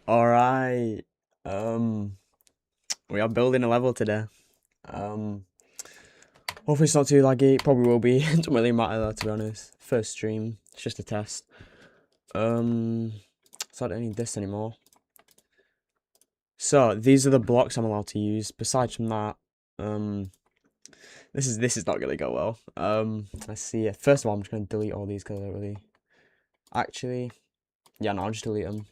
Alright. Um, we are building a level today. Um, Hopefully it's not too laggy. Probably will be. It doesn't really matter though, to be honest. First stream. It's just a test. So I don't need this anymore. So these are the blocks I'm allowed to use. Besides from that, this is not gonna go well. Let's see. First of all, I'm just gonna delete all these because I don't really. Actually, yeah, no, I'll just delete them.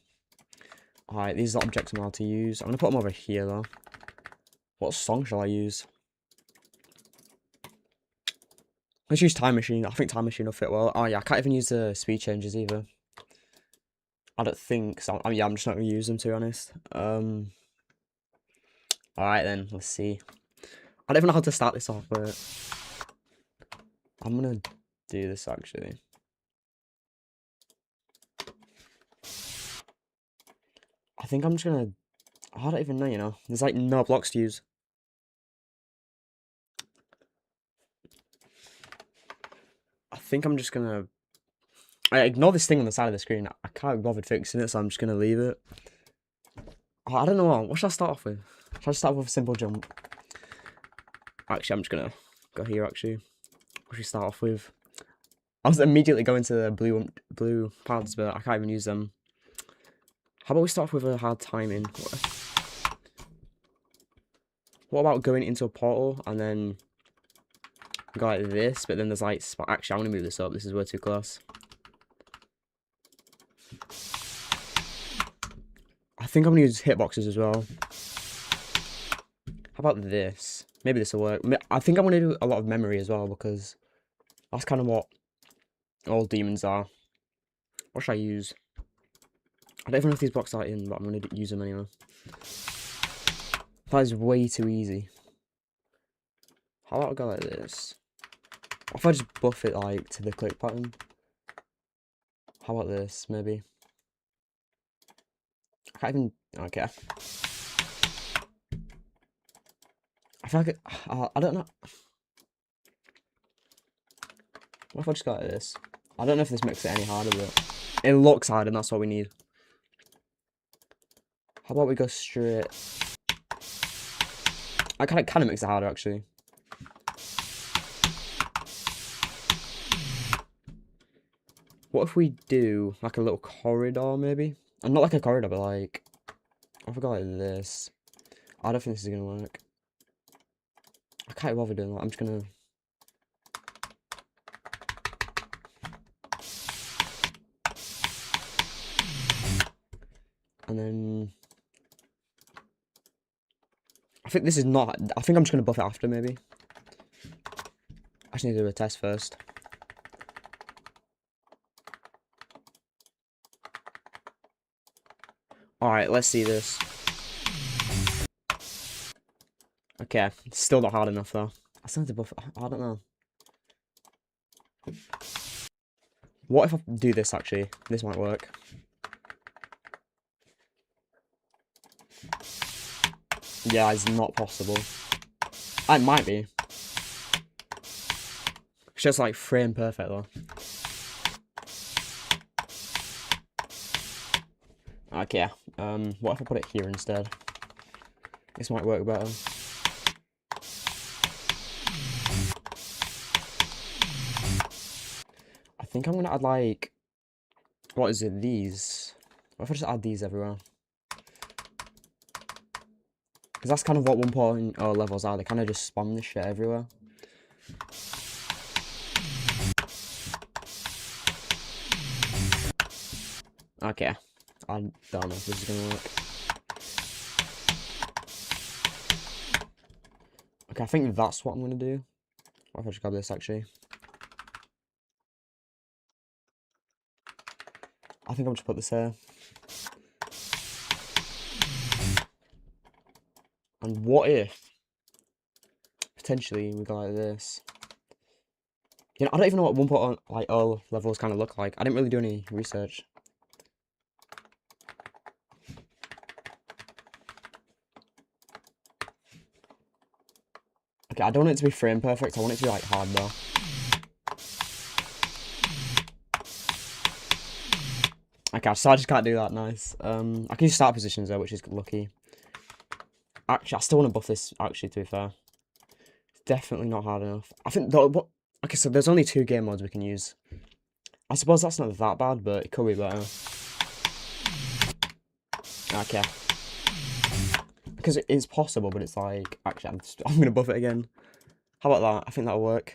Alright, these are the objects I'm allowed to use. I'm gonna put them over here though. What song shall I use? Let's use Time Machine. I think Time Machine will fit well. Oh yeah, I can't even use the speed changes either. I don't think so. Yeah, I'm just not gonna use them, to be honest. Alright then, let's see. I don't even know how to start this off, but I'm gonna do this actually. I think I'm just gonna. I don't even know, you know. There's like no blocks to use. I think I'm just gonna. I ignore this thing on the side of the screen. I can't be bothered fixing it, so I'm just gonna leave it. Oh, I don't know what should I start off with. Should I start off with a simple jump? Actually, I'm just gonna go here. Actually, what should we start off with? I was immediately going to the blue pads, but I can't even use them. How about we start off with a hard timing? What about going into a portal and then go like this? But then there's like actually, I'm gonna move this up. This is way too close. I think I'm gonna use hitboxes as well. How about this? Maybe this will work. I think I'm gonna do a lot of memory as well because that's kind of what all demons are. What should I use? I don't even know if these blocks are in, but I'm gonna use them anyway. That is way too easy. How about I go like this? What if I just buff it like to the click pattern? How about this, maybe? I can't even. Okay. I feel like I don't know. What if I just go like this? I don't know if this makes it any harder, but it looks hard, and that's what we need. How about we go straight? I kind of makes it harder actually. What if we do like a little corridor, maybe? And not like a corridor, but like I forgot like this. I don't think this is gonna work. I can't bother doing that. I'm just gonna. And then I think this is not. I think I'm just gonna buff it after maybe. I just need to do a test first. Alright, let's see this. Okay, still not hard enough though. I still need to buff it. I don't know. What if I do this actually? This might work. Yeah, it's not possible. It might be. It's just like frame perfect though. Okay, what if I put it here instead? This might work better. I think I'm gonna add like, what is it, these? What if I just add these everywhere? Because that's kind of what 1.0 levels are, they kind of just spawn this shit everywhere. Okay, I don't know if this is gonna work. Okay, I think that's what I'm gonna do. What if I just grab this actually? I think I'll just put this here. And what if potentially we go like this? You know, I don't even know what 1.0 like levels kind of look like. I didn't really do any research. Okay, I don't want it to be frame perfect. I want it to be like hard though. Okay, so I just can't do that. Nice. I can use start positions though, which is lucky. Actually, I still want to buff this. Actually, to be fair, it's definitely not hard enough. I think what? Okay, so there's only 2 game modes we can use. I suppose that's not that bad, but it could be better. Okay. Because it's possible, but it's like actually, I'm gonna buff it again. How about that? I think that'll work.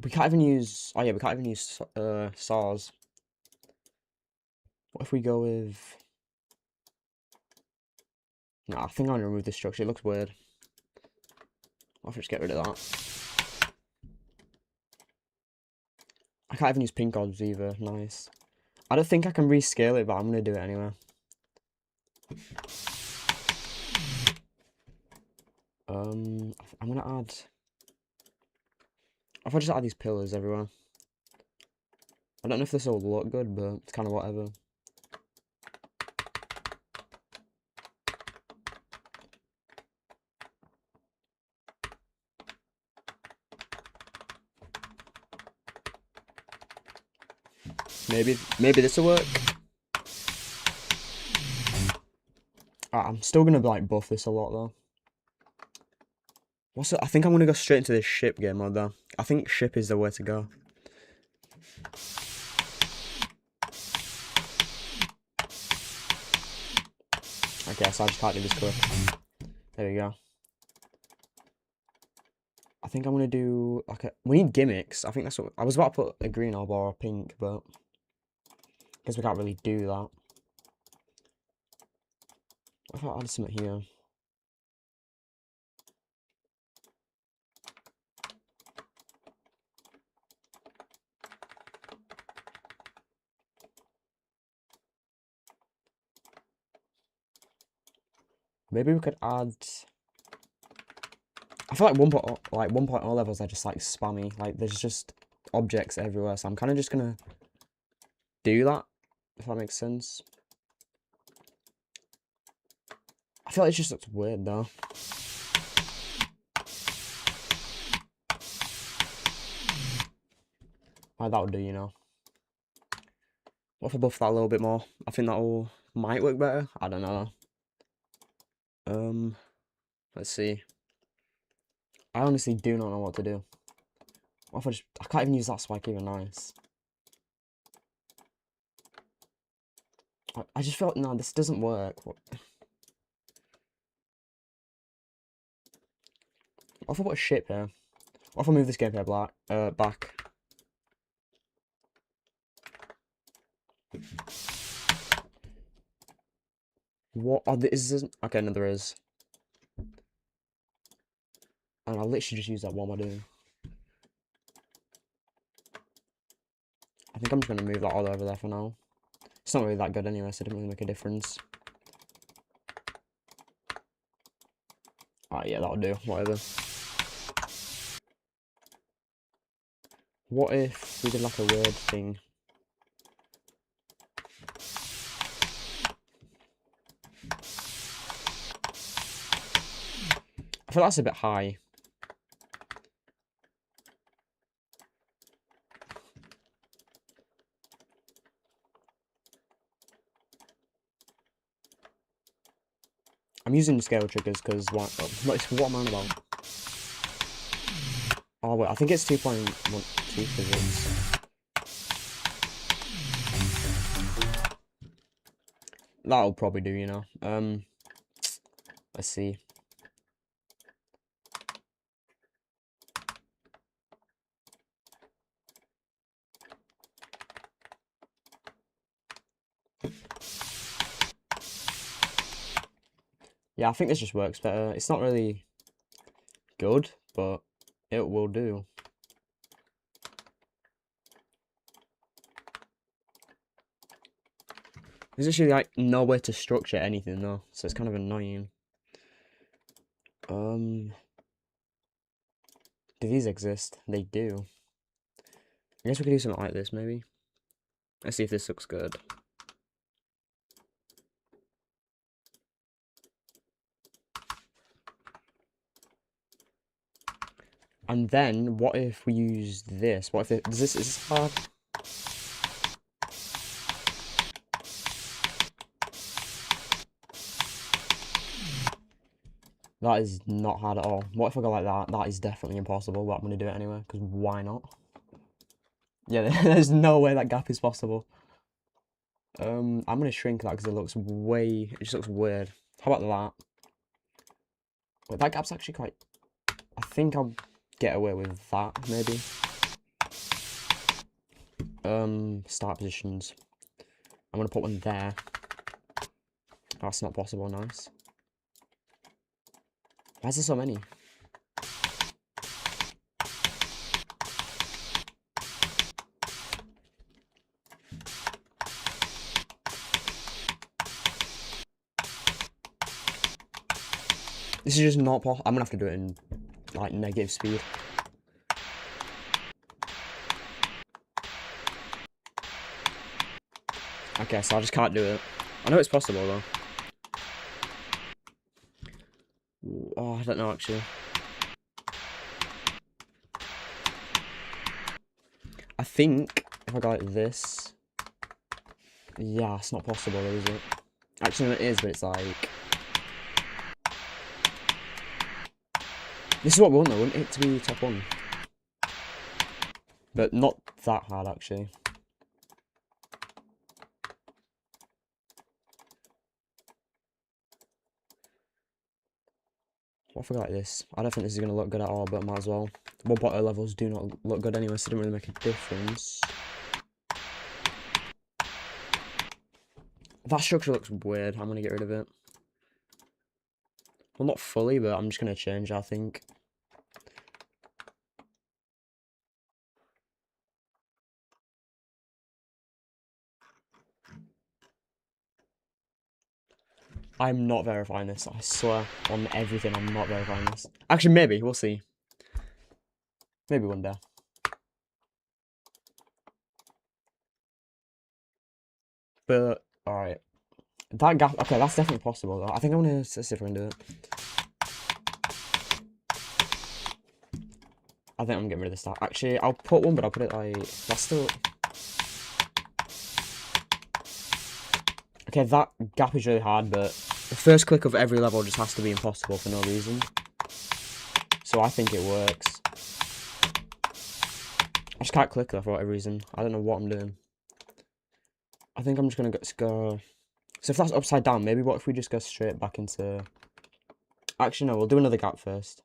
We can't even use. Oh yeah, we can't even use SARS. What if we go with? No, I think I'm gonna remove this structure. It looks weird. I'll just get rid of that. I can't even use pink odds either. Nice. I don't think I can rescale it, but I'm gonna do it anyway. I'm gonna add. If I just add these pillars everywhere. I don't know if this will look good, but it's kind of whatever. Maybe this will work. I'm still gonna like buff this a lot though. What's it? I think I'm gonna go straight into this ship game mode though. I think ship is the way to go. Okay, so I just can't do this quick. There we go. I think I'm gonna do like we need gimmicks. I think that's what I was about to put, a green orb or a pink, but I guess we can't really do that. What if I add something here? Maybe we could add. I feel like 1.0 levels are just like spammy. Like there's just objects everywhere, so I'm kind of just gonna do that, if that makes sense. I feel like it just looks weird though. Like that would do, you know. What if I buff that a little bit more? I think that might work better. I don't know. Let's see. I honestly do not know what to do. What if I can't even use that spike even. Nice. I just felt, no, this doesn't work. What if I put a ship here? What if I move this gameplay back? What are this? Okay, no, there is. And I'll literally just use that while I'm doing. I think I'm just gonna move that all over there for now. It's not really that good anyway, so it doesn't really make a difference. Alright, yeah, that'll do. Whatever. What if we did like a weird thing? I feel that's a bit high. I'm using scale triggers because what am I on about? Oh wait, I think it's 2.12 physics. That'll probably do, you know. Let's see. Yeah, I think this just works better. It's not really good, but it will do. There's actually like no way to structure anything though, so it's kind of annoying. Do these exist? They do. I guess we could do something like this maybe. Let's see if this looks good. And then what if we use this? What if is this hard? That is not hard at all. What if I go like that? That is definitely impossible, but I'm going to do it anyway, because why not? Yeah, there's no way that gap is possible. I'm going to shrink that because it just looks weird. How about that? But that gap's actually quite... I think I'll get away with that, maybe. Start positions. I'm going to put one there. That's not possible, nice. Why is there so many? This is just not possible. I'm gonna have to do it in, like, negative speed. Okay, so I just can't do it. I know it's possible, though. Oh, I don't know, actually. I think if I go like this... Yeah, it's not possible, though, is it? Actually, no, it is, but it's like... This is what we want, though. We want it to be top 1. But not that hard, actually. What if I go like this? I don't think this is going to look good at all, but I might as well. 1.0 levels do not look good anyway, so it doesn't really make a difference. That structure looks weird. I'm going to get rid of it. Well, not fully, but I'm just going to change, I think. I'm not verifying this. I swear on everything, I'm not verifying this. Actually, maybe. We'll see. Maybe one day. But, alright. That gap... Okay, that's definitely possible, though. I think I'm going to see if I can do it. I think I'm getting rid of this stat. Actually, I'll put one, but I'll put it like... That's still... Okay, that gap is really hard, but the first click of every level just has to be impossible for no reason. So I think it works. I just can't click that for whatever reason. I don't know what I'm doing. I think I'm just going to go... So if that's upside down, maybe what if we just go straight back into... Actually, no, we'll do another gap first.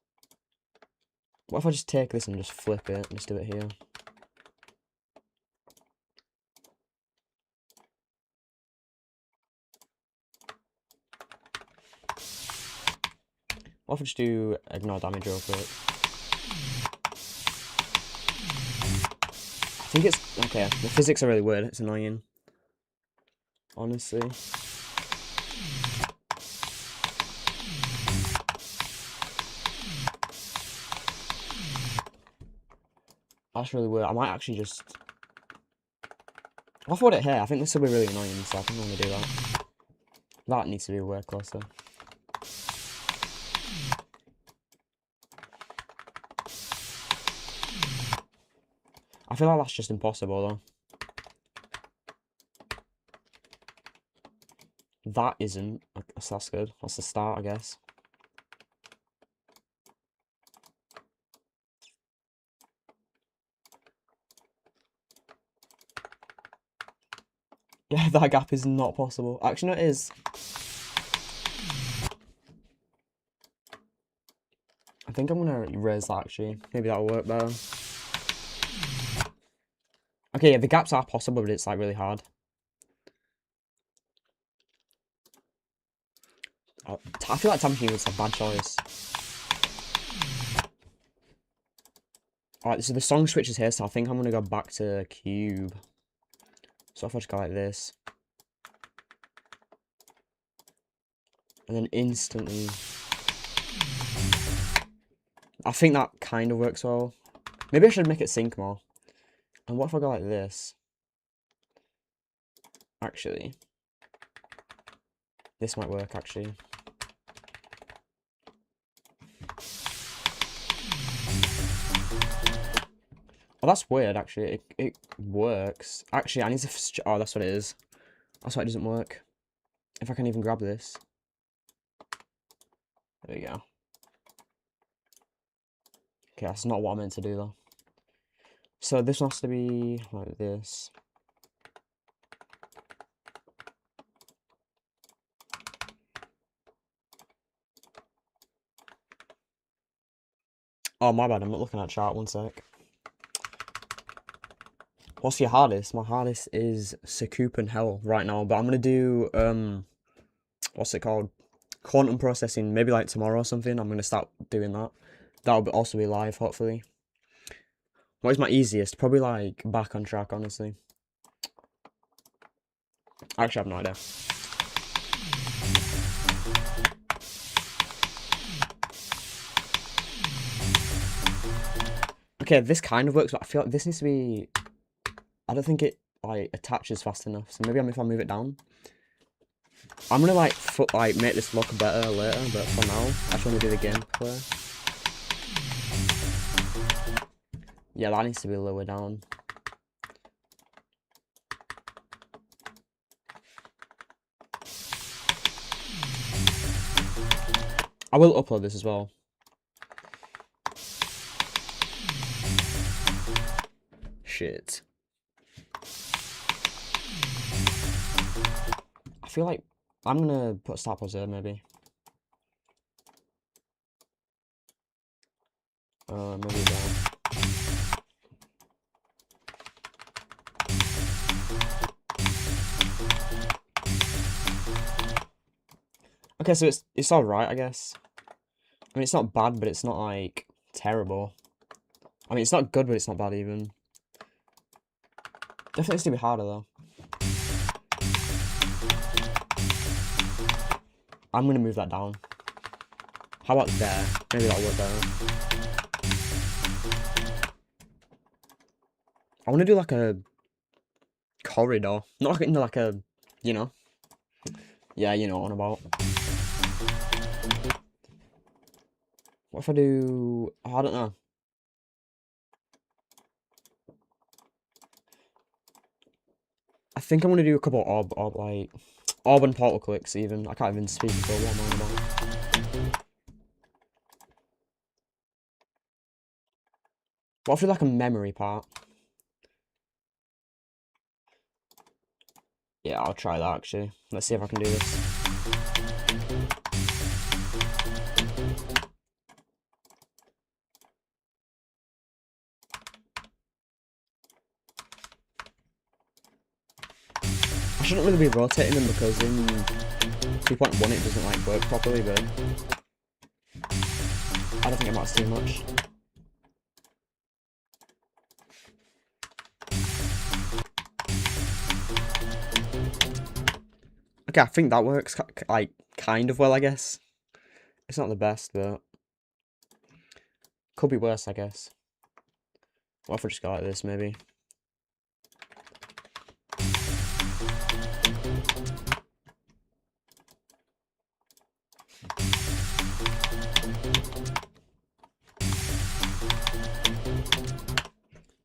What if I just take this and just flip it and just do it here? What if I just do ignore damage real quick? I think it's... Okay, the physics are really weird. It's annoying. Honestly. That's really weird. I might actually just... I'll forward it here. I think this will be really annoying, so I think I'm going to do that. That needs to be way closer. I feel like that's just impossible, though. That isn't. So that's good. That's the start, I guess. Yeah, that gap is not possible. Actually, no, it is. I think I'm going to erase that, actually. Maybe that'll work better. Okay, yeah, the gaps are possible, but it's, like, really hard. I feel like time machine was a bad choice. Alright, so the song switches here, so I think I'm going to go back to cube. So if I just go like this. And then instantly... I think that kind of works well. Maybe I should make it sync more. And what if I go like this? Actually. This might work, actually. Oh, that's weird, actually. It works. Actually, I need to... Oh, that's what it is. That's why it doesn't work. If I can even grab this. There we go. Okay, that's not what I meant to do though. So this one has to be like this. Oh, my bad, I'm not looking at chart, one sec. What's your hardest? My hardest is Secoup and Hell right now, but I'm gonna do, what's it called? Quantum processing, maybe like tomorrow or something. I'm gonna start doing that. That'll also be live, hopefully. What is my easiest? Probably like Back on Track, honestly. Actually, I have no idea. Okay, this kind of works, but I feel like this needs to be... I don't think it like attaches fast enough. So maybe if I move it down. I'm gonna like make this look better later, but for now, I just want to do the gameplay. Yeah, that needs to be lower down. I will upload this as well. Shit. I feel like I'm gonna put start pause there, maybe. Maybe down. Okay, so it's alright, I guess. I mean, it's not bad, but it's not, like, terrible. I mean, it's not good, but it's not bad, even. Definitely needs to be harder, though. I'm gonna move that down. How about there? Maybe that'll work better. I want to do, like, a corridor. Not like a, you know. Yeah, you know what I'm about. What if I do... Oh, I don't know. I think I'm gonna do a couple orb and portal clicks even. I can't even speak for what I'm on about. What if I do like a memory part? Yeah, I'll try that actually. Let's see if I can do this. I shouldn't really be rotating them because in 2.1 it doesn't like work properly, but I don't think it matters too much. Okay, I think that works like kind of well, I guess. It's not the best, but could be worse, I guess. What if I just go like this, maybe?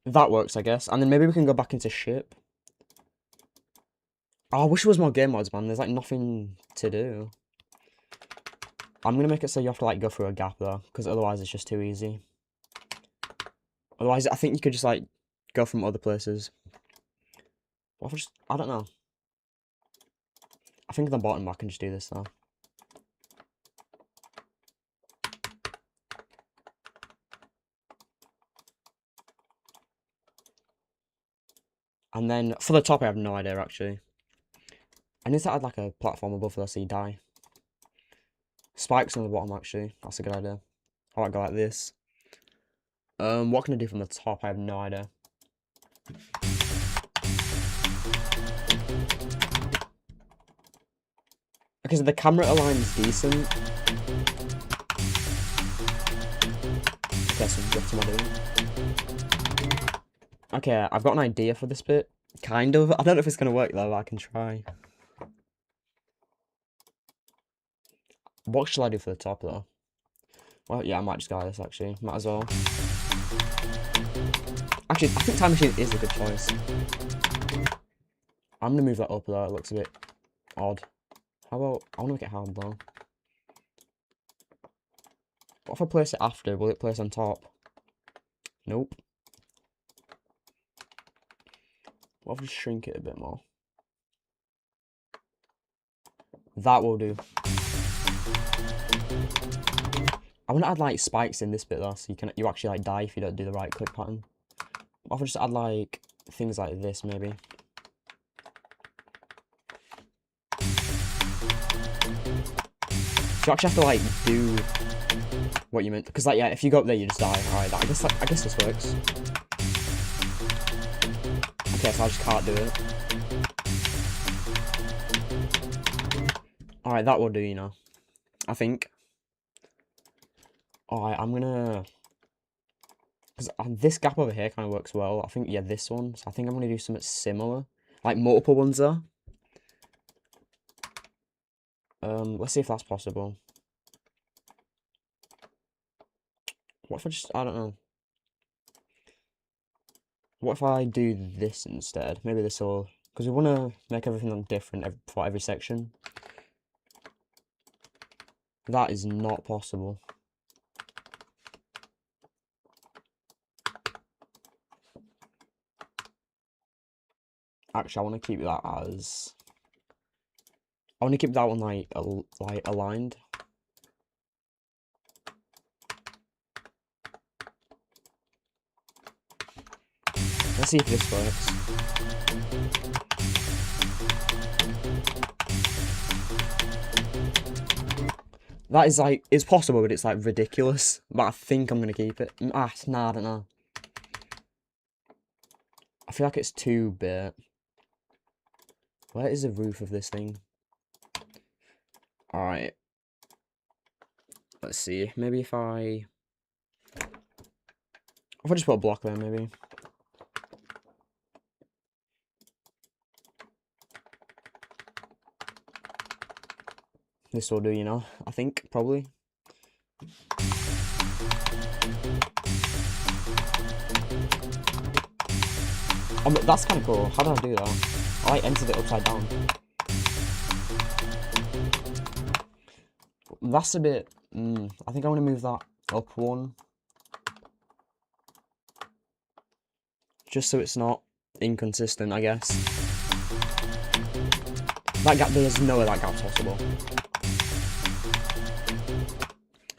That works, I guess. And then maybe we can go back into ship. Oh, I wish there was more game mods, man. There's like nothing to do. I'm gonna make it so you have to like go through a gap though, because otherwise it's just too easy. Otherwise, I think you could just like go from other places. What if I don't know. I think at the bottom I can just do this though. And then for the top, I have no idea actually. I need to add like a platform above there so you die. Spikes on the bottom actually. That's a good idea. I might go like this. What can I do from the top? I have no idea. Okay, so the camera aligns decent. Okay, so what am I doing? Okay, I've got an idea for this bit. Kind of. I don't know if it's gonna work though, but I can try. What shall I do for the top though? Well, yeah, I might just go like this actually. Might as well. Actually, I think Time Machine is a good choice. I'm gonna move that up though, it looks a bit odd. How about, I wanna make it hard though. What if I place it after? Will it place on top? Nope. What if we shrink it a bit more? That will do. I want to add like spikes in this bit though, so you actually like die if you don't do the right click pattern. What if I just add like things like this maybe? You actually have to like do what you meant, because like yeah, if you go up there you just die. Alright, I guess this works. Okay, so I just can't do it. Alright, that will do, you know. I think. Alright, I'm gonna... Because this gap over here kind of works well. I think, yeah, this one. So I think I'm gonna do something similar. Like multiple ones there. Let's see if that's possible. What if I just... I don't know. What if I do this instead? Maybe this will... Because we want to make everything look different for every section. That is not possible. Actually, I want to keep that as... I want to keep that one like aligned. Let's see if this works. That is like, it's possible, but it's like ridiculous. But I think I'm gonna keep it. Nah, I don't know. I feel like it's too bit. Where is the roof of this thing? Alright. Let's see. Maybe if I just put a block there, maybe. This will do, you know, I think, probably. That's kind of cool. How did I do that? I like entered it upside down. That's a bit... I think I want to move that up one. Just so it's not inconsistent, I guess. That gap, there's no way that gap's possible.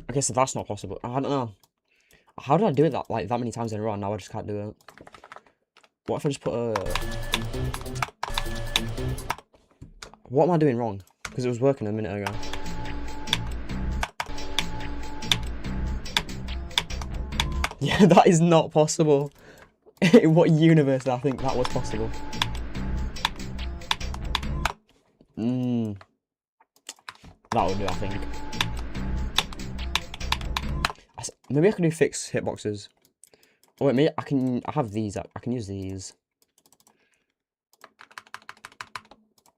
I guess if that's not possible, I don't know. How did I do it that many times in a row and now I just can't do it? What if I just put a... What am I doing wrong? Because it was working a minute ago. Yeah, that is not possible. In what universe did I think that was possible? That would do, I think. Maybe I can do fixed hitboxes. Oh wait, maybe I have these. I can use these.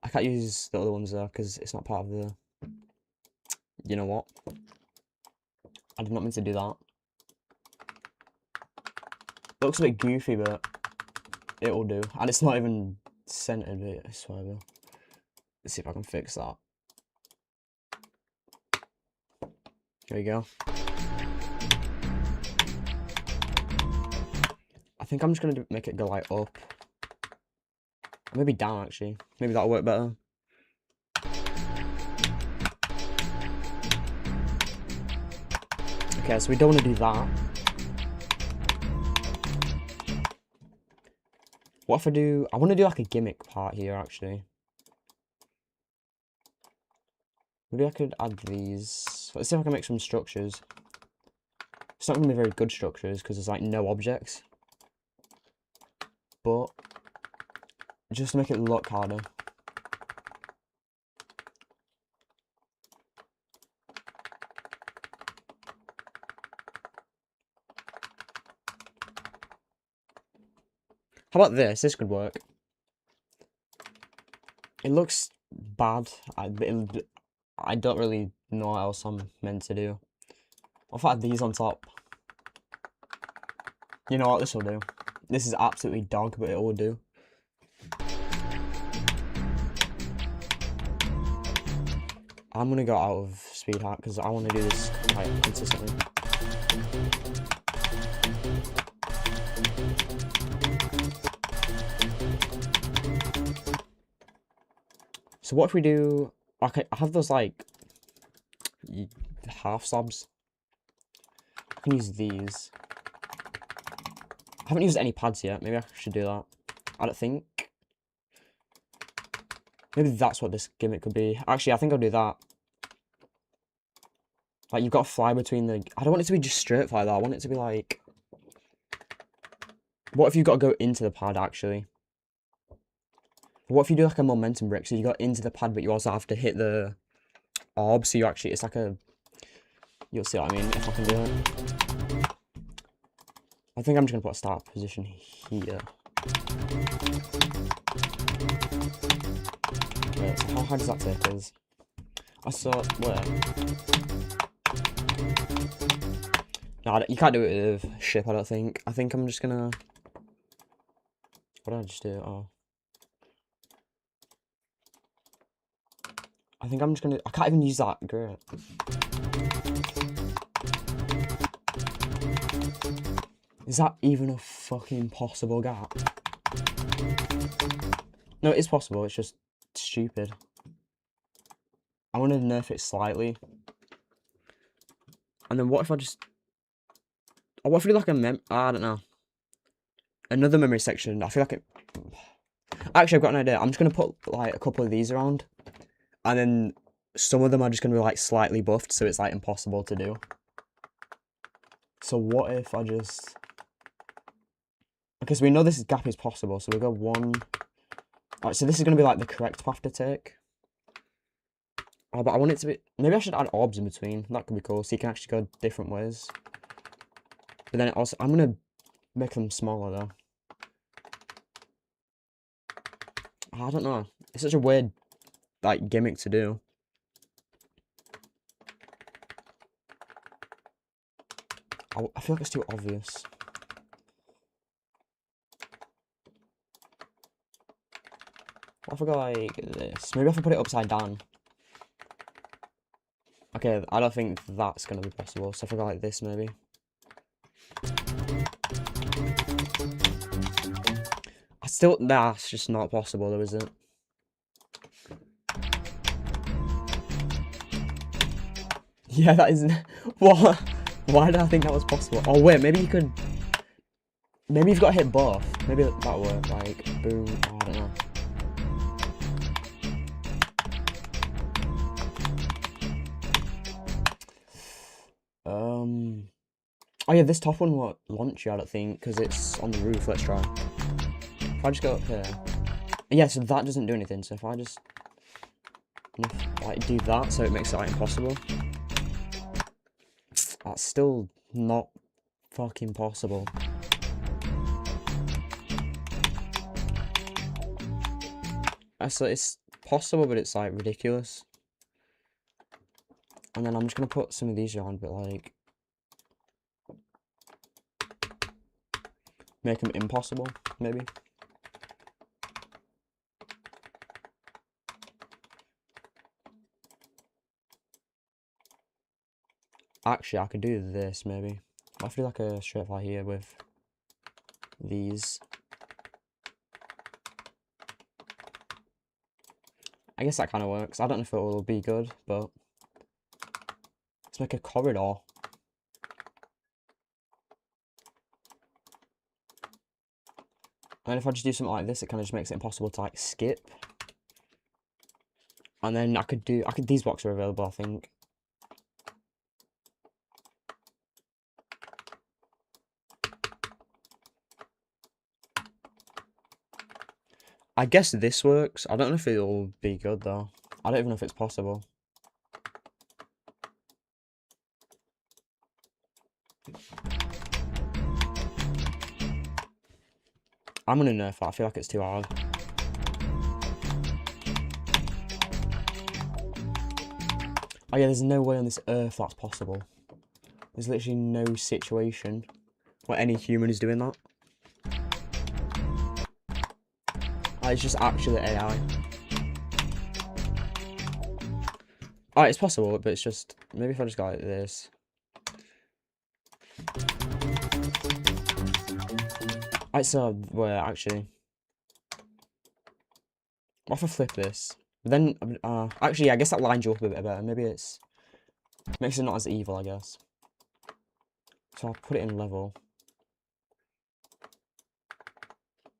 I can't use the other ones though because it's not part of the... You know what? I did not mean to do that. It looks a bit goofy, but it will do. And it's not even centered, I swear. Let's see if I can fix that. There you go. I think I'm just gonna make it go like up. Maybe down actually. Maybe that'll work better. Okay, so we don't want to do that. What if I do... I want to do like a gimmick part here actually. Maybe I could add these. Let's see if I can make some structures. It's not going to be very good structures because there's like no objects. But just to make it look harder. How about this? This could work. It looks bad. I don't really know what else I'm meant to do. What if I add these on top? You know what? This will do. This is absolutely dog, but it will do. I'm gonna go out of speed hack because I want to do this quite consistently. So what if we do... Okay, I have those, like, half slabs. I can use these. I haven't used any pads yet. Maybe I should do that. I don't think. Maybe that's what this gimmick could be. Actually, I think I'll do that. Like, you've got to fly between the... I don't want it to be just straight like that. I want it to be like... What if you've got to go into the pad, actually? What if you do, like, a momentum brick? So you got into the pad, but you also have to hit the orb. So you actually... It's like a... You'll see what I mean, if I can do it. I think I'm just going to put a start position here. Wait, so how hard does that take us? I saw... Where? No, you can't do it with ship, I don't think. I think I'm just gonna... What did I just do? Oh. I think I'm just gonna... I can't even use that. Great. Is that even a fucking possible gap? No, it is possible. It's just stupid. I want to nerf it slightly. And then what if I just... Oh, what if we do like a I don't know. Another memory section. I feel like it... Actually, I've got an idea. I'm just going to put like a couple of these around. And then some of them are just going to be like slightly buffed. So it's like impossible to do. So what if I just... Okay, so we know this gap is possible. So we'll go one... Alright, so this is going to be like the correct path to take. Oh, but I want it to be... Maybe I should add orbs in between. That could be cool. So you can actually go different ways. But then it also... I'm going to make them smaller, though. I don't know. It's such a weird, like, gimmick to do. I feel like it's too obvious. What if I go like this? Maybe if I put it upside down. Okay, I don't think that's going to be possible. So if I go like this, maybe. That's just not possible though, is it? Yeah, that isn't... What? Why did I think that was possible? Oh wait, maybe you could... Maybe you've got to hit both. Maybe that'll work, like, boom, oh, I don't know. Oh yeah, this top one won't launch you, I don't think, because it's on the roof. Let's try. If I just go up here... Yeah, so that doesn't do anything, so if I just... like, do that, so it makes it, like, impossible. That's still not fucking possible. So it's possible, but it's, like, ridiculous. And then I'm just going to put some of these around, but, like... Make them impossible, maybe. Actually, I could do this, maybe. I could do like a straight fly here with these. I guess that kind of works. I don't know if it will be good, but... Let's make a corridor. And if I just do something like this, it kind of just makes it impossible to, like, skip. And then these blocks are available, I think. I guess this works. I don't know if it'll be good, though. I don't even know if it's possible. I'm gonna nerf that. I feel like it's too hard. Oh yeah, there's no way on this earth that's possible. There's literally no situation where any human is doing that. Oh, it's just actually AI. Oh, it's possible, but it's just... Maybe if I just go like this. Alright, so, well, actually... What if I flip this? But then, actually, I guess that lines you up a bit better. Maybe it's makes it not as evil, I guess. So I'll put it in level.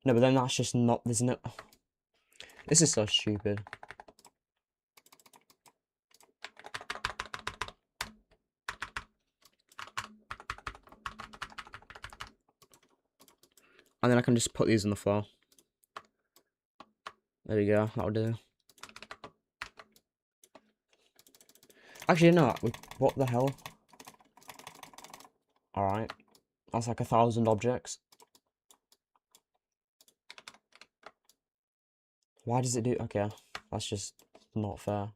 No, but then that's just not. There's no. This is so stupid. And then I can just put these on the floor. There we go. That'll do. Actually, no. What the hell? Alright. That's like 1,000 objects. Why does it do... Okay. That's just not fair.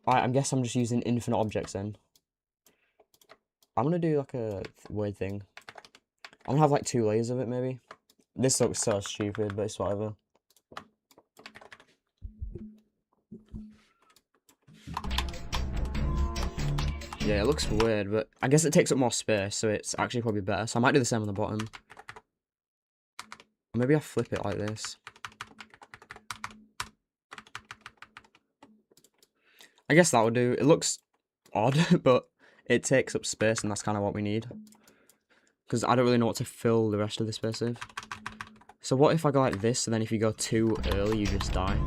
Alright, I guess I'm just using infinite objects then. I'm gonna do like a weird thing. I'm gonna have like 2 layers of it maybe. This looks so stupid, but it's whatever. Yeah, it looks weird, but I guess it takes up more space, so it's actually probably better. So I might do the same on the bottom. Or maybe I'll flip it like this. I guess that would do. It looks odd, but it takes up space, and that's kind of what we need. Because I don't really know what to fill the rest of the space with. So what if I go like this, and then if you go too early, you just die?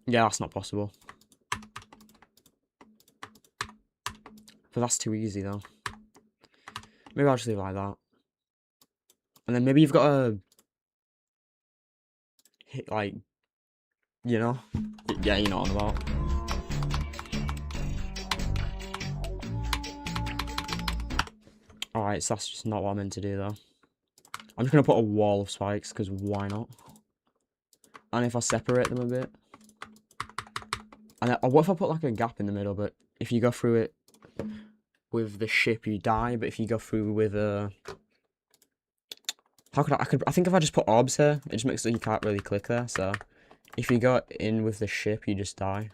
Yeah, that's not possible. But that's too easy, though. Maybe I'll just leave it like that. And then maybe you've got to hit, like, you know? Yeah, you know what I'm about. Alright, so that's just not what I meant to do, though. I'm just going to put a wall of spikes, because why not? And if I separate them a bit... And then, what if I put, like, a gap in the middle, but if you go through it with the ship, you die, but if you go through with a... How could I think if I just put orbs here, it just makes it so you can't really click there, so... If you go in with the ship, you just die.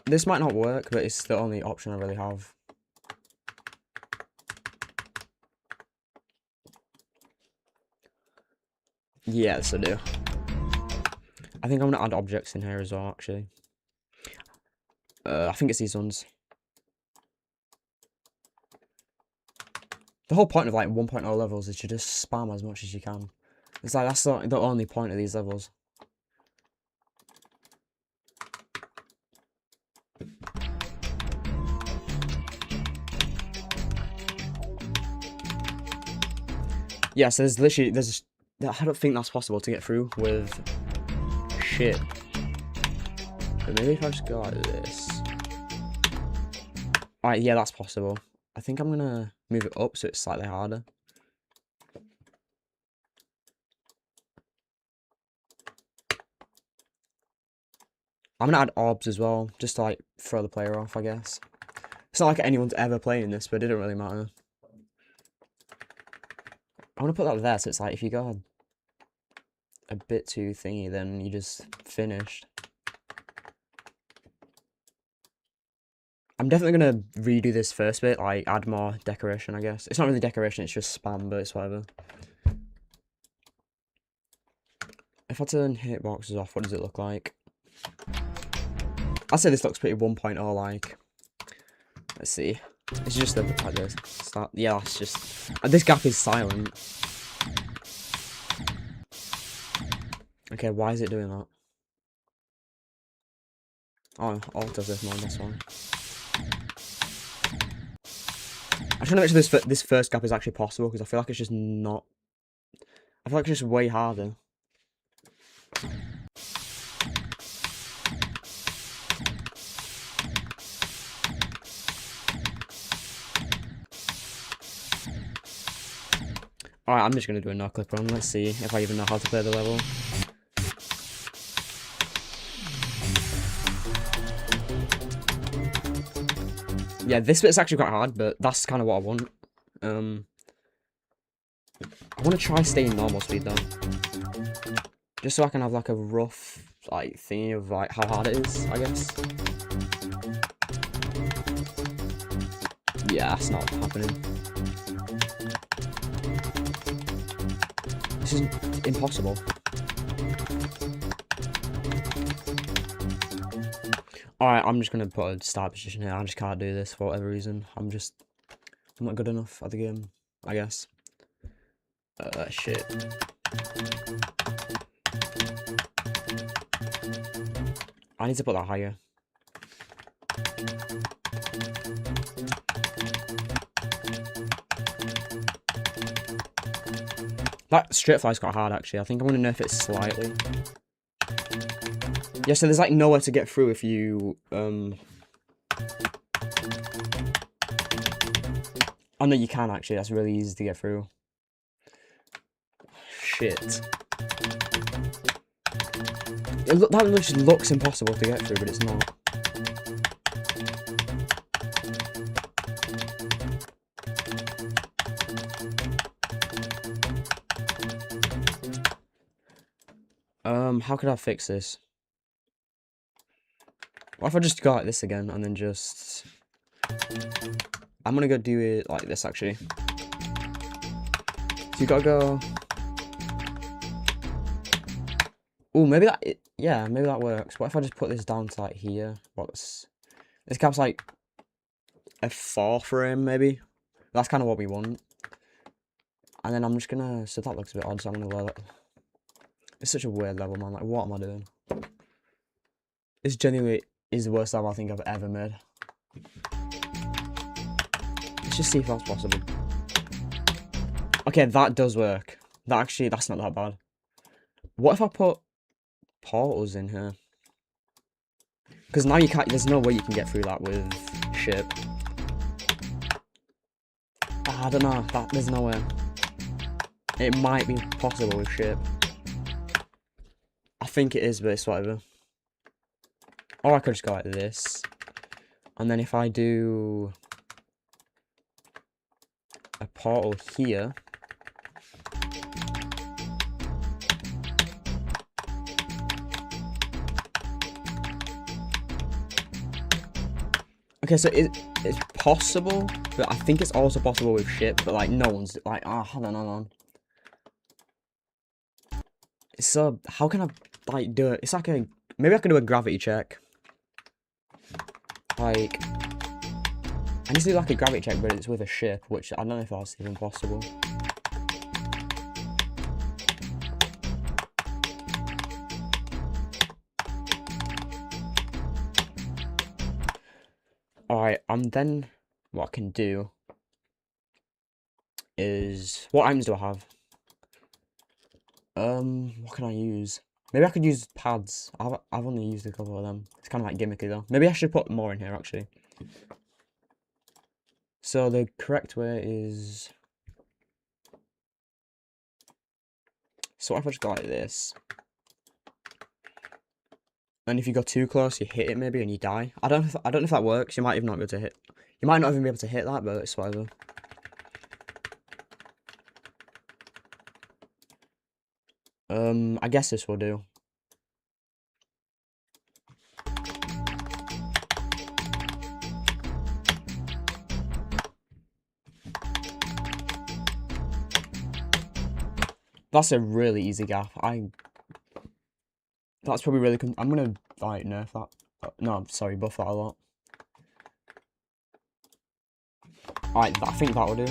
This might not work, but it's the only option I really have. Yes, I do. I think I'm gonna add objects in here as well, actually. I think it's these ones. The whole point of like 1.0 levels is to just spam as much as you can. It's like that's the only point of these levels. Yeah, so there's I don't think that's possible to get through with ship. But maybe if I just go like this. Alright, yeah, that's possible. I think I'm gonna move it up so it's slightly harder. I'm gonna add orbs as well, just to like throw the player off, I guess. It's not like anyone's ever playing this, but it didn't really matter. I'm gonna put that there, so it's like if you go a bit too thingy, then you just finished. I'm definitely gonna redo this first bit, like add more decoration, I guess. It's not really decoration, it's just spam, but it's whatever. If I turn hitboxes off, what does it look like? I'd say this looks pretty 1.0 like. Let's see. It's just like this. Start. Yeah, that's just. This gap is silent. Okay, why is it doing that? Oh, Alt does this mode, that's why. I'm trying to make sure this first gap is actually possible because I feel like it's just not. I feel like it's just way harder. Alright, I'm just going to do a no-clip run. Let's see if I even know how to play the level. Yeah, this bit's actually quite hard, but that's kind of what I want. I want to try staying normal speed, though. Just so I can have, like, a rough like thingy of like how hard it is, I guess. Yeah, that's not happening. This is impossible. Alright, I'm just gonna put a start position here. I just can't do this for whatever reason. I'm not good enough at the game, I guess. Shit. I need to put that higher. That straight fly's quite hard, actually. I think I'm going to nerf it slightly. Yeah, so there's, like, nowhere to get through if you, Oh, no, you can, actually. That's really easy to get through. Shit. That just looks impossible to get through, but it's not. How could I fix this? What if I just go like this again and then just... I'm gonna go do it like this, actually. So you gotta go... Oh, maybe that... Yeah, maybe that works. What if I just put this down to like here? This cap's like a 4 frame, maybe? That's kind of what we want. And then I'm just gonna... So that looks a bit odd, so I'm gonna lower that. It's such a weird level, man. Like, what am I doing? This genuinely is the worst level I think I've ever made. Let's just see if that's possible. Okay, that does work. That's not that bad. What if I put portals in here? Because now you can't, there's no way you can get through that with ship. I don't know, there's no way. It might be possible with ship. I think it is, but it's whatever. Or I could just go like this. And then if I do a portal here. Okay, so it's possible, but I think it's also possible with ship, but like no one's like, oh, hold on. So how can I like do it? It's like maybe I can do a gravity check. Like I need to do like a gravity check, but it's with a ship, which I don't know if that's even possible. Alright, then what I can do is, what items do I have? What can I use? Maybe I could use pads. I've only used a couple of them. It's kind of like gimmicky though. Maybe I should put more in here actually. So the correct way is... So what if I just go like this? And if you go too close, you hit it maybe and you die. I don't know if that works. You might even not be able to hit. You might not even be able to hit that, but it's whatever. I guess this will do. That's a really easy gap. That's probably really... I'm gonna, like, nerf that. No, sorry, buff that a lot. Alright, I think that will do.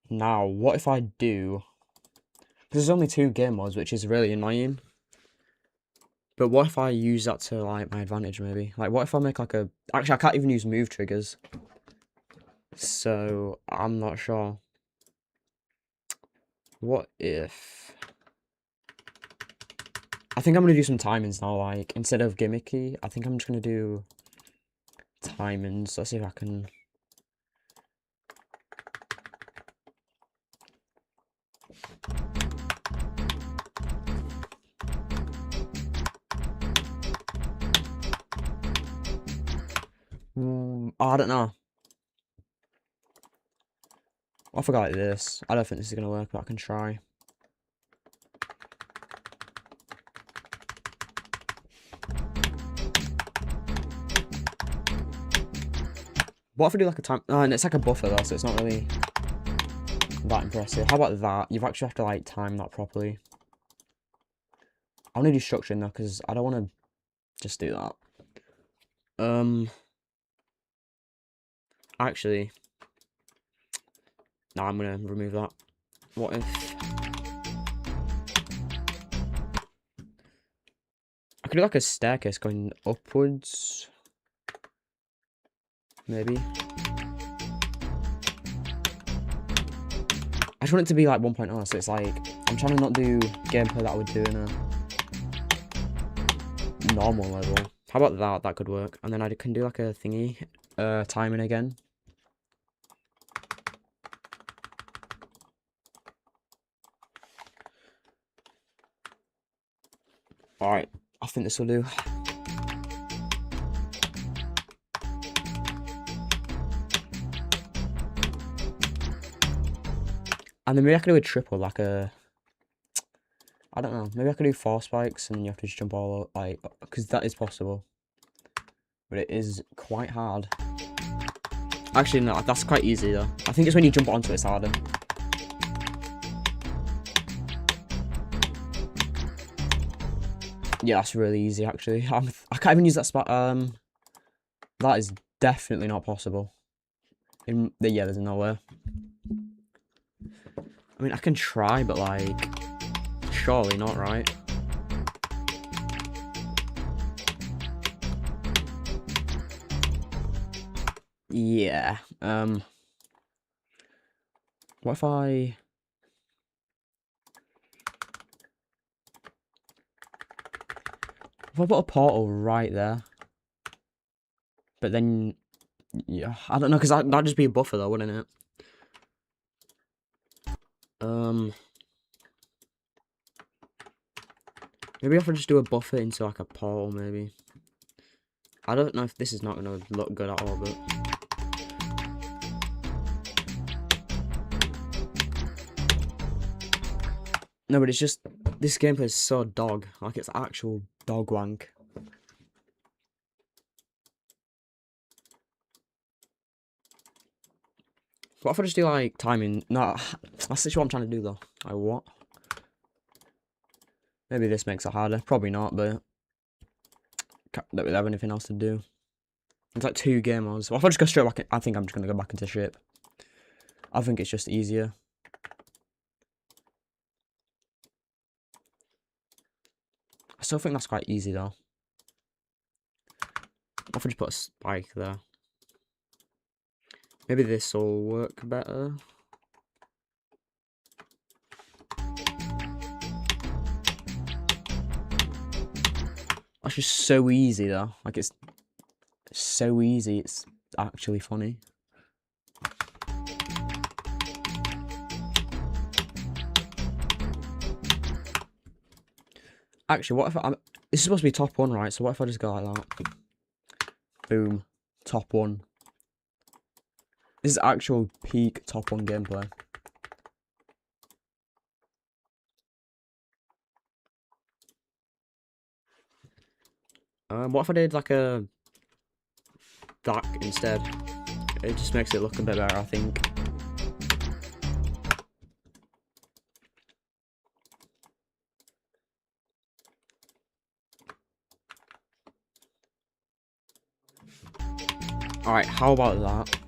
Now, what if I do... Because there's only 2 game modes, which is really annoying. But what if I use that to, like, my advantage, maybe? Like, what if I make, like, a... Actually, I can't even use move triggers. So, I'm not sure. What if... I think I'm going to do some timings now, like, instead of gimmicky, I think I'm just going to do timings. Let's see if I can... I don't know. What if I go like this? I don't think this is gonna work, but I can try. What if I do like a time? Oh, and it's like a buffer though, so it's not really that impressive. How about that? You've actually have to like time that properly. I want to do structuring though, because I don't want to just do that. Actually, no, I'm gonna remove that. What if I could do like a staircase going upwards? Maybe. I just want it to be like 1.0, so it's like I'm trying to not do gameplay that I would do in a normal level. How about that? That could work. And then I can do like a thingy, timing again. Alright, I think this will do. And then maybe I could do a triple, like a... I don't know, maybe I could do 4 spikes and you have to just jump all up, like... Because that is possible. But it is quite hard. Actually, no, that's quite easy though. I think it's when you jump onto it, it's harder. Yeah, that's really easy actually. I can't even use that spot. That is definitely not possible. Yeah, there's no way. I mean, I can try, but like, surely not, right? Yeah. What if I... If I put a portal right there, but then, yeah, I don't know, because that'd just be a buffer though, wouldn't it? Maybe if I just do a buffer into like a portal, maybe. I don't know if this is not going to look good at all, but... No, but it's just, this gameplay is so dog. Like, it's actual dog wank. What if I just do, like, timing? No, that's literally what I'm trying to do, though. Like, what? Maybe this makes it harder. Probably not, but... Don't really have anything else to do. It's like 2 game modes. What if I just go straight back? I think I'm just going to go back into shape. I think it's just easier. I still think that's quite easy, though. What if I just put a spike there? Maybe this will work better. That's just so easy, though. Like, it's so easy, it's actually funny. Actually, what if this is supposed to be top 1, right? So what if I just go like that? Boom. Top 1. This is actual peak top 1 gameplay. What if I did like a... that instead? It just makes it look a bit better, I think. Alright, how about that?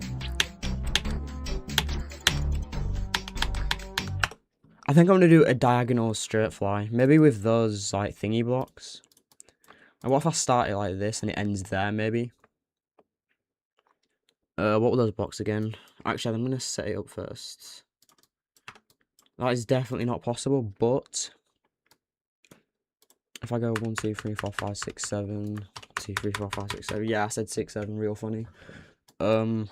I think I'm gonna do a diagonal straight fly. Maybe with those, like, thingy blocks. And what if I start it like this and it ends there, maybe? What were those blocks again? Actually, I'm gonna set it up first. That is definitely not possible, but... If I go 1, 2, 3, 4, 5, 6, 7... 2, 3, 4, 5, 6, 7... Yeah, I said 6, 7, real funny. Can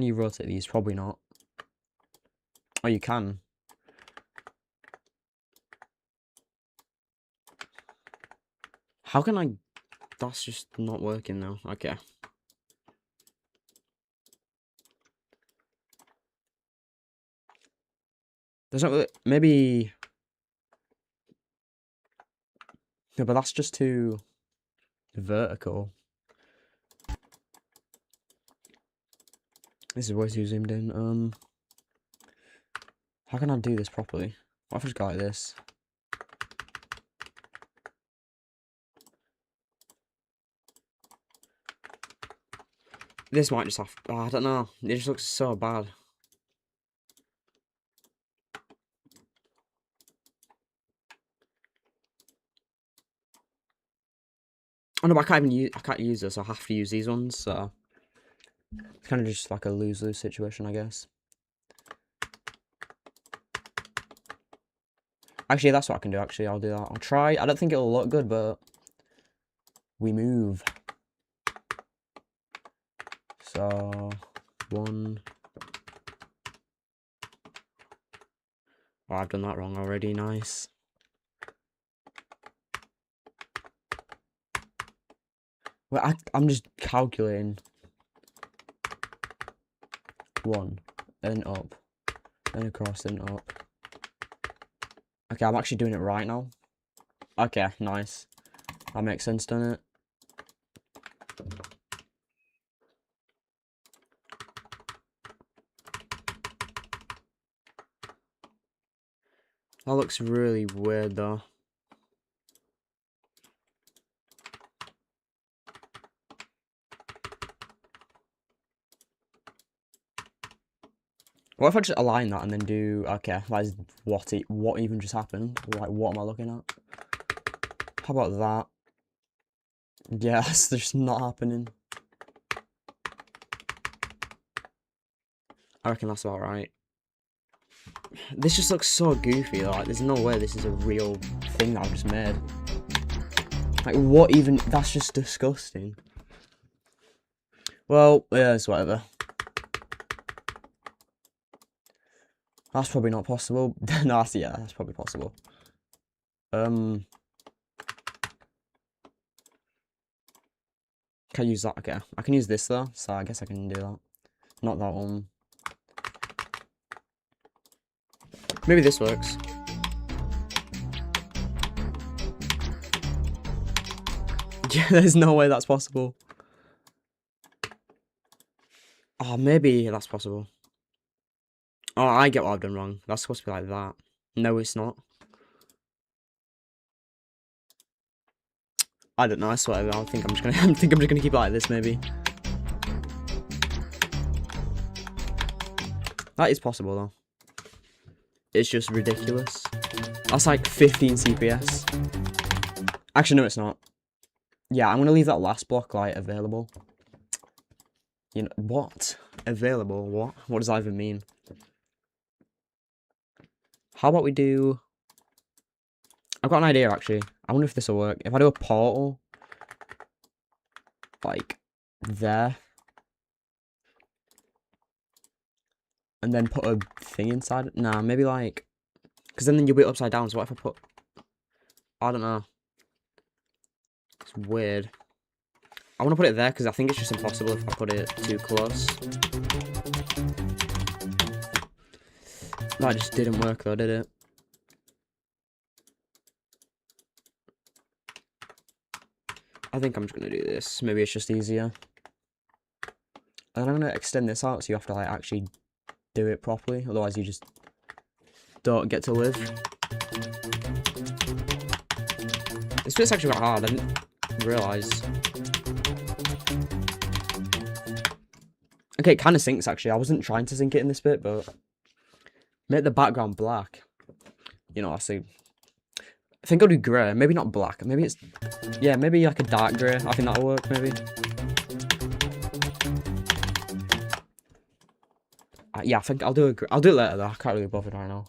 you rotate these? Probably not. Oh, you can. How can I... That's just not working now. Okay. There's not really, maybe... No, but that's just too vertical. This is way too zoomed in. How can I do this properly? What if I just go like this? This might just have... Oh, I don't know. It just looks so bad. Oh no, but I can't use this. I have to use these ones, so... It's kind of just like a lose-lose situation, I guess. Actually, that's what I can do, actually. I'll do that. I'll try. I don't think it'll look good, but... We move. So... 1... Oh, I've done that wrong already. Nice. Well, I'm just calculating. 1, then up, then across, then up. Okay, I'm actually doing it right now. Okay, nice. That makes sense, doesn't it? That looks really weird, though. What if I just align that and then do... Okay, that is what even just happened? Like, what am I looking at? How about that? Yeah, that's just not happening. I reckon that's about right. This just looks so goofy, like, there's no way this is a real thing that I've just made. Like, what even... That's just disgusting. Well, yeah, it's whatever. That's probably not possible. No, yeah, that's probably possible. Can I use that? Okay, I can use this though, so I guess I can do that. Not that one. Maybe this works. Yeah, there's no way that's possible. Oh, maybe that's possible. Oh, I get what I've done wrong. That's supposed to be like that. No, it's not. I don't know. I swear. I think I'm just gonna. Keep it like this. Maybe. That is possible though. It's just ridiculous. That's like 15 CPS. Actually, no, it's not. Yeah, I'm gonna leave that last block like available. You know what? Available? What? What does that even mean? How about we do... I've got an idea, actually. I wonder if this will work. If I do a portal... Like... There. And then put a thing inside it. Nah, maybe like... Because then you'll be upside down, so what if I put... I don't know. It's weird. I want to put it there, because I think it's just impossible if I put it too close. That just didn't work though, did it? I think I'm just going to do this. Maybe it's just easier. And I'm going to extend this out so you have to like actually do it properly. Otherwise you just don't get to live. This bit's actually quite hard. I didn't realise. Okay, it kind of sinks actually. I wasn't trying to sink it in this bit, but... Make the background black. You know, I see. I think I'll do grey. Maybe not black. Maybe it's... Yeah, maybe like a dark grey. I think that'll work, maybe. Yeah, I think I'll do I'll do it later, though. I can't really bother right now.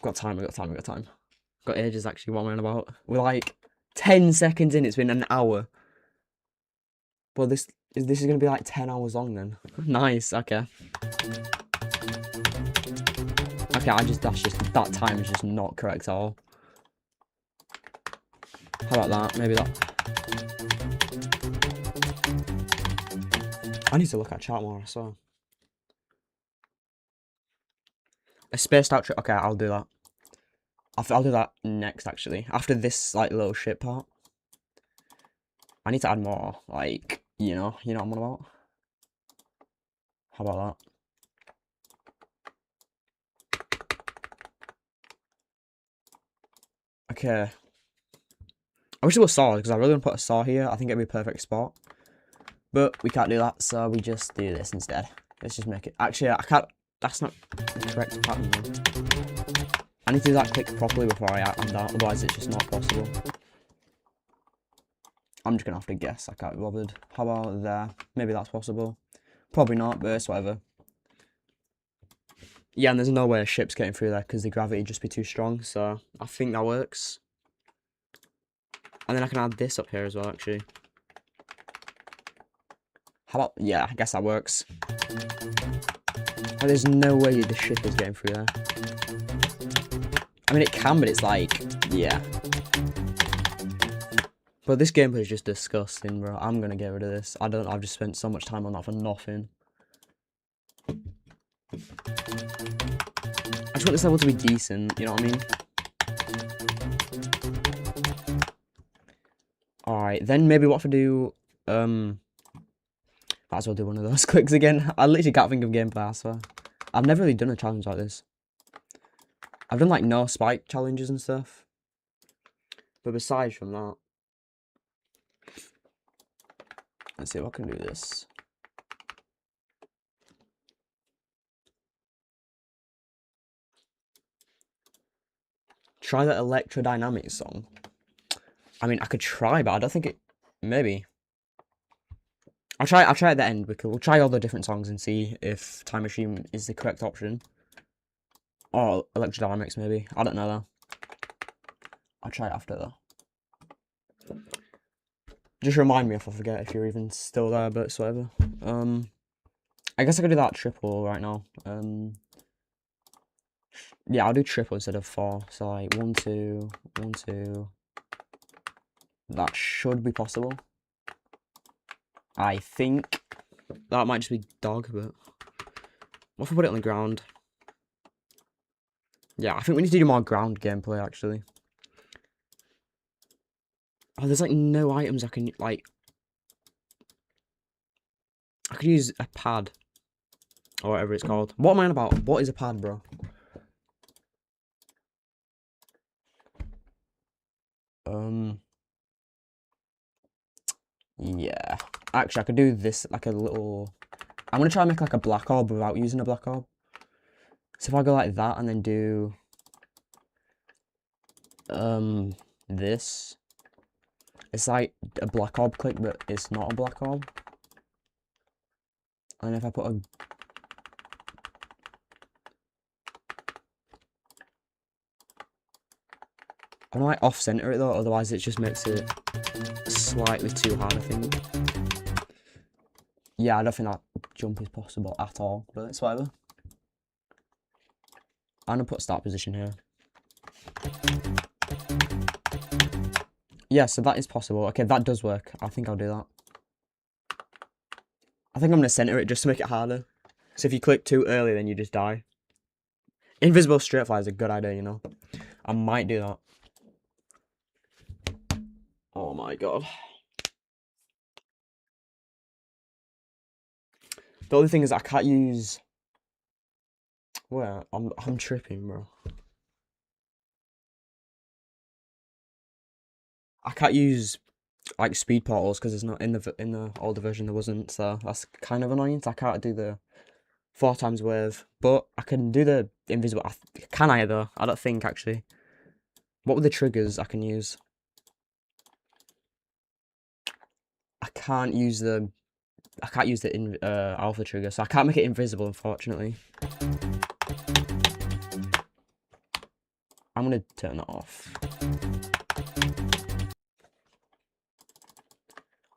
Got time, we got time. Got ages, actually, what am I on about? We're like 10 seconds in. It's been an hour. Well, this is going to be like 10 hours long, then. Nice, okay. Okay, that time is just not correct at all. How about that? Maybe that. I need to look at chat more, so. A spaced out trip. Okay, I'll do that. I'll do that next, actually. After this, like, little shit part. I need to add more, like, you know what I'm on about? How about that? Okay. I wish there was saw, because I really want to put a saw here. I think it'd be a perfect spot. But we can't do that, so we just do this instead. Let's just make it. Actually, I can't. That's not the correct pattern, though. I need to do that click properly before I add that, otherwise it's just not possible. I'm just gonna have to guess. I can't be bothered. How about there? Maybe that's possible. Probably not, but it's whatever. Yeah, and there's no way a ship's getting through there because the gravity would just be too strong, so I think that works. And then I can add this up here as well, actually. How about, yeah, I guess that works. Like, there's no way the ship is getting through there. I mean, it can, but it's like, yeah. But this gameplay is just disgusting, bro. I'm gonna get rid of this. I've just spent so much time on that for nothing. I just want this level to be decent, you know what I mean? Alright, then maybe what if I do, might as well do one of those clicks again. I literally can't think of gameplay, I swear. I've never really done a challenge like this. I've done like no spike challenges and stuff. But besides from that, let's see if I can do this. Try that electrodynamic song. I mean, I could try, but I don't think it. Maybe. I'll try at the end because we'll try all the different songs and see if Time Machine is the correct option. Or electrodynamics, maybe. I don't know though. I'll try it after though. Just remind me if I forget if you're even still there, but it's whatever. I guess I could do that triple right now. Yeah, I'll do triple instead of 4. So like 1, 2, 1, 2. That should be possible. I think that might just be dog, but what if I put it on the ground? Yeah, I think we need to do more ground gameplay actually. Oh, there's like no items I can like. I could use a pad or whatever it's called. What am I on about? What is a pad, bro? Yeah. Actually, I could do this like a little. I'm gonna try and make like a black orb without using a black orb. So if I go like that and then do this, it's like a black orb click, but it's not a black orb. And if I put a I'm gonna like off center it though, otherwise it just makes it slightly too hard, I think. Yeah, I don't think that jump is possible at all, but it's whatever. I'm gonna put start position here. Yeah, so that is possible. Okay, that does work. I think I'll do that. I think I'm gonna center it just to make it harder. So if you click too early, then you just die. Invisible straight fire is a good idea, you know. I might do that. Oh my god. The only thing is I can't use. Where I'm tripping, bro. I can't use like speed portals because it's not in the older version there wasn't, so that's kind of annoying. So I can't do the 4 times wave, but I can do the invisible. Can I though? I don't think actually. What were the triggers I can use? I can't use the alpha trigger, so I can't make it invisible, unfortunately. I'm gonna turn that off.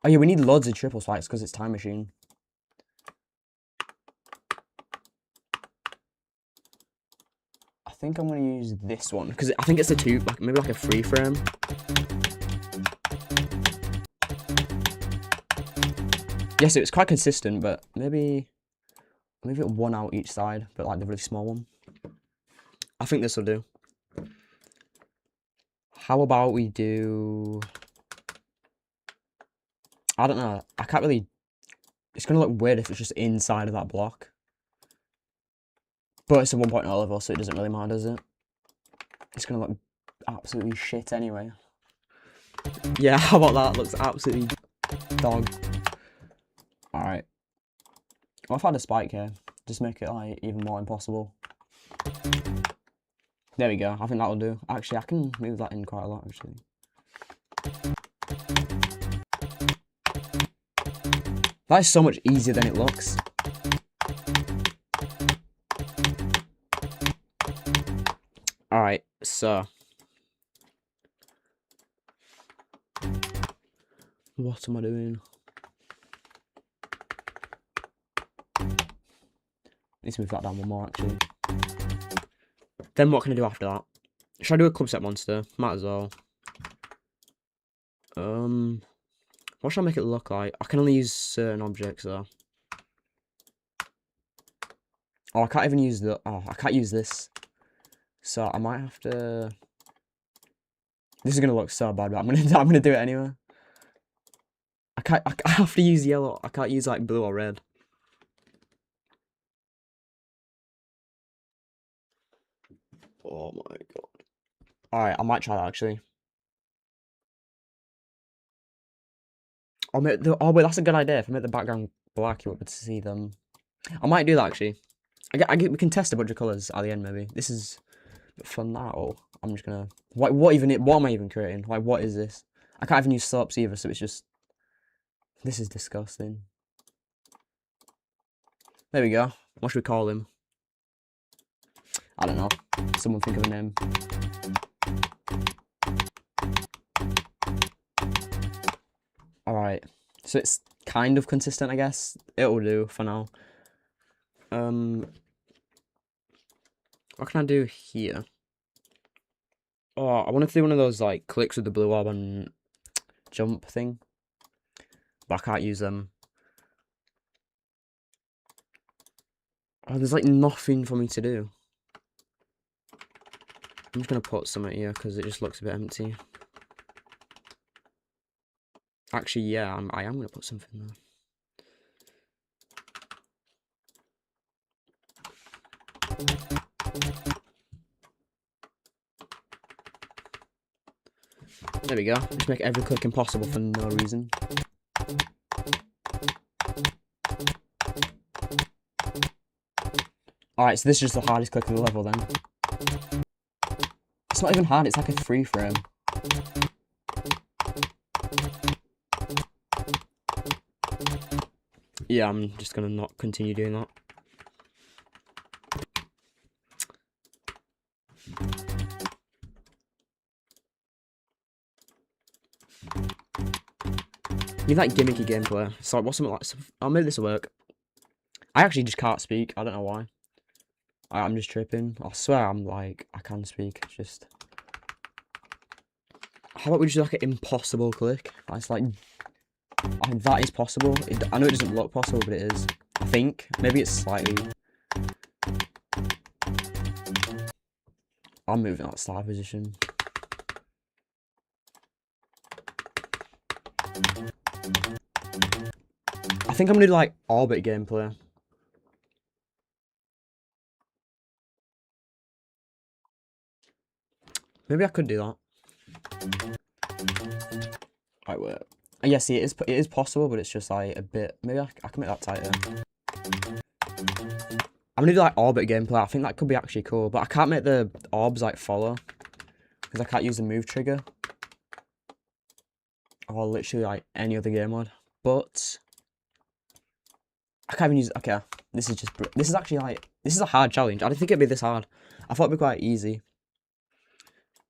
Oh yeah, we need loads of triple spikes because it's Time Machine. I think I'm gonna use this one because I think it's a 2, like maybe like a 3 frame. Yeah, so it's quite consistent, but maybe 1 out each side, but like the really small one. I think this will do. How about we do... I don't know. I can't really... It's going to look weird if it's just inside of that block. But it's a 1.0 level, so it doesn't really matter, does it? It's going to look absolutely shit anyway. Yeah, how about that? Looks absolutely dog. Alright. What if I had a spike here? Just make it, like, even more impossible. There we go. I think that'll do. Actually, I can move that in quite a lot, actually. That is so much easier than it looks. Alright, so. What am I doing? Need to move that down one more, actually. Then what can I do after that? Should I do a club set monster? Might as well. What should I make it look like? I can only use certain objects though. Oh, I can't even use the... Oh, I can't use this. So I might have to... This is gonna look so bad, but I'm gonna do it anyway. I have to use yellow. I can't use like blue or red. Oh my god. Alright, I might try that actually. Oh wait, that's a good idea. If I make the background black, you won't be able to see them. I might do that actually. We can test a bunch of colours at the end maybe. This is for now. I'm just gonna... What am I even creating? Like, what is this? I can't even use slopes either, so it's just... This is disgusting. There we go. What should we call him? I don't know. Someone think of a name. Alright. So it's kind of consistent, I guess. It'll do for now. What can I do here? Oh, I want to do one of those, like, clicks with the blue orb and jump thing. But I can't use them. Oh, there's, like, nothing for me to do. I'm just going to put some here, because it just looks a bit empty. Actually, yeah, I am going to put something there. There we go. Just make every click impossible for no reason. Alright, so this is just the hardest click of the level then. It's not even hard, it's like a free frame. Yeah, I'm just gonna not continue doing that. Need that gimmicky gameplay. So what's something like... I'll make this work. I actually just can't speak. I don't know why. I'm just tripping. I swear I'm like... I can speak. It's just... How about we just do like an impossible click? That's like... I mean, that is possible. I know it doesn't look possible, but it is. I think. Maybe it's slightly... I'm moving that star position. I think I'm gonna do like orbit gameplay. Maybe I could do that. Right, wait. Yeah, see, it is possible, but it's just like a bit. Maybe I can make that tighter. I'm gonna do like orbit gameplay. I think that could be actually cool, but I can't make the orbs like follow because I can't use the move trigger or literally like any other game mode. But I can't even use... Okay, this is actually like... This is a hard challenge. I didn't think it'd be this hard. I thought it'd be quite easy.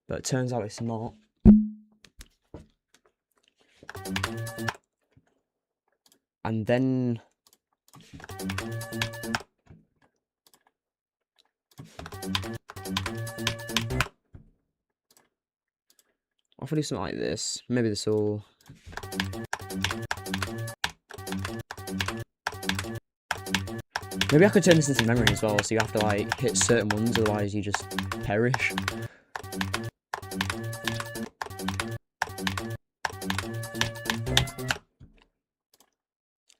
But it turns out it's not. And then... What if I do something like this? Maybe this will... Maybe I could turn this into memory as well, so you have to like hit certain ones, otherwise you just perish.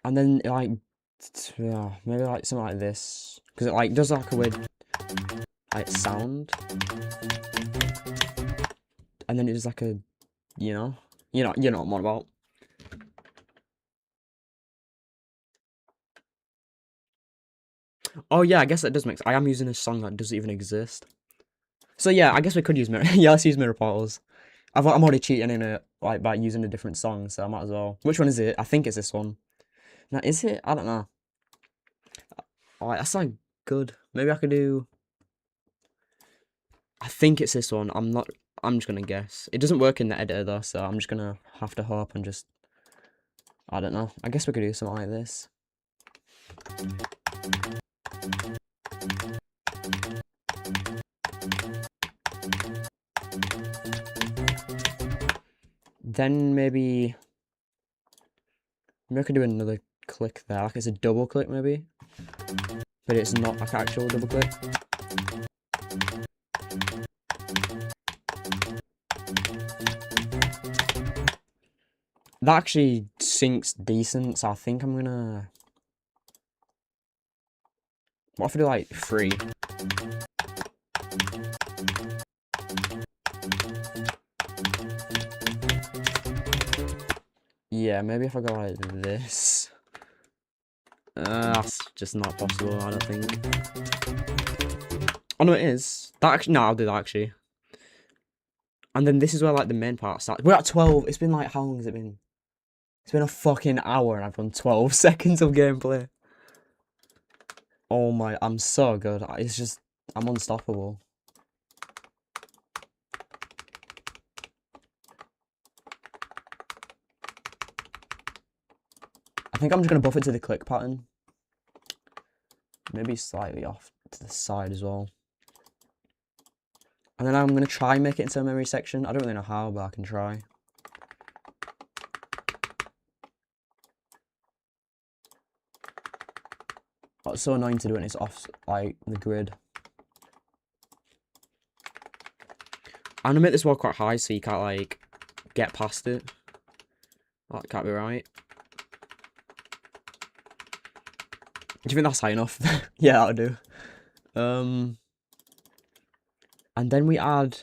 And then like, maybe like something like this, because it like does like a weird like sound, and then it does like a, you know what I'm on about. Oh yeah, I guess that does make sense. I am using a song that doesn't even exist. So yeah, I guess we could use mirror. Yeah, let's use mirror portals. I'm already cheating in it like by using a different song, so I might as well. Which one is it? I think it's this one. Now is it? I don't know. Alright, that's like good. Maybe I could do. I think it's this one. I'm not. I'm just gonna guess. It doesn't work in the editor though, so I'm just gonna have to hope and just. I don't know. I guess we could do something like this. Then maybe I could do another click there, like it's a double click maybe, but it's not like actual double click. That actually syncs decent, so I think I'm gonna. What if I do like 3? Yeah, maybe if I go like this. That's just not possible, I don't think. Oh no, it is. That actually, no, I'll do that actually. And then this is where like the main part starts. We're at 12. It's been like, how long has it been? It's been a fucking hour and I've done 12 seconds of gameplay. Oh my, I'm so good. It's just, I'm unstoppable. I think I'm just going to buff it to the click pattern. Maybe slightly off to the side as well. And then I'm going to try and make it into a memory section. I don't really know how, but I can try. Oh, it's so annoying to do it when it's off, like, the grid. I'm going to make this wall quite high so you can't, like, get past it. That can't be right. Do you think that's high enough? Yeah, that'll do. And then we add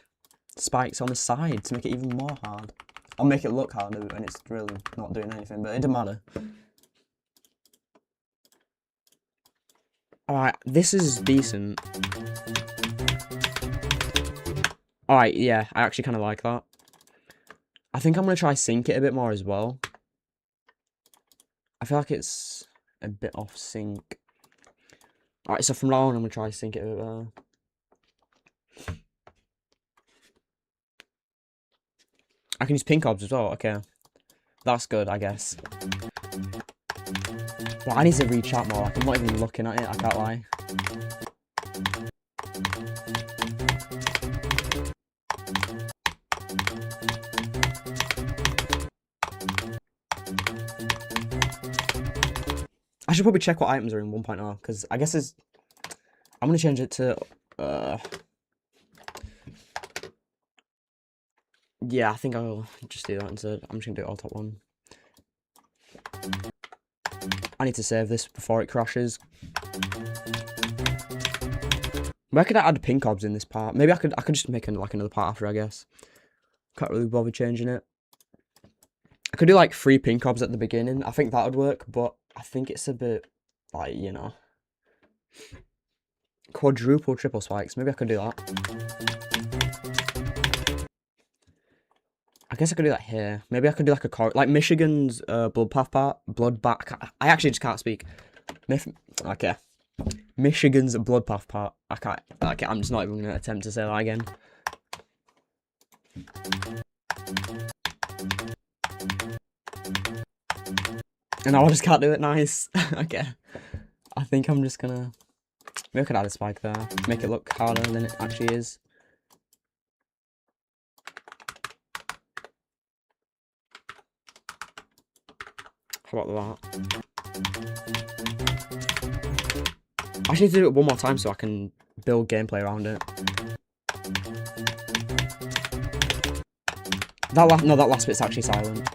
spikes on the side to make it even more hard. I'll make it look harder and it's really not doing anything, but it doesn't matter. Alright, this is decent. Alright, yeah, I actually kind of like that. I think I'm going to try sync it a bit more as well. I feel like it's a bit off sync. Alright, so from now on I'm going to try sync it a bit better. I can use pink obs as well, okay. That's good, I guess. But I need to reach out more, like, I'm not even looking at it, I can't lie. I should probably check what items are in 1.0, because I guess it's... I'm going to change it to... Yeah, I think I'll just do that instead. I'm just going to do it all top one. I need to save this before it crashes. Where could I add pink obs in this part? Maybe I could just make like another part after, I guess. Can't really bother changing it. I could do like 3 pink obs at the beginning. I think that would work, but I think it's a bit like, you know. Quadruple triple spikes. Maybe I could do that. I guess I could do that here. Maybe I could do like a like Michigan's bloodbath part. I actually just can't speak. Okay. Michigan's bloodbath part. I can't. Okay, I'm just not even gonna attempt to say that again. And I just can't do it. Nice. Okay. I think I'm just gonna. Maybe I could add a spike there. Make it look harder than it actually is. How about that? I just need to do it one more time so I can build gameplay around it. That last bit's actually silent.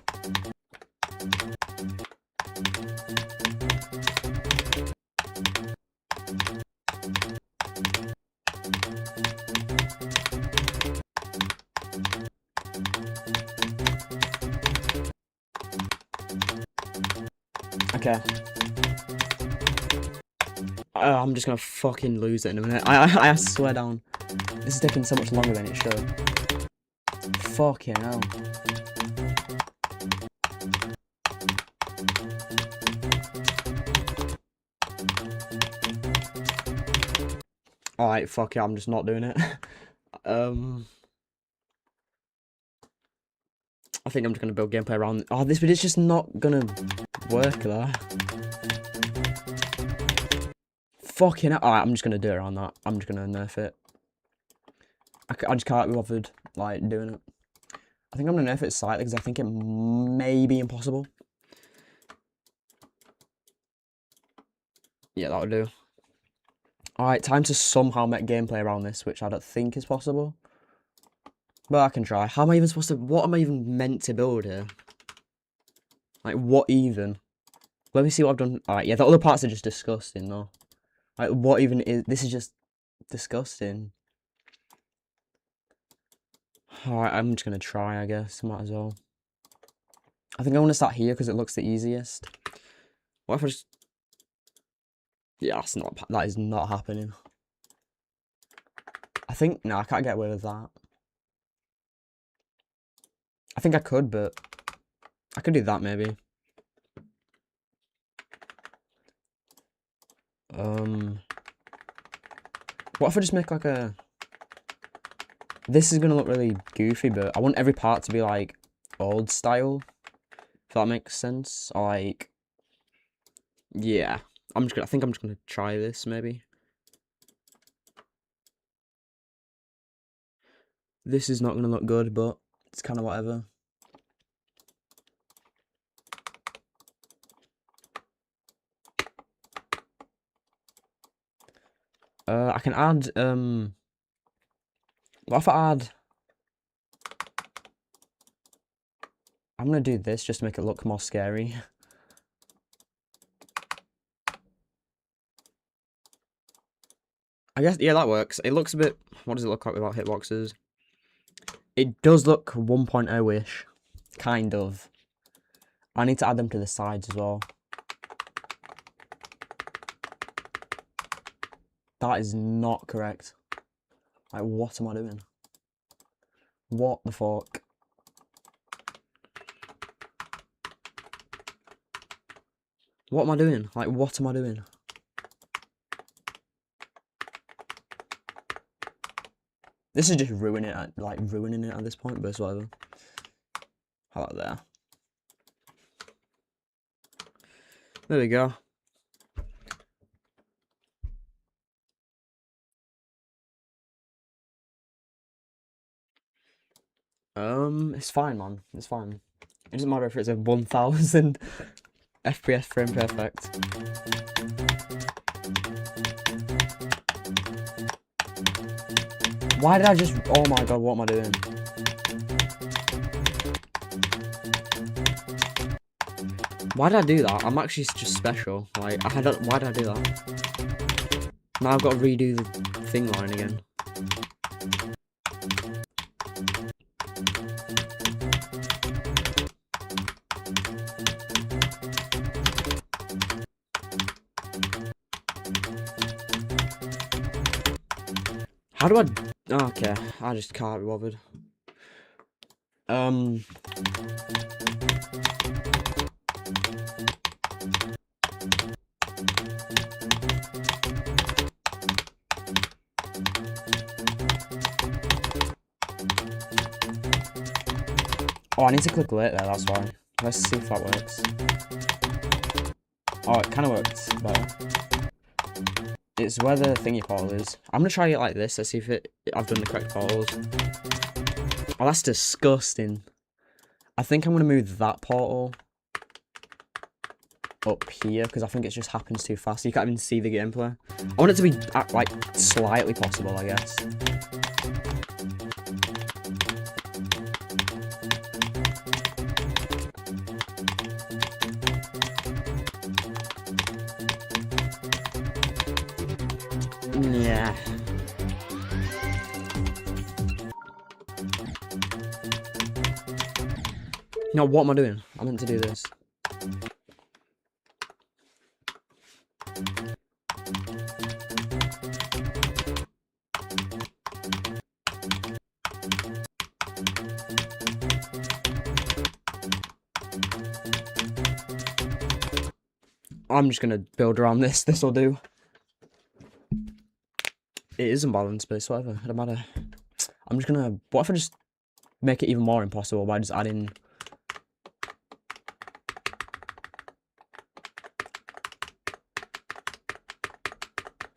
Okay. I'm just gonna fucking lose it in a minute. I swear down. This is taking so much longer than it should. Fucking hell. Alright, fuck it, I'm just not doing it. I think I'm just gonna build gameplay around. Oh, this video's just not gonna work though. Fucking hell. Alright, I'm just gonna do it around that. I'm just gonna nerf it. I just can't be bothered, like, doing it. I think I'm gonna nerf it slightly because I think it may be impossible. Yeah, that would do. Alright, time to somehow make gameplay around this, which I don't think is possible. But I can try. How am I even supposed to... What am I even meant to build here? Like, what even? Let me see what I've done. Alright, yeah, the other parts are just disgusting, though. Like, what even is... This is just disgusting. Alright, I'm just gonna try, I guess. Might as well. I think I want to start here because it looks the easiest. What if I just... Yeah, that is not happening. I think... No, I can't get away with that. I think I could, but... I could do that, maybe. What if I just make, like, a... This is gonna look really goofy, but I want every part to be, like, old style. If that makes sense. Or, like... Yeah. I think I'm just gonna try this, maybe. This is not gonna look good, but it's kind of whatever. I can add, what if I add... I'm gonna do this just to make it look more scary. I guess, yeah, that works. It looks a bit... What does it look like without hitboxes? It does look 1.0-ish. Kind of. I need to add them to the sides as well. That is not correct. Like, what am I doing? What the fuck? What am I doing? Like, what am I doing? This is just ruining it, ruining it at this point, but it's whatever. How about there? There we go. It's fine, man. It's fine. It doesn't matter if it's a 1000 FPS frame perfect. Why did I just... Oh my god, what am I doing? Why did I do that? I'm actually just special. Like, why did I do that? Now I've got to redo the thing line again. How do I... Oh, okay, I just can't be bothered. Oh, I need to click lit there, that's why. Let's see if that works. Oh, it kind of works better. It's where the thingy portal is. I'm gonna try it like this. Let's see if I've done the correct portals. Oh, that's disgusting. I think I'm gonna move that portal. up here because I think it just happens too fast. You can't even see the gameplay. I want it to be like slightly possible, I guess. Yeah. No, what am I doing? I meant to do this. I'm just gonna build around this. This will do. It is imbalanced, but it's whatever. It doesn't matter. I'm just gonna. What if I just make it even more impossible by just adding.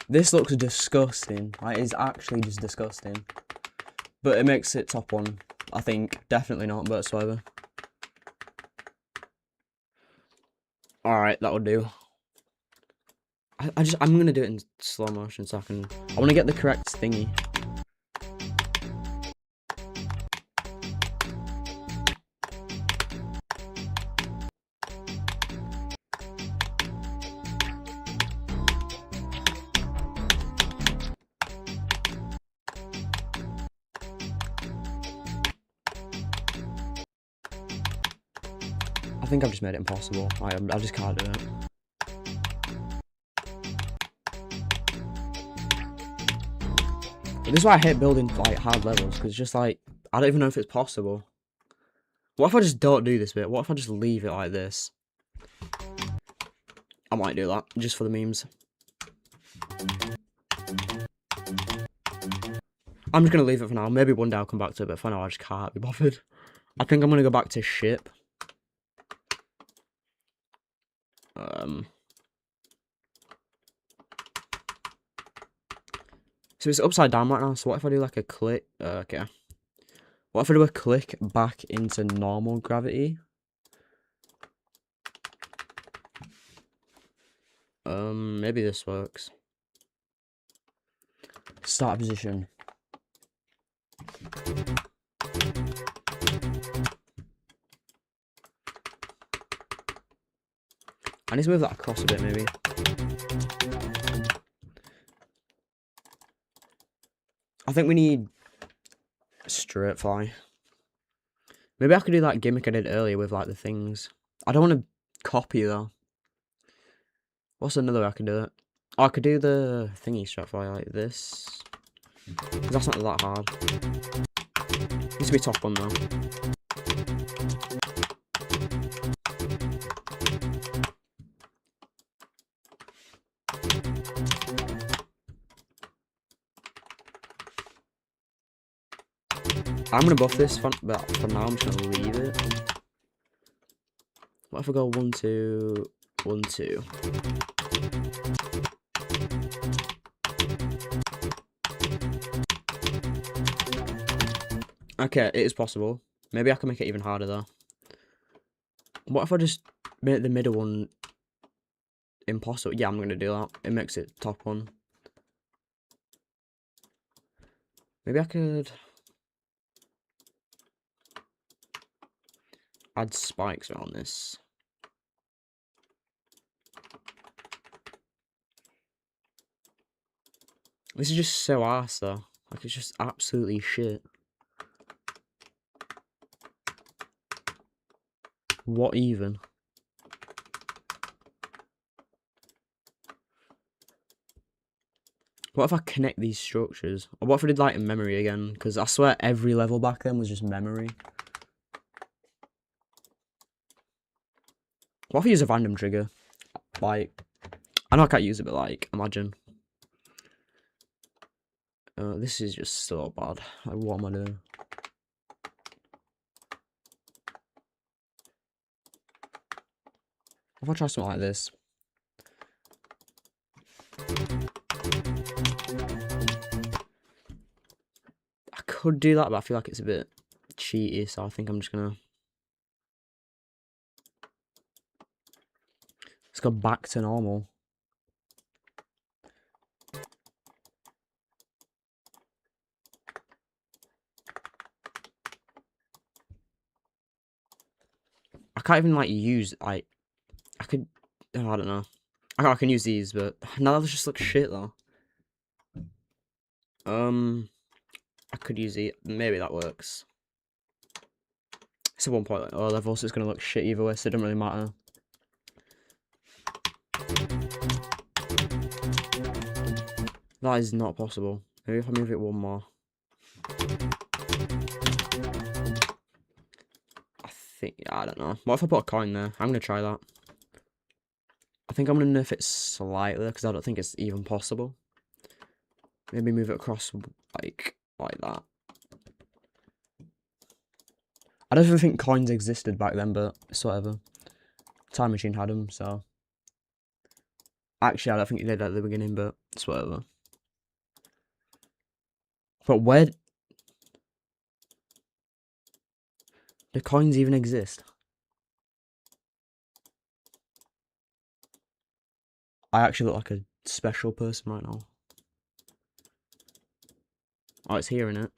This looks disgusting. Like, it's actually just disgusting. But it makes it top one, I think. Definitely not, but it's whatever. Alright, that'll do. I'm gonna do it in slow motion so I wanna get the correct thingy. I think I've just made it impossible. I just can't do it. This is why I hate building like hard levels, because it's just like, I don't even know if it's possible. What if I just don't do this bit? What if I just leave it like this? I might do that, just for the memes. I'm just going to leave it for now. Maybe one day I'll come back to it, but for now I just can't be bothered. I think I'm going to go back to ship. So it's upside down right now, so what if I do like a click? Okay. What if I do a click back into normal gravity? Maybe this works. Start position. I need to move that across a bit, maybe. I think we need straight fly. Maybe I could do that gimmick I did earlier with like the things. I don't want to copy though. What's another way I could do it? Oh, I could do the thingy straight fly like this. That's not that hard. Needs to be top one though. I'm gonna buff this font, but for now I'm just gonna leave it. What if I go 1, 2, 1, 2? Okay, it is possible. Maybe I can make it even harder though. What if I just make the middle one impossible? Yeah, I'm gonna do that. It makes it top one. Maybe I could add spikes around this. This is just so arse though. Like, it's just absolutely shit. What even? What if I connect these structures? Or what if I did like in memory again? Because I swear every level back then was just memory. What if I use a random trigger? Like, I know I can't use it, but like, imagine. This is just so bad. Like, what am I doing? If I try something like this. I could do that, but I feel like it's a bit cheaty, so I think I'm just gonna... Let's go back to normal. I can't even like use I could I don't know. I can use these, but now those just look shit though. I could use it. Maybe that works. It's a 1.0 level, so it's gonna look shit either way, so it doesn't really matter. That is not possible. Maybe if I move it one more. I don't know. What if I put a coin there? I'm gonna try that. I think I'm gonna nerf it slightly because I don't think it's even possible. Maybe move it across like that. I don't even think coins existed back then, but it's whatever. Time Machine had them, so. Actually, I don't think he did at the beginning, but it's whatever. But where do coins even exist? I actually look like a special person right now. Oh, it's here, innit?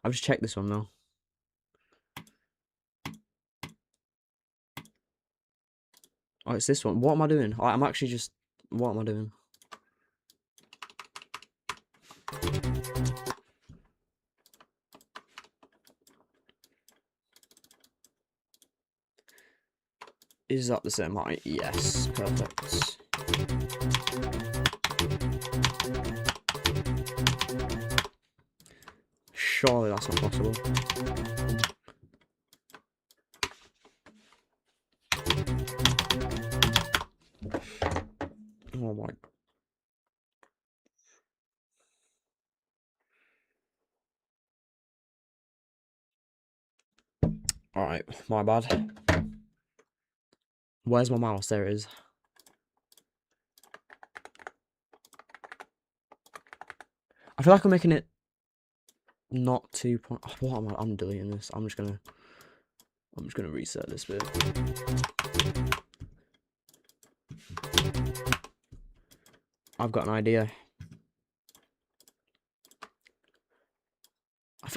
I've just checked this one though. Oh, it's this one. What am I doing? I'm actually just... What am I doing? Is that the same height? Yes, perfect. Surely that's not possible. Oh my... Alright, my bad. Where's my mouse? There it is. I feel like I'm making it not 2 point... Oh, what am I? I'm deleting this. I'm just gonna reset this bit. I've got an idea.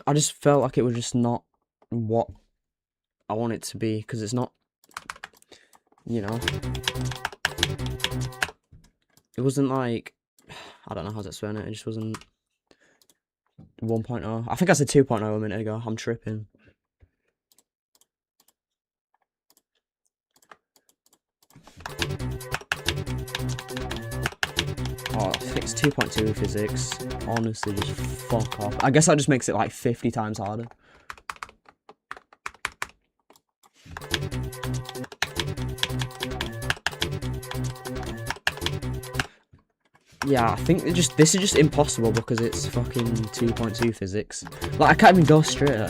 I just felt like it was just not what I want it to be, because it's not, you know, it wasn't like, I don't know how to explain it, it just wasn't 1.0. I think I said 2.0 a minute ago. I'm tripping. Oh, I think it's 2.2 physics. Honestly, just fuck off. I guess that just makes it like 50 times harder. Yeah, I think this is just impossible because it's fucking 2.2 physics. Like, I can't even go straight. And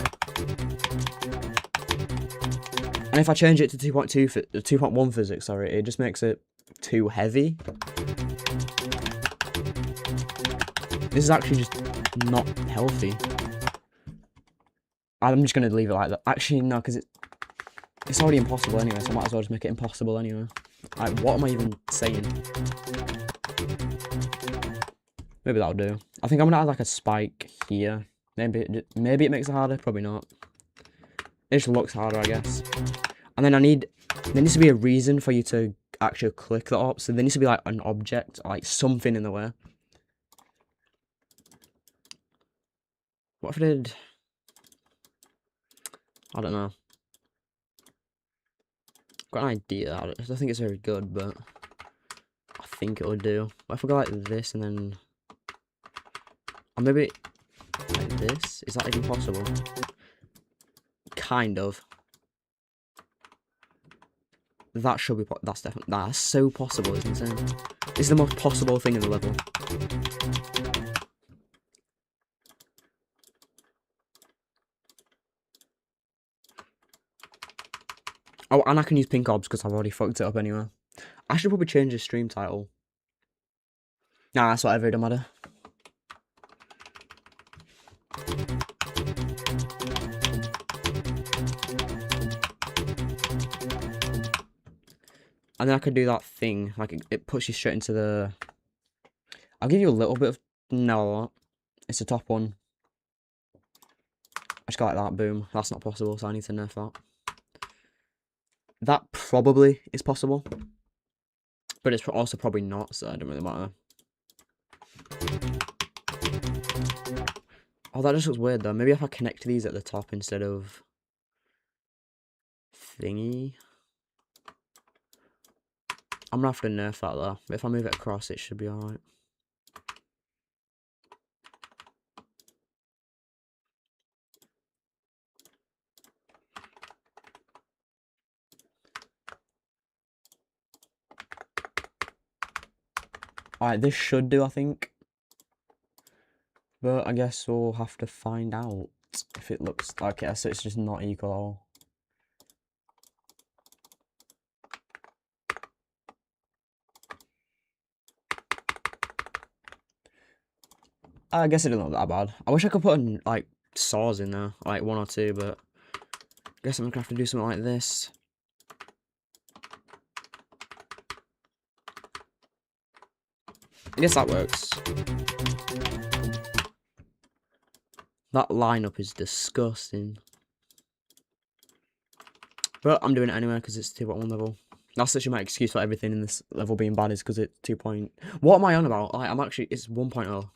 if I change it to 2.1 physics, sorry, it just makes it too heavy. This is actually just not healthy. I'm just gonna leave it like that. Actually, no, because it's already impossible anyway, so I might as well just make it impossible anyway. Like, what am I even saying? Maybe that'll do. I think I'm gonna add like a spike here. Maybe it makes it harder. Probably not. It just looks harder, I guess. And then there needs to be a reason for you to actually click the op. So there needs to be like an object, like something in the way. What if I did? I don't know. Got an idea. I don't think it's very good, but I think it would do. What if I go like this and then, or maybe like this? Is that even possible? Kind of. That should be. That's definitely. That's so possible. It's insane. It's the most possible thing in the level. Oh, and I can use pink obs because I've already fucked it up anyway. I should probably change the stream title. Nah, that's whatever, it don't matter. And then I could do that thing, like it puts you straight into the... I'll give you a little bit of... No, it's the top one. I just got like that, boom. That's not possible, so I need to nerf that. That probably is possible. But it's also probably not, so it doesn't really matter. Oh, that just looks weird though. Maybe if I connect these at the top instead of... thingy. I'm gonna have to nerf that though. But if I move it across, it should be alright. Alright, this should do, I think. But I guess we'll have to find out if it looks like it. So it's just not equal at all. I guess it doesn't look that bad. I wish I could put like saws in there, like 1 or 2, but I guess I'm gonna have to do something like this. I guess that works. That lineup is disgusting. But I'm doing it anyway because it's 2.1 level. That's literally my excuse for everything in this level being bad is because it's 2. What am I on about? Like, I'm actually, it's 1.0.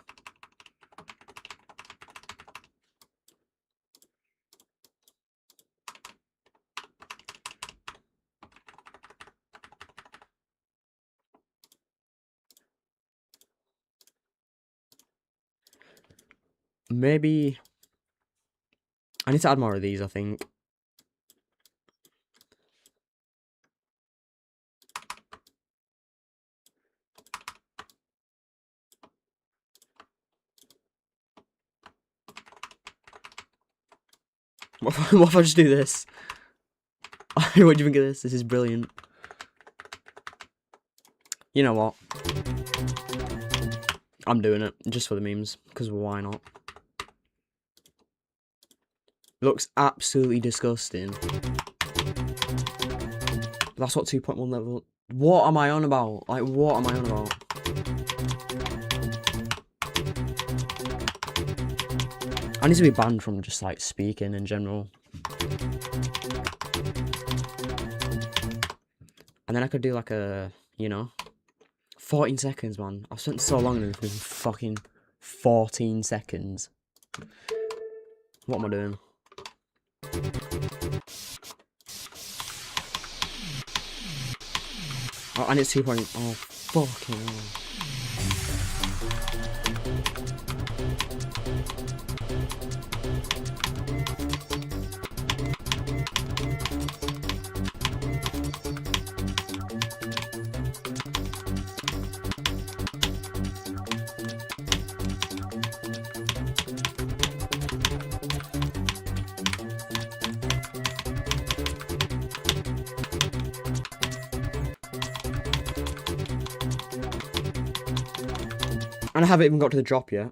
Maybe I need to add more of these, I think. What if I just do this? What do you think of this? This is brilliant. You know what? I'm doing it just for the memes, because why not? Looks absolutely disgusting. That's what 2.1 level... What am I on about? Like, what am I on about? I need to be banned from just, like, speaking in general. And then I could do, like, a... You know? 14 seconds, man. I've spent so long in this fucking 14 seconds. What am I doing? Oh, and it's 2. Oh, fucking hell. And I haven't even got to the drop yet.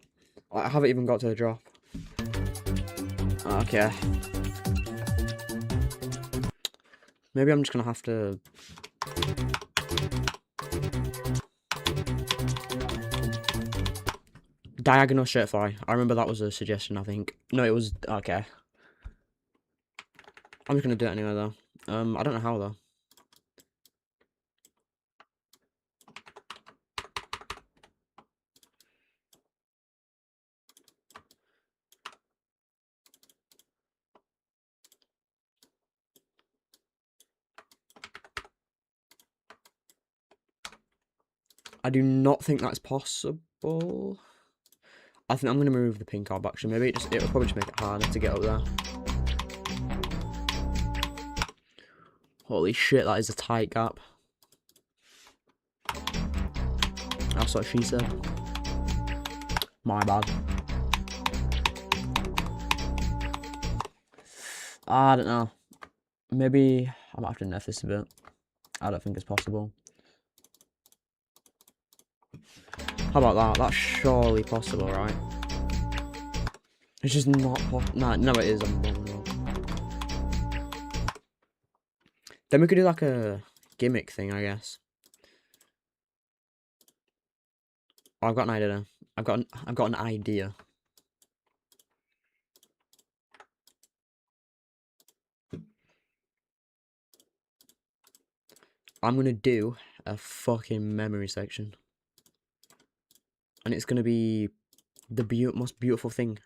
I haven't even got to the drop. Okay. Maybe I'm just gonna have to... Diagonal shirt fly. I remember that was a suggestion, I think. No, it was... Okay. I'm just gonna do it anyway, though. I don't know how, though. I do not think that's possible. I think I'm going to remove the pink orb, actually. Maybe it'll probably just make it harder to get up there. Holy shit, that is a tight gap. That's what she said. My bad. I don't know. Maybe I might have to nerf this a bit. I don't think it's possible. How about that? That's surely possible, right? It's just not possible. No, it is. Then we could do like a... gimmick thing, I guess. Oh, I've got an idea now. I've got an idea. I'm gonna do a fucking memory section. And it's gonna be the most beautiful thing.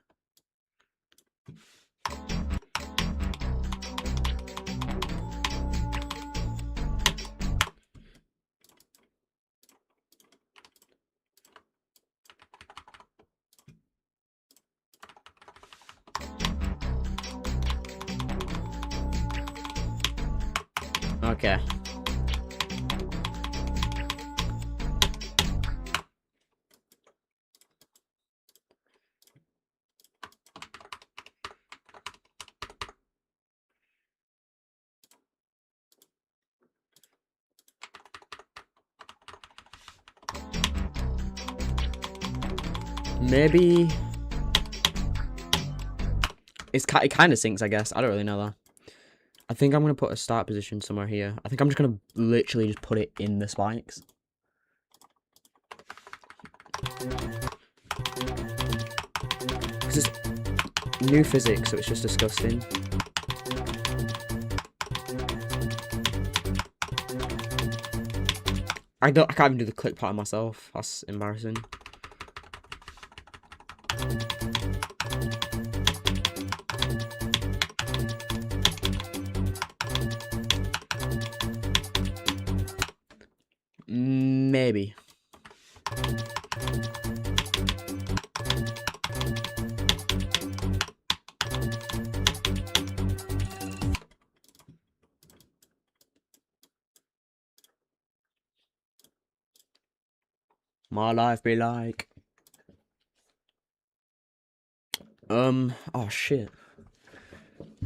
Okay. Maybe it kind of sinks, I guess. I don't really know though. I think I'm gonna put a start position somewhere here. I think I'm just gonna literally just put it in the spikes. Because it's new physics, so it's just disgusting. I can't even do the click part myself. That's embarrassing. Maybe. My life be like. Oh shit.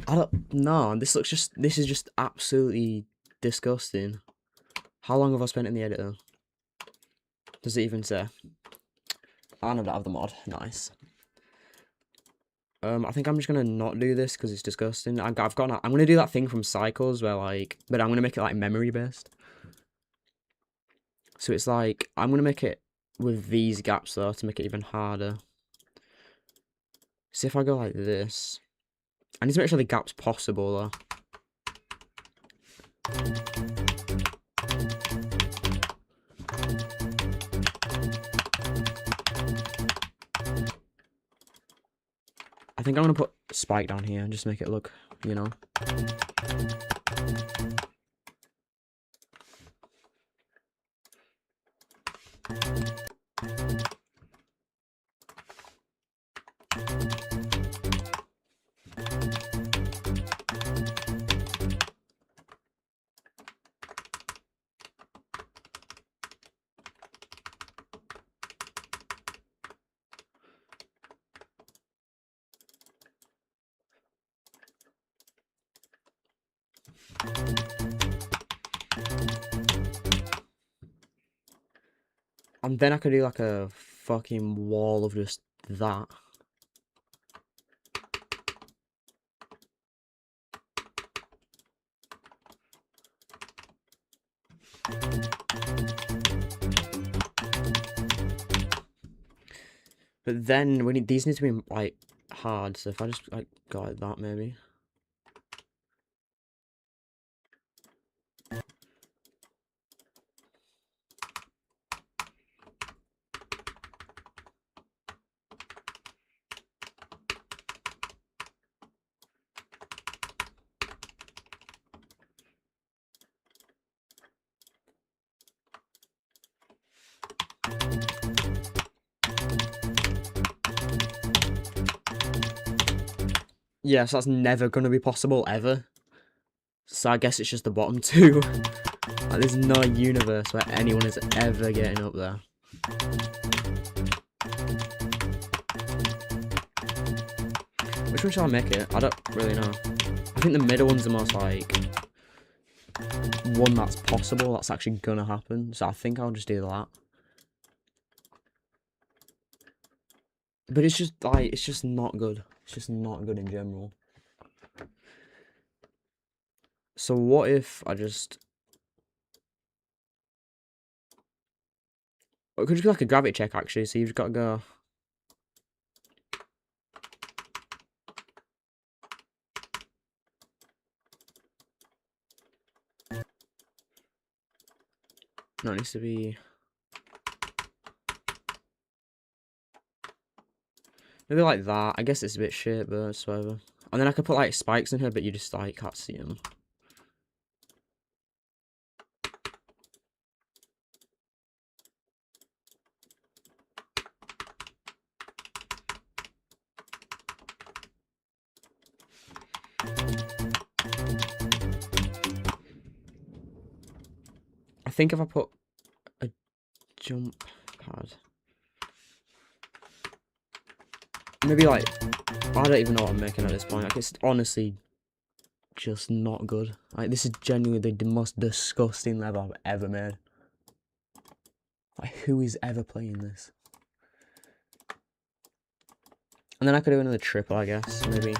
I don't know. This is just absolutely disgusting. How long have I spent in the editor? Does it even say? I don't have the mod. Nice. I think I'm just gonna not do this because it's disgusting. I'm gonna do that thing from Cycles where like, but I'm gonna make it like memory based. So it's like I'm gonna make it with these gaps though to make it even harder. See if I go like this. I need to make sure the gap's possible though. I think I'm gonna put spike down here and just make it look, you know. And then I could do like a fucking wall of just that. But then these need to be like hard, so if I just like go like that maybe. Yeah, so that's never gonna be possible ever. So I guess it's just the bottom two. Like, there's no universe where anyone is ever getting up there. Which one shall I make it? I don't really know. I think the middle one's the most like one that's possible, that's actually gonna happen. So I think I'll just do that. But it's just like, it's just not good. It's just not good in general. So what if I just It could just be like a gravity check, actually, so you've just got to go... No, it needs to be... Maybe like that. I guess it's a bit shit, but it's whatever. And then I could put like spikes in here, but you just like can't see them. I think if I put a jump pad, maybe like, I don't even know what I'm making at this point. Like, it's honestly just not good. Like, this is genuinely the most disgusting level I've ever made. Like, who is ever playing this? And then I could do another triple, I guess, maybe.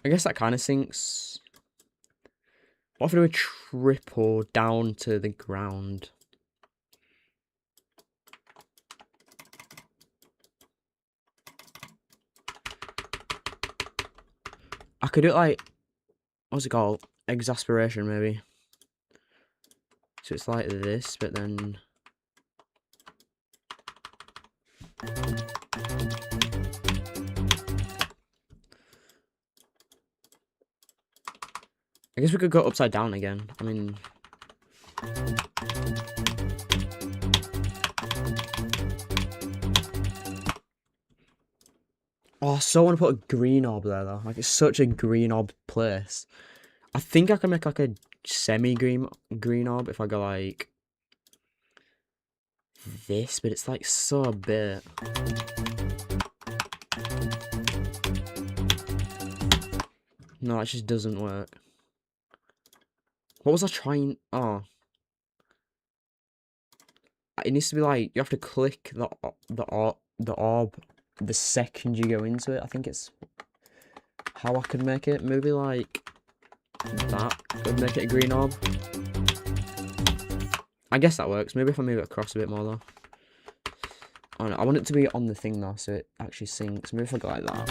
I guess that kind of sinks. What if I do a triple down to the ground? I could do it like, what's it called? Exasperation, maybe. So it's like this, but then... I guess we could go upside down again. I mean... Oh, I so want to put a green orb there, though. Like, it's such a green orb place. I think I can make, like, a semi-green orb if I go, like... this, but it's, like, so bit. No, it just doesn't work. What was I trying... Oh. It needs to be, like, you have to click the orb the second you go into it. I think it's how I could make it. Maybe like that would make it a green orb. I guess that works. Maybe if I move it across a bit more though. Oh no, I want it to be on the thing though, so it actually sinks. Maybe if I go like that.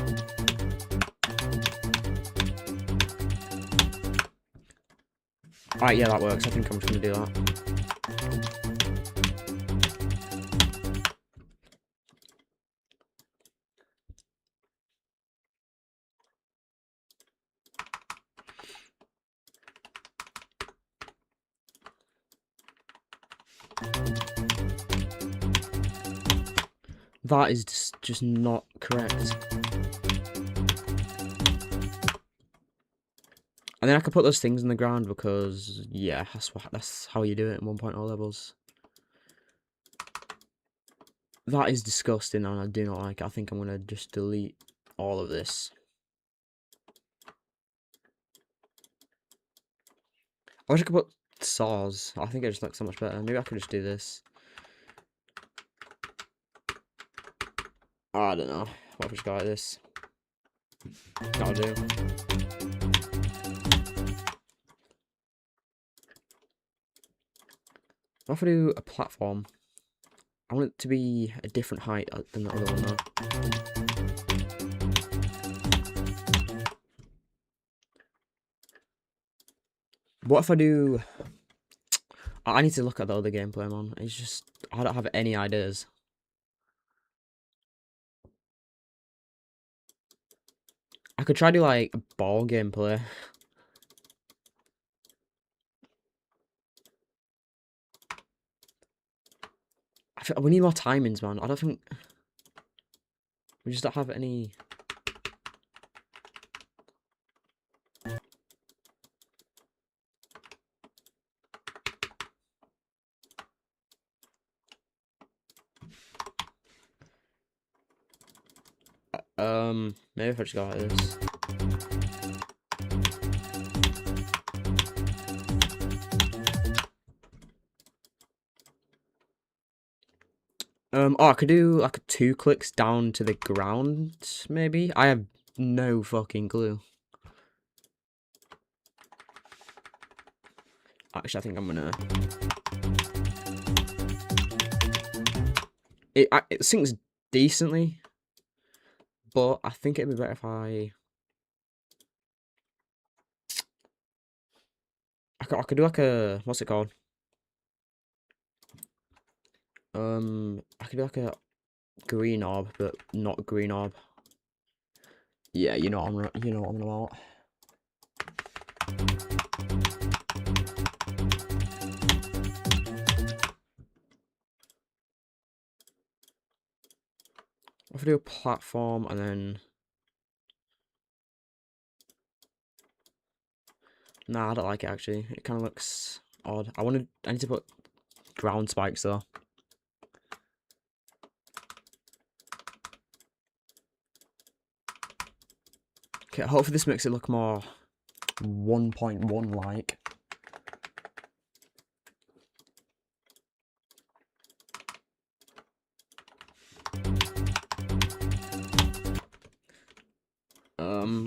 Alright, yeah, that works. I think I'm just gonna do that. That is just not correct. And then I could put those things in the ground because, yeah, that's how you do it in 1.0 levels. That is disgusting and I do not like it. I think I'm going to just delete all of this. I wish I could put saws. I think it just looks so much better. Maybe I could just do this. I don't know. What if I just go like this? That'll do. What if I do a platform? I want it to be a different height than the other one though. What if I do... I need to look at the other gameplay, man. It's just... I don't have any ideas. I could try to do, like, a ball gameplay. We need more timings, man. I don't think... We just don't have any... Maybe if I just go like this. Oh, I could do like 2 clicks down to the ground, maybe? I have no fucking clue. Actually, I think I'm gonna... It syncs decently, but I think it'd be better if I could do like a... What's it called? I could do like a green orb, but not green orb. Yeah, you know what I'm about. If I do a platform and then... Nah, I don't like it actually. It kind of looks odd. I need to put ground spikes though. Okay, hopefully this makes it look more 1.1 like.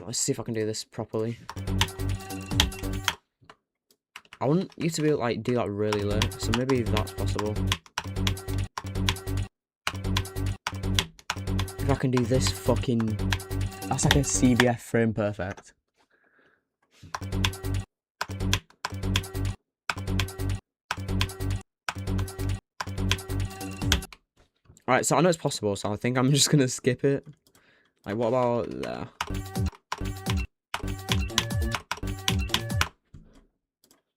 Let's see if I can do this properly. I want you to be like do that really late, so maybe that's possible. If I can do this fucking... That's like a CBF frame perfect. Alright, so I know it's possible, so I think I'm just gonna skip it. Like, what about there?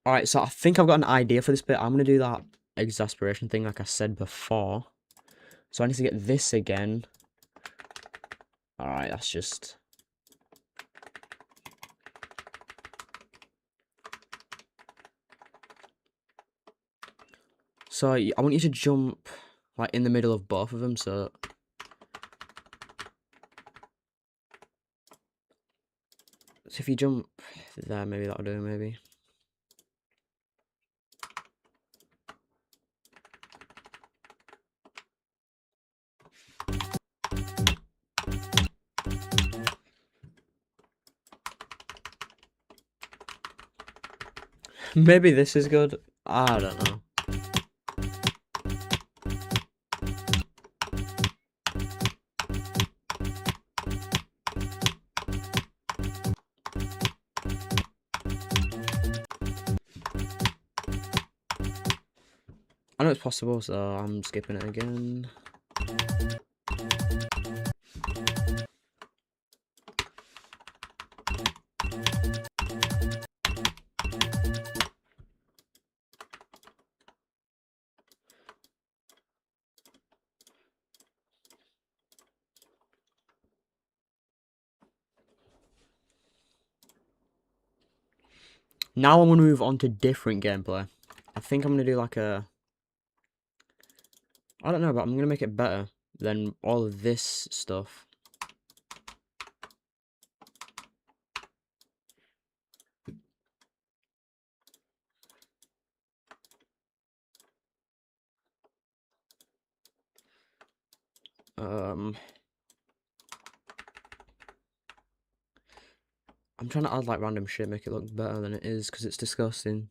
Alright, so I think I've got an idea for this bit. I'm gonna do that exasperation thing like I said before. So I need to get this again. Alright, that's just... So I want you to jump like in the middle of both of them, so... So if you jump there, maybe that'll do, maybe. Maybe this is good. I don't know. I know it's possible, so I'm skipping it again. Now I'm going to move on to different gameplay. I think I'm going to do like a... I don't know, but I'm going to make it better than all of this stuff. I'm trying to add like random shit, make it look better than it is, because it's disgusting.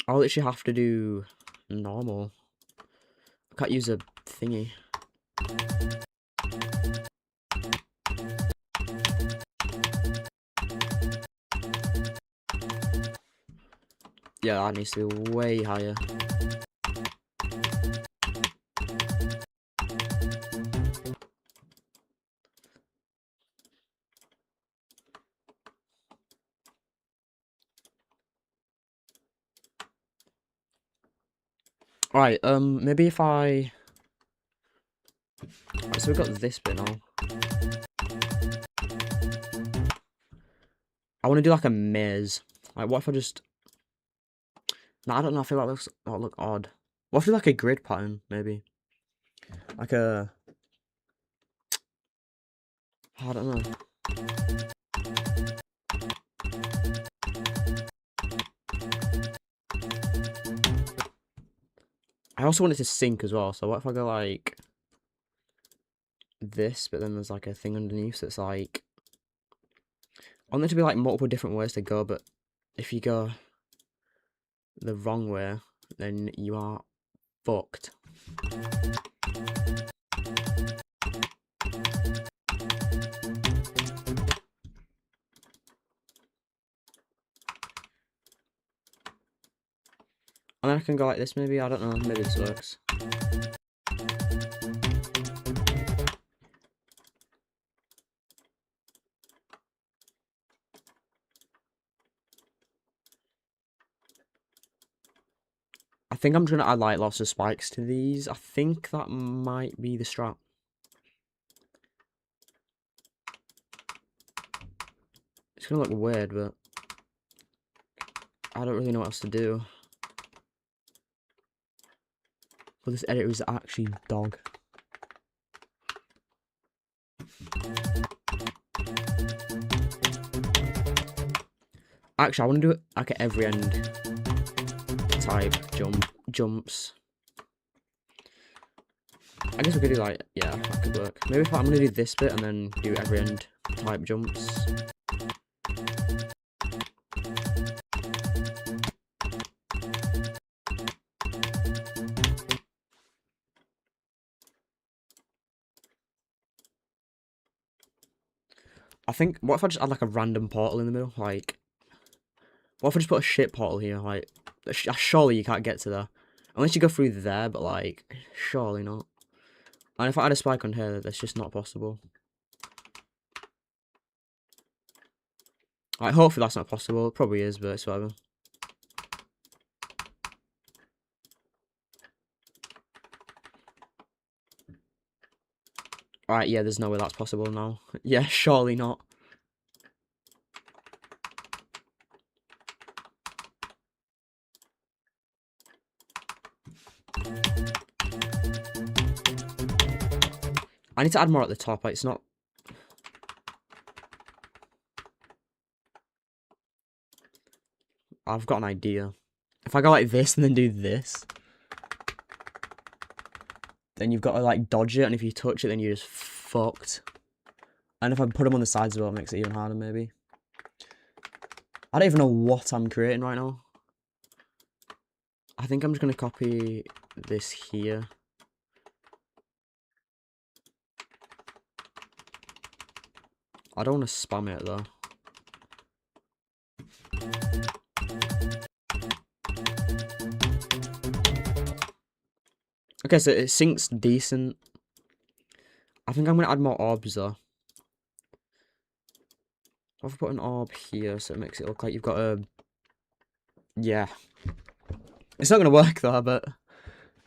I'll literally have to do normal. I can't use a thingy. Yeah, that needs to be way higher. Alright, maybe if I... Right, so we've got this bit now. I want to do like a maze. Like, what if I just... No, I don't know, I feel like that'll look odd. What if I do like a grid pattern, maybe? Like a... I don't know. also want it to sync as well, so what if I go like this, but then there's like a thing underneath that's like... I want there to be like multiple different ways to go, but if you go the wrong way, then you are fucked. And then I can go like this maybe, I don't know, maybe this works. I think I'm just going to add like lots of spikes to these. I think that might be the strat. It's going to look weird, but I don't really know what else to do. But this editor is actually dog. Actually, I want to do it like at every end type jumps. I guess we could do like, yeah, that could work. Maybe if I'm going to do this bit and then do every end type jumps. I think, what if I just add like a random portal in the middle? Like, what if I just put a shit portal here? Like, surely you can't get to there. Unless you go through there, but like, surely not. And if I add a spike on here, that's just not possible. Like, hopefully that's not possible. It probably is, but it's whatever. Alright, yeah, there's no way that's possible now. Yeah, surely not. I need to add more at the top. Like, it's not... I've got an idea. If I go like this and then do this, then you've got to like dodge it, and if you touch it, then you're just fucked. And if I put them on the sides as well, it makes it even harder, maybe. I don't even know what I'm creating right now. I think I'm just going to copy this here. I don't want to spam it, though. Okay, so it syncs decent. I think I'm going to add more orbs, though. I've put an orb here, so it makes it look like you've got a... Yeah. It's not going to work, though, but...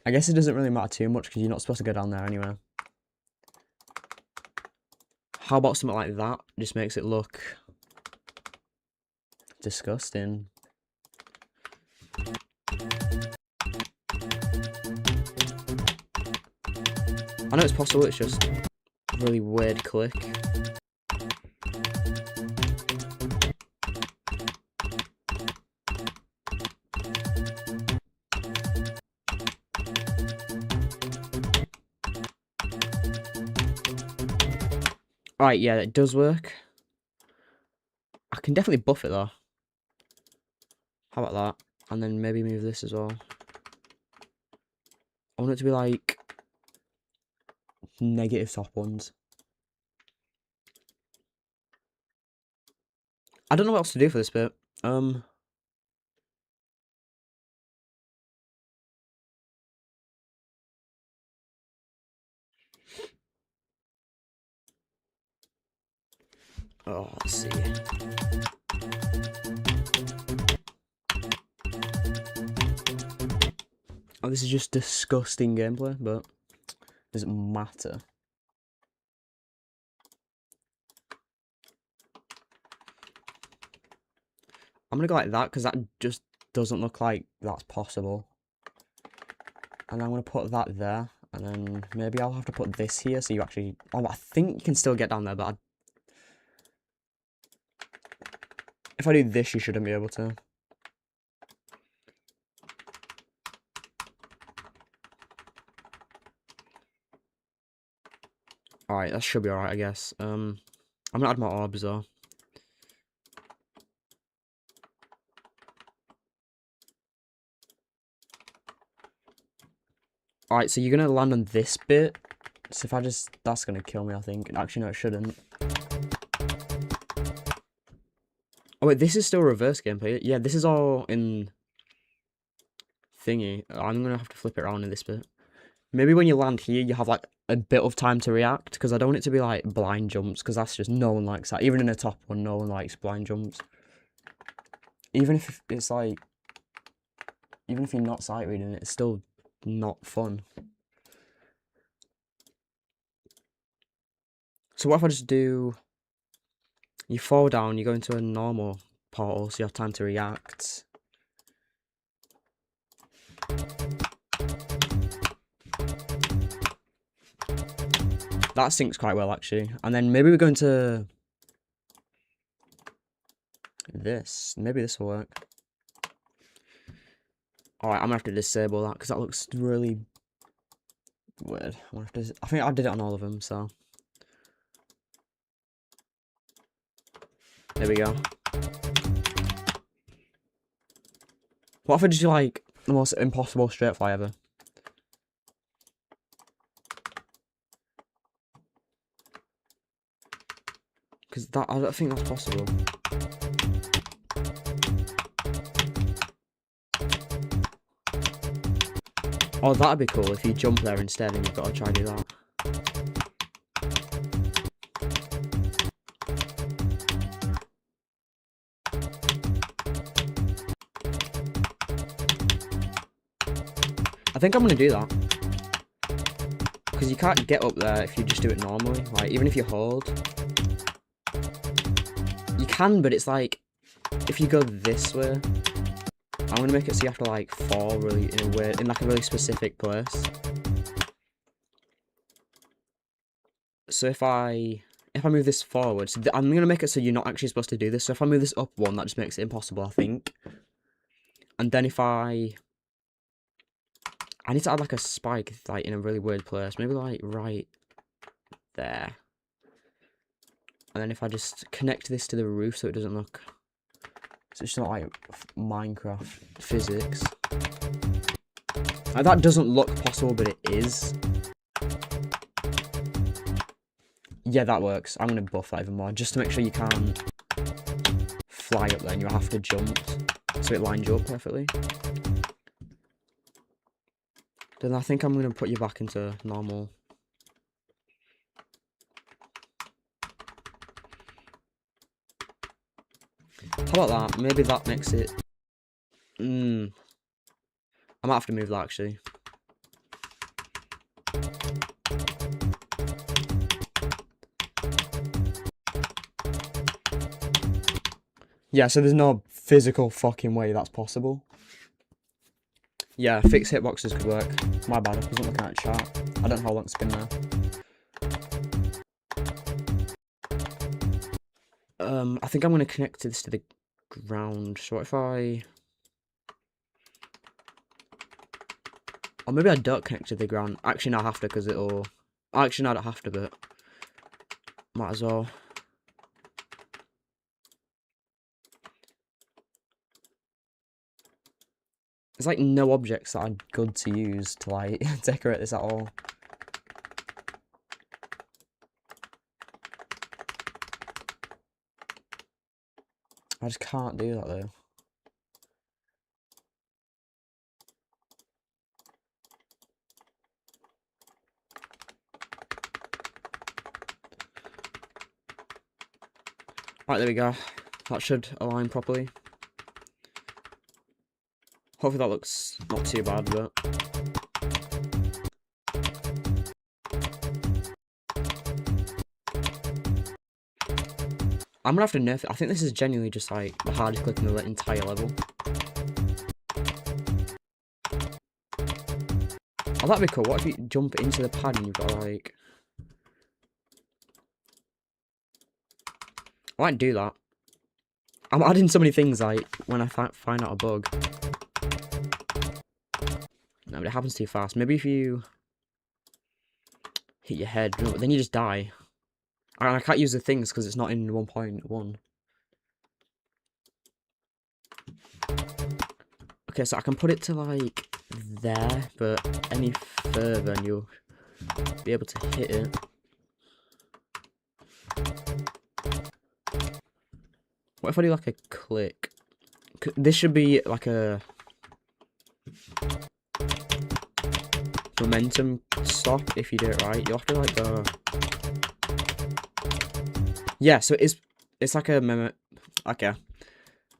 I guess it doesn't really matter too much, because you're not supposed to go down there anyway. How about something like that? Just makes it look... disgusting. I know it's possible, it's just a really weird click. Alright, yeah, it does work. I can definitely buff it though. How about that? And then maybe move this as well. I want it to be like negative top ones. I don't know what else to do for this bit. Oh, let's see. Oh, this is just disgusting gameplay, but it doesn't matter. I'm gonna go like that, because that just doesn't look like that's possible. And I'm gonna put that there, and then maybe I'll have to put this here, so you actually... Oh, I think you can still get down there, but if I do this, you shouldn't be able to. Alright, that should be alright, I guess. I'm gonna add more orbs though. Alright, so you're gonna land on this bit. So if I just... That's gonna kill me, I think. Actually, no, it shouldn't. Oh wait, this is still reverse gameplay. Yeah, this is all in... thingy. I'm gonna have to flip it around in this bit. Maybe when you land here, you have like a bit of time to react, because I don't want it to be like blind jumps, because that's just, no one likes that. Even in a top one, no one likes blind jumps. Even if it's like, even if you're not sight reading it, it's still not fun. So what if I just do, you fall down, you go into a normal portal, so you have time to react. That syncs quite well, actually. And then maybe we go into this. Maybe this will work. Alright, I'm gonna have to disable that, because that looks really weird. I think I did it on all of them, so. There we go. What if I just do, like, the most impossible straight fly ever? Because I don't think that's possible. Oh, that'd be cool if you jump there instead and you've got to try and do that. I think I'm going to do that. Because you can't get up there if you just do it normally. Like, even if you hold. You can, but it's like, if you go this way, I'm going to make it so you have to like fall really in a way, in like a really specific place. So if I move this forward, so I'm going to make it so you're not actually supposed to do this. So if I move this up one, that just makes it impossible, I think. And then if I need to add like a spike, like in a really weird place, maybe like right there. And then if I just connect this to the roof so it doesn't look, so it's not like Minecraft physics. Like, that doesn't look possible, but it is. Yeah, that works. I'm going to buff that even more, just to make sure you can't fly up there and you have to jump, so it lines you up perfectly. Then I think I'm going to put you back into normal. How about that? Maybe that makes it... I might have to move that, actually. Yeah, so there's no physical fucking way that's possible. Yeah, fixed hitboxes could work. My bad, I wasn't looking at chat. I don't know how long it's been there. I think I'm going to connect this to the ground. So what if I... Or maybe I don't connect to the ground. Actually, no, I have to, because it'll... Actually, no, I don't have to, but... Might as well. There's like no objects that are good to use to like decorate this at all. I just can't do that though. Right, there we go. That should align properly. Hopefully that looks not too bad, but... I'm gonna have to nerf it. I think this is genuinely just like the hardest click in the entire level. Oh, that'd be cool. What if you jump into the pad and you've got like... I might do that. I'm adding so many things like when I find out a bug. No, but it happens too fast. Maybe if you hit your head, but then you just die. And I can't use the things because it's not in 1.1. Okay, so I can put it to like there, but any further and you'll be able to hit it. What if I do like a click? This should be like a momentum stop if you do it right. You'll have to like go. Yeah, so it's like a memo. Okay,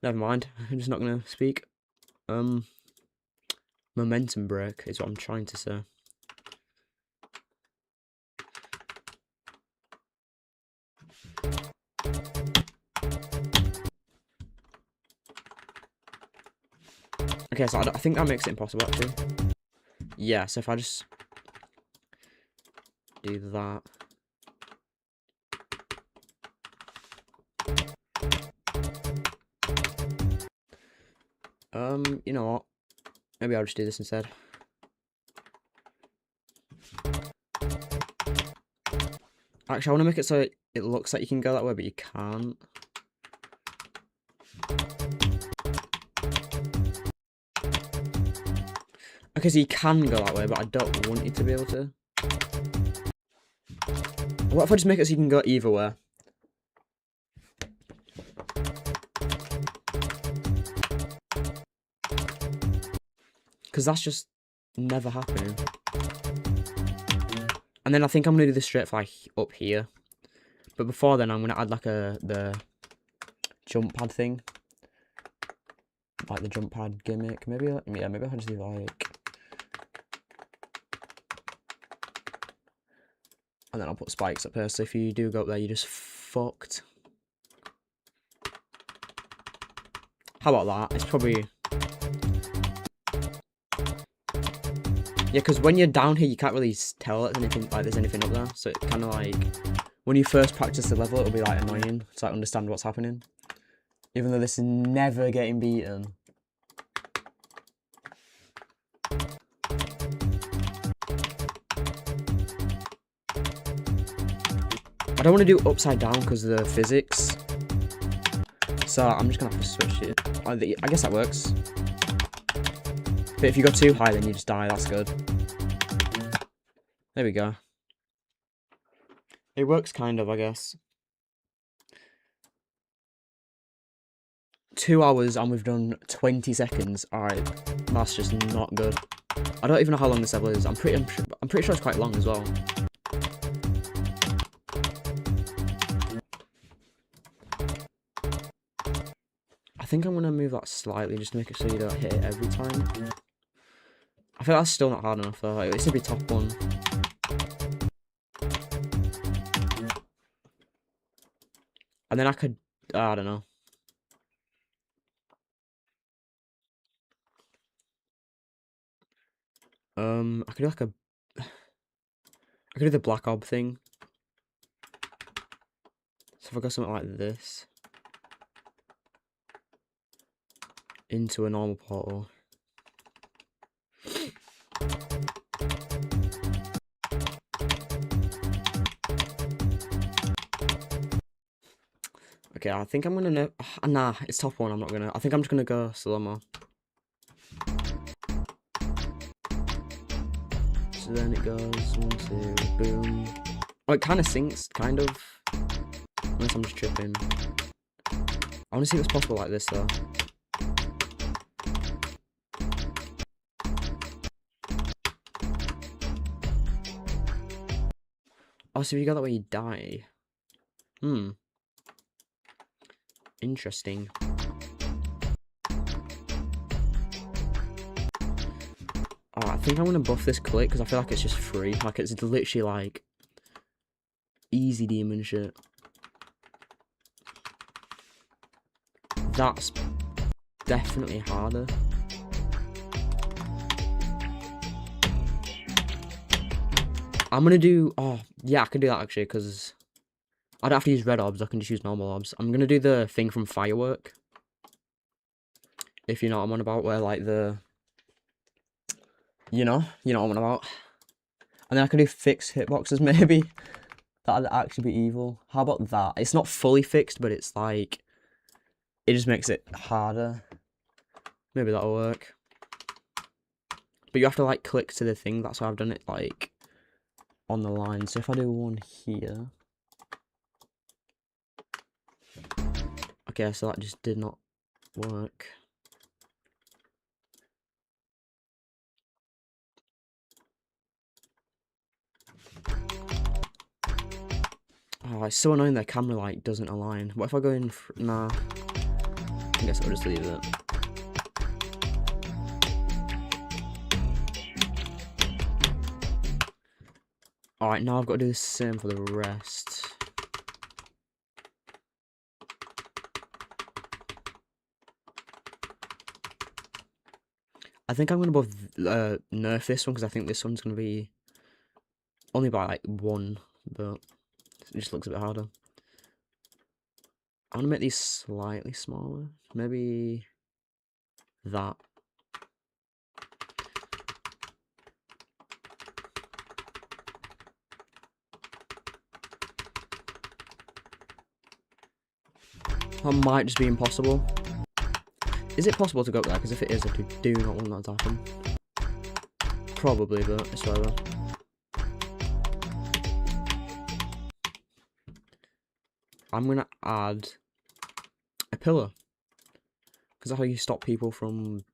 never mind. I'm just not gonna speak. Momentum break is what I'm trying to say. Okay, so I think that makes it impossible actually. Yeah, so if I just do that. You know what? Maybe I'll just do this instead. Actually, I want to make it so it looks like you can go that way, but you can't. Okay, so you can go that way, but I don't want you to be able to. What if I just make it so you can go either way? Because that's just never happening. And then I think I'm going to do this straight for like up here. But before then, I'm going to add like the jump pad thing. Like the jump pad gimmick. Maybe, yeah, maybe I can just do like... And then I'll put spikes up here, so if you do go up there, you're just fucked. How about that? It's probably... Yeah, because when you're down here, you can't really tell there's anything up there. So it kind of like... When you first practice the level, it'll be like annoying to like understand what's happening. Even though this is never getting beaten. I don't want to do upside down because of the physics. So I'm just going to have to switch it. I guess that works. But if you go too high, then you just die. That's good. There we go. It works kind of, I guess. 2 hours and we've done 20 seconds. Alright, that's just not good. I don't even know how long this level is. I'm pretty sure it's quite long as well. I think I'm gonna move that slightly just to make it so you don't hit it every time. I feel that's still not hard enough though. Like, it should be top one. And then I could, I don't know. I could do like I could do the black orb thing. So if I go something like this into a normal portal. Okay, I think I'm gonna know. Nah, it's top one. I'm not gonna. I think I'm just gonna go slow-mo. So then it goes 1, 2, boom. Oh, it kind of sinks, kind of. Unless I'm just tripping. I want to see what's possible like this though. Oh, so if you go that way, you die. Interesting. Oh, I think I'm gonna buff this click because I feel like it's just free. Like it's literally like easy demon shit. That's definitely harder. I'm gonna do. Oh, yeah, I can do that actually because I don't have to use red orbs. I can just use normal orbs. I'm gonna do the thing from Firework. If you know what I'm on about, where like the. You know what I'm on about. And then I could do fixed hitboxes, maybe. That'd actually be evil. How about that? It's not fully fixed, but it's like... It just makes it harder. Maybe that'll work. But you have to, like, click to the thing. That's why I've done it, like, on the line. So if I do one here... Okay, so that just did not work. Oh, it's so annoying their camera, like, doesn't align. What if I go in... Nah. I guess I'll just leave it. Alright, now I've got to do the same for the rest. I think I'm going to both nerf this one, because I think this one's going to be only by, like, 1, but it just looks a bit harder. I want to make these slightly smaller. Maybe that. That might just be impossible. Is it possible to go up there? Because if it is, I do not want that to happen. Probably, but it's whatever. I'm going to add a pillar. Because that's how you stop people from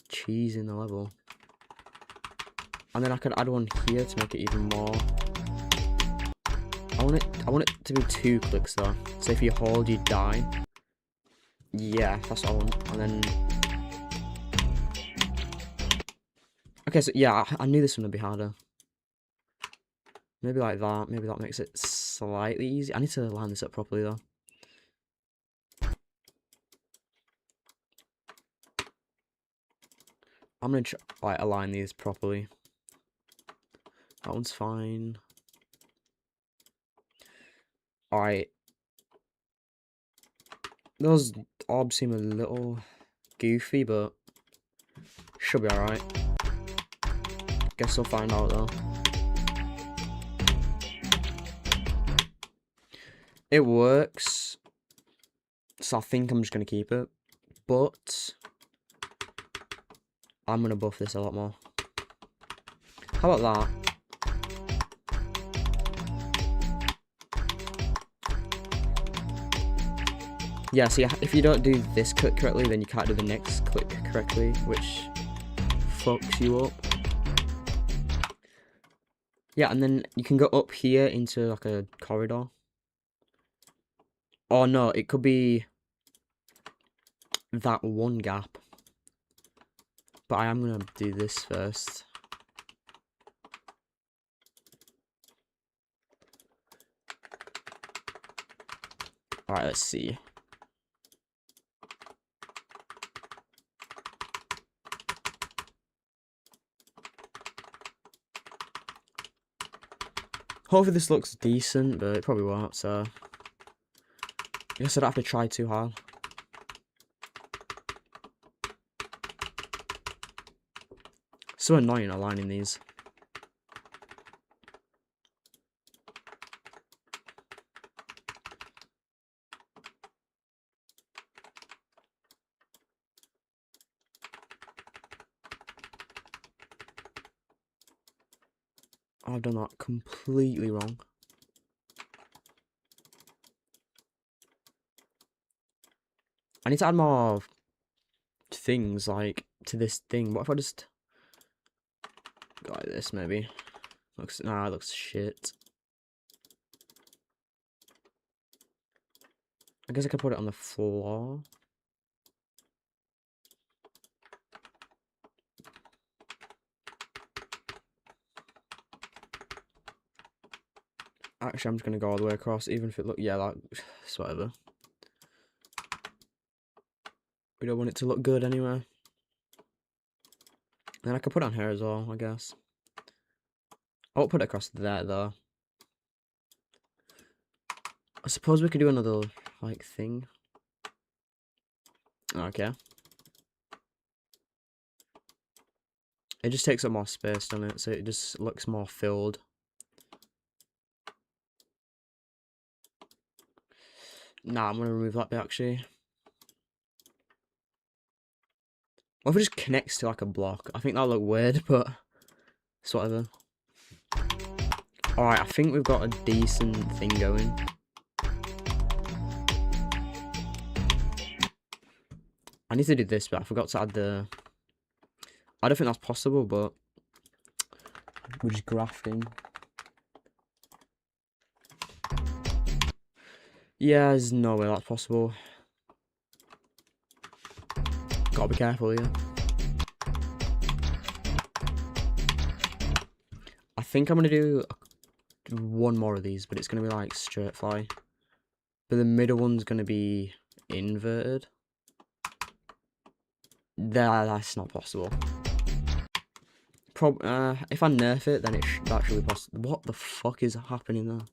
cheesing the level. And then I could add one here to make it even more. I want it to be 2 clicks though. So if you hold, you die. Yeah, that's what I want. And then... Okay, so yeah, I knew this one would be harder. Maybe like that. Maybe that makes it slightly easy. I need to line this up properly though. I'm gonna like align these properly. That one's fine. Alright. Those orbs seem a little goofy, but should be alright. Guess we'll find out though. It works. So I think I'm just gonna keep it. But I'm gonna buff this a lot more. How about that? Yeah, so if you don't do this click correctly, then you can't do the next click correctly, which fucks you up. Yeah, and then you can go up here into like a corridor. Oh no, it could be that one gap. But I am gonna do this first. Alright, let's see. Hopefully this looks decent, but it probably won't, so... I guess I don't have to try too hard. So annoying aligning these. I've done that completely wrong. I need to add more things, like, to this thing. What if I just go like this, maybe? Nah, it looks shit. I guess I could put it on the floor. Actually, I'm just gonna go all the way across, even if it look, yeah, that's whatever. We don't want it to look good anyway. And I could put it on here as well, I guess. I won't put it across there though. I suppose we could do another like thing. Okay. It just takes up more space, doesn't it? So it just looks more filled. Nah, I'm gonna remove that bit actually. What if it just connects to like a block? I think that'll look weird, but it's whatever. Alright, I think we've got a decent thing going. I need to do this, but I forgot to add the... I don't think that's possible, but... we're just grafting. Yeah, there's no way that's possible. Gotta be careful here. I think I'm gonna do one more of these, but it's gonna be like straight fly. But the middle one's gonna be inverted. That's not possible. If I nerf it, then that should be possible. What the fuck is happening there?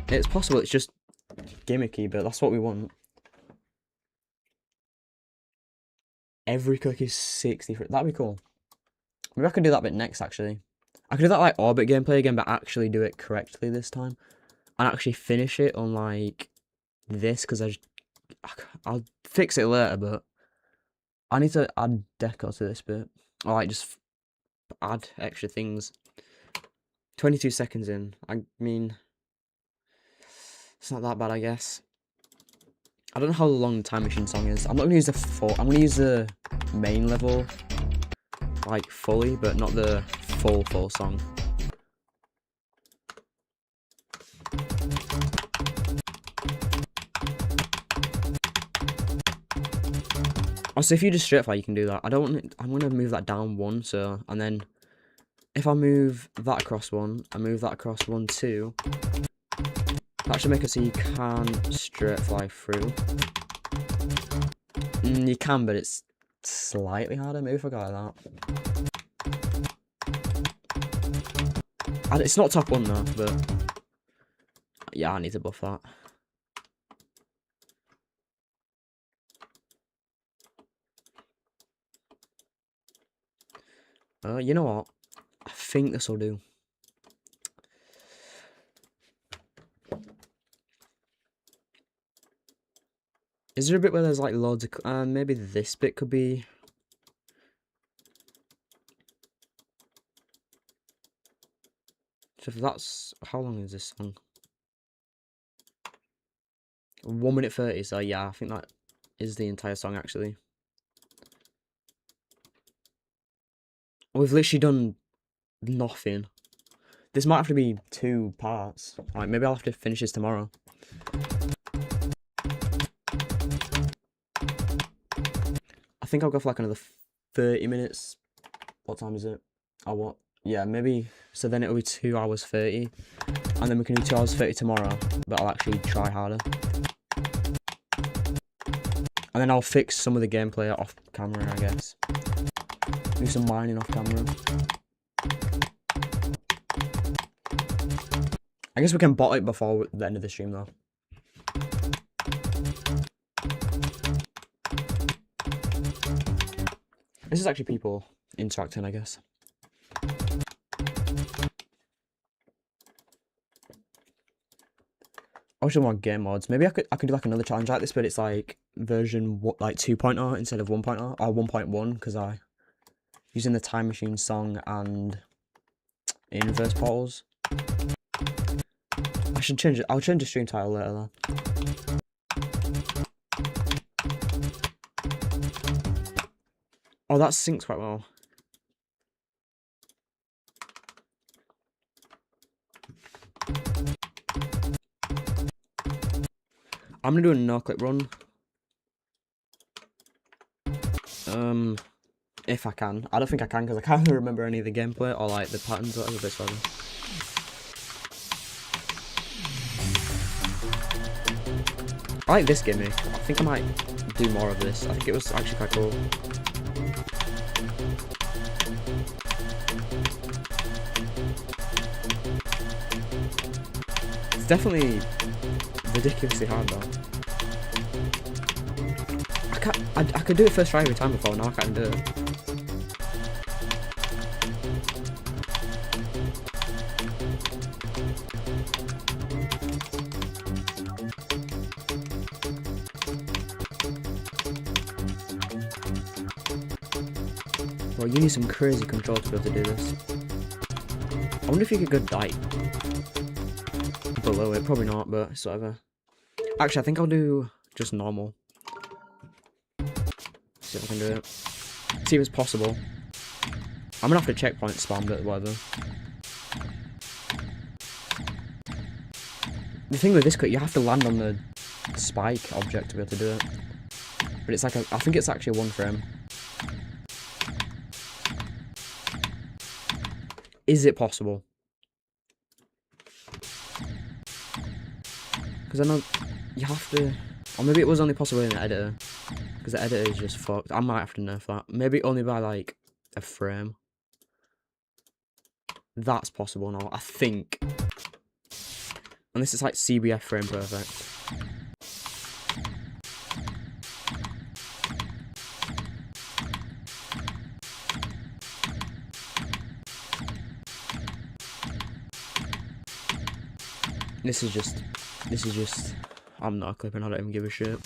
It's possible, it's just gimmicky, but that's what we want. Every cook is 63. That'd be cool. Maybe I could do that bit next, actually. I could do that like Orbit gameplay again, but actually do it correctly this time. And actually finish it on like this, because I'll fix it later, but I need to add deco to this bit. Or like just add extra things. 22 seconds in. I mean, it's not that bad, I guess. I don't know how long the Time Machine song is. I'm not gonna use I'm gonna use the main level, like fully, but not the full song. Also, if you just straight fly, you can do that. I'm gonna move that down one, so, and then if I move that across one, and move that across one too, that should make it so you can't straight fly through. You can, but it's slightly harder. Maybe if I go like that. It's not top one though, but yeah, I need to buff that. You know what? I think this will do. Is there a bit where there's like loads of... maybe this bit could be... So if that's... How long is this song? 1 minute 30, so yeah, I think that is the entire song actually. We've literally done nothing. This might have to be 2 parts. Like, maybe I'll have to finish this tomorrow. I think I'll go for like another 30 minutes. What time is it? Oh, what? Yeah, maybe. So then it'll be 2 hours 30. And then we can do 2 hours 30 tomorrow. But I'll actually try harder. And then I'll fix some of the gameplay off camera, I guess. Do some mining off camera. I guess we can bot it before the end of the stream though. This is actually people interacting, I guess. I wish I want game mods. Maybe I could do like another challenge like this, but it's like version like 2.0 instead of 1.0 or 1.1 because I using the Time Machine song and inverse portals. I should change it. I'll change the stream title later though. Oh, that syncs quite well. I'm gonna do a no-clip run. If I can. I don't think I can because I can't remember any of the gameplay or like the patterns or whatever, but it's fine. I like this gimmick. I think I might do more of this. I think it was actually quite cool. It's definitely ridiculously hard though. I could do it first try every time before, now I can't do it. Well, you need some crazy control to be able to do this. I wonder if you could go dive below it. Probably not, but it's whatever. Actually, I think I'll do just normal. See if I can do it. See if it's possible. I'm gonna have to checkpoint spam, but whatever. The thing with this cut, you have to land on the spike object to be able to do it. But it's like I think it's actually 1 frame. Is it possible? Because I know you have to, or maybe it was only possible in the editor. Because the editor is just fucked. I might have to nerf that. Maybe only by like a frame. That's possible now, I think. And this is like CBF frame perfect. This is just, I'm not clipping, I don't even give a shit.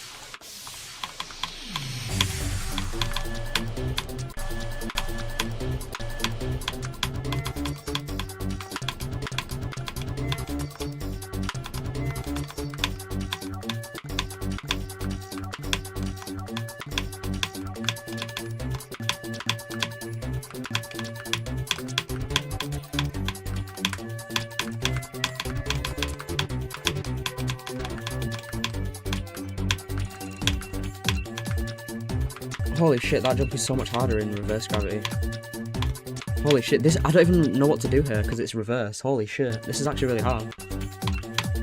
Holy shit, that jump is so much harder in reverse gravity. Holy shit, this, I don't even know what to do here because it's reverse. Holy shit, this is actually really hard.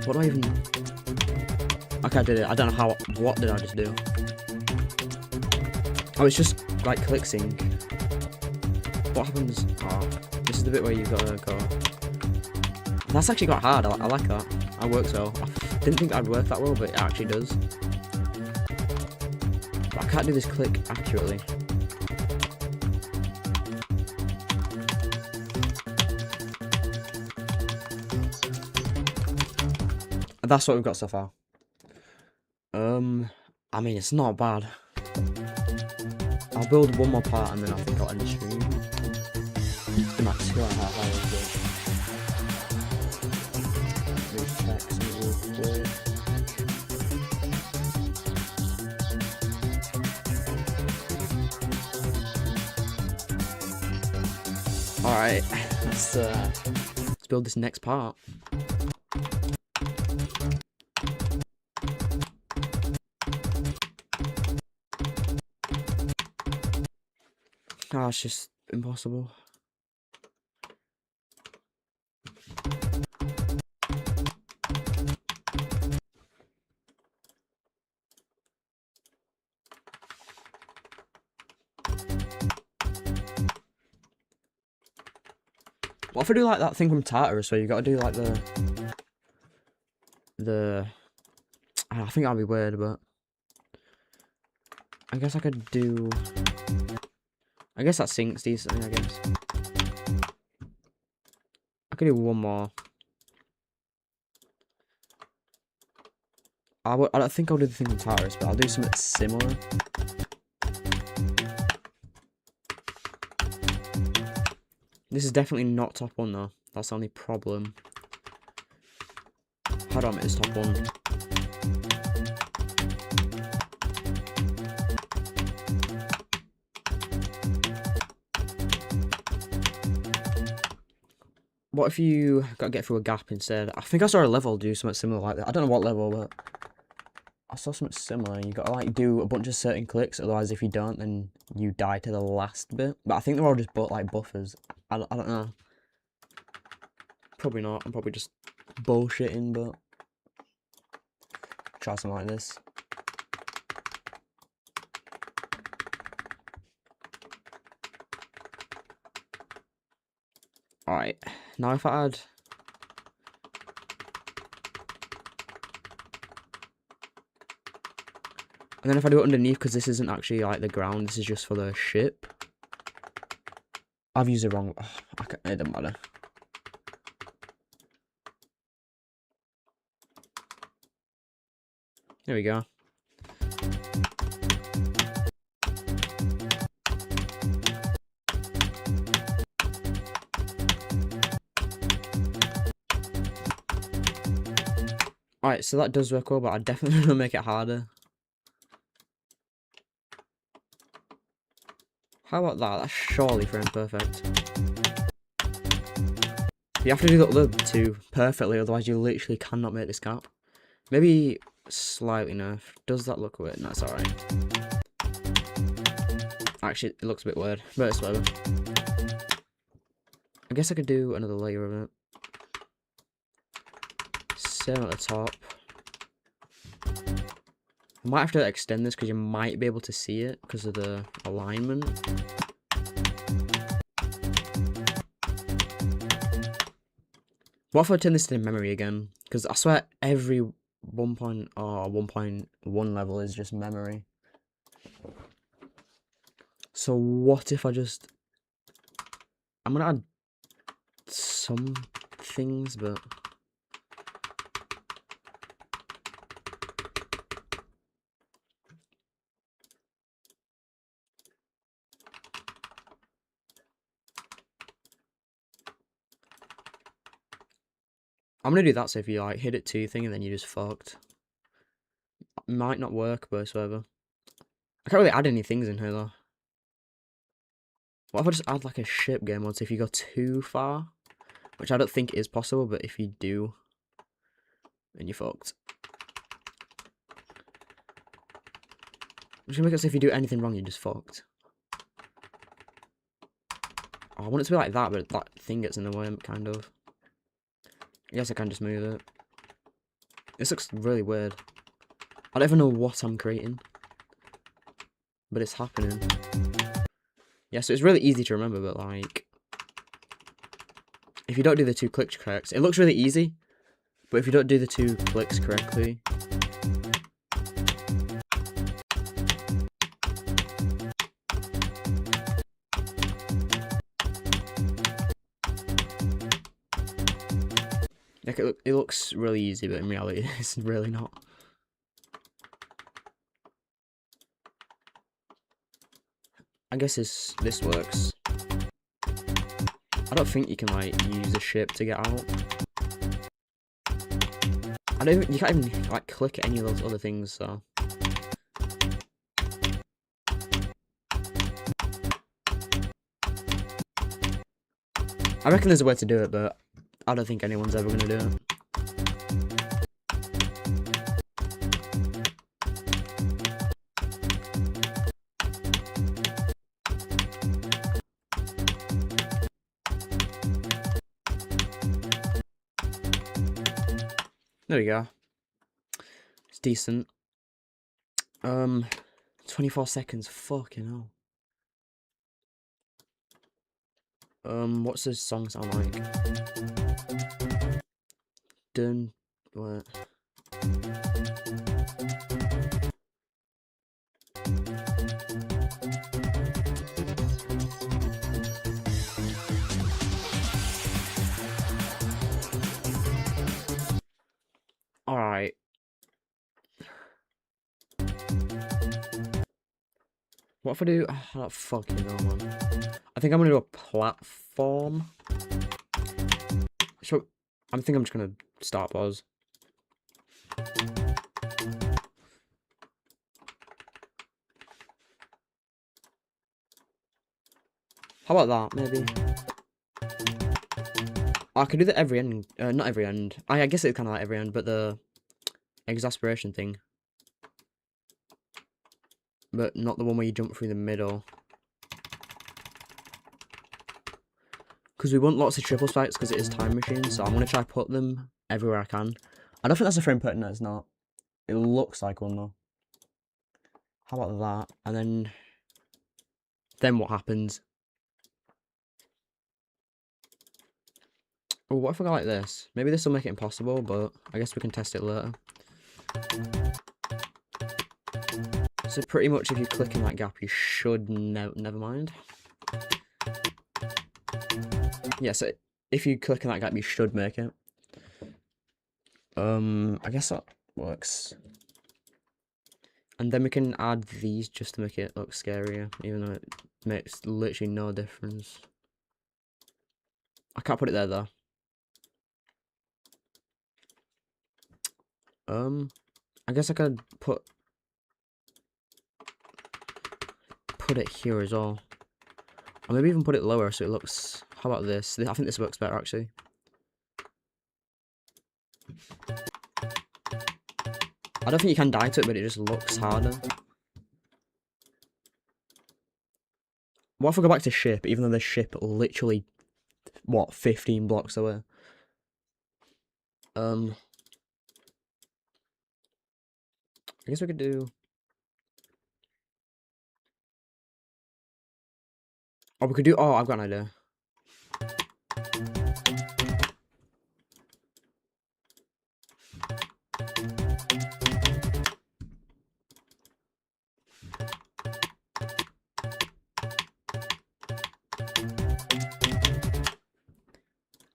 What do I even... Okay, I did it. I don't know how, what did I just do? Oh, it's just like click sync. What happens? Oh, this is the bit where you've got to go. That's actually got hard, I like that. That works well. I didn't think that'd work that well, but it actually does. I can't do this click accurately. That's what we've got so far. I mean, it's not bad. I'll build one more part and then I think I'll end the stream. It's been like 2.5 hours. Alright, let's build this next part. Oh, it's just impossible. What if I do like that thing from Tartarus where you gotta do like the I think that'd be weird, but I guess I could do, I guess that syncs decently, I guess. I could do one more. I don't think I'll do the thing from Tartarus, but I'll do something similar. This is definitely not top 1 though. That's the only problem. How do I make this top 1? What if you gotta get through a gap instead? I think I saw a level do something similar like that. I don't know what level, but I saw something similar. You gotta like do a bunch of certain clicks, otherwise if you don't, then you die to the last bit. But I think they're all just like buffers. I don't know. Probably not. I'm probably just bullshitting, but try something like this. Alright, now if I add... And then if I do it underneath, because this isn't actually like the ground, this is just for the ship. I've used the wrong. Oh, it doesn't matter. There we go. Alright, so that does work well, but I definitely want to make it harder. How about that? That's surely frame perfect. You have to do the other two perfectly, otherwise you literally cannot make this gap. Maybe slightly nerf. Does that look weird? No, it's alright. Actually, it looks a bit weird, but it's whatever. I guess I could do another layer of it. Same at the top. I might have to extend this because you might be able to see it because of the alignment. What if I turn this to memory again? Because I swear every 1.1 level is just memory. So what if I just... I'm going to add some things, but... I'm going to do that, so if you like hit it 2 thing and then you just fucked. Might not work, but it's whatever. I can't really add any things in here though. What if I just add like a ship game mode, so if you go too far? Which I don't think is possible, but if you do, then you're fucked. I'm just gonna make it so if you do anything wrong, you're just fucked. Oh, I want it to be like that, but that thing gets in the way, kind of. I guess I can just move it. This looks really weird. I don't even know what I'm creating, but it's happening. Yeah, so it's really easy to remember, but like, if you don't do the 2 clicks correct, it looks really easy, but if you don't do the 2 clicks correctly, like it looks really easy, but in reality, it's really not. I guess this works. I don't think you can like use a ship to get out. You can't even like click any of those other things, so. I reckon there's a way to do it, but I don't think anyone's ever gonna do it. There we go. It's decent. 24 seconds. Fucking hell. What's this song sound like? Done. What? Alright. What if I do... Oh, that fucking hell, man. I think I'm gonna do a platform. So, I think I'm just gonna start pause. How about that, maybe? I could do that every end. Not every end. I guess it's kind of like every end, but the exasperation thing. But not the one where you jump through the middle. Because we want lots of triple spikes because it is time machine, so I'm going to try put them everywhere I can. I don't think that's a frame pattern, it's not. It looks like one though. How about that? And then what happens? Oh, what if I go like this? Maybe this will make it impossible, but I guess we can test it later. So pretty much if you click in that gap, you should never mind. Yeah, so if you click in that gap, you should make it. I guess that works. And then we can add these just to make it look scarier, even though it makes literally no difference. I can't put it there though. I guess I could put it here as well. Or maybe even put it lower so it looks... How about this? I think this works better actually. I don't think you can die to it, but it just looks harder. What if we go back to ship, even though the ship literally, what, 15 blocks away? I guess we could do... Oh, we could do... Oh, I've got an idea.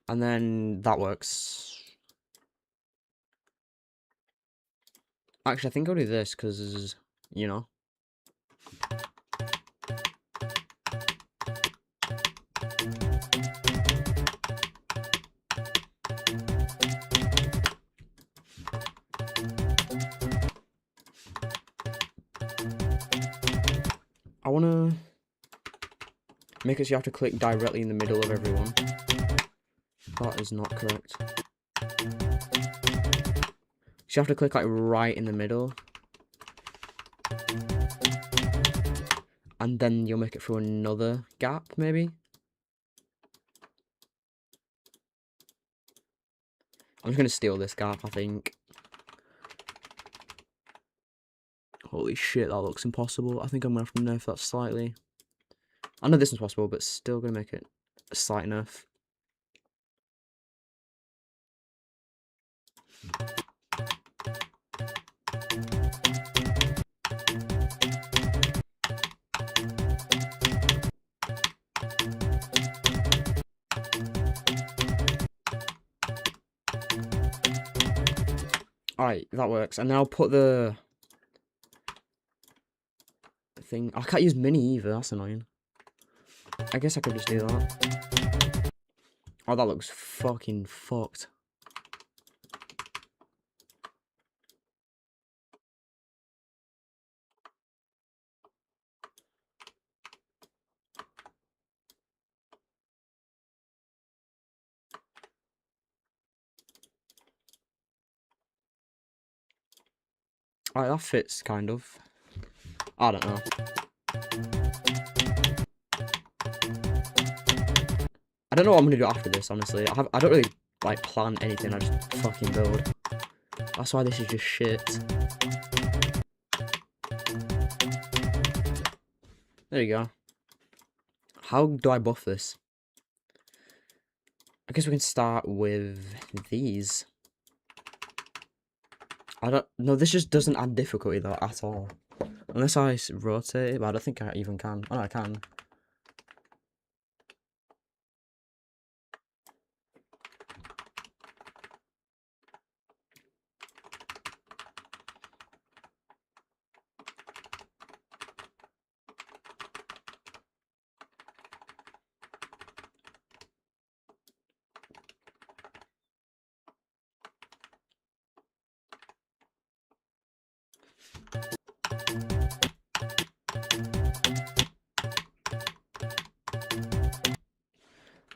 And then that works. Actually, I think I'll do this because, you know. I want to make it so you have to click directly in the middle of everyone. That is not correct. So you have to click like right in the middle. And then you'll make it through another gap, maybe? I'm just going to steal this gap, I think. Holy shit, that looks impossible. I think I'm going to have to nerf that slightly. I know this one's possible, but still going to make it a slight nerf. Alright, that works. And now put the thing... I can't use mini either, that's annoying. I guess I could just do that. Oh, that looks fucking fucked. Alright, that fits, kind of. I don't know. I don't know what I'm gonna do after this, honestly. I don't really, like, plan anything, I just fucking build. That's why this is just shit. There you go. How do I buff this? I guess we can start with these. No, this just doesn't add difficulty though at all. Unless I rotate it, but I don't think I even can. Oh no, I can.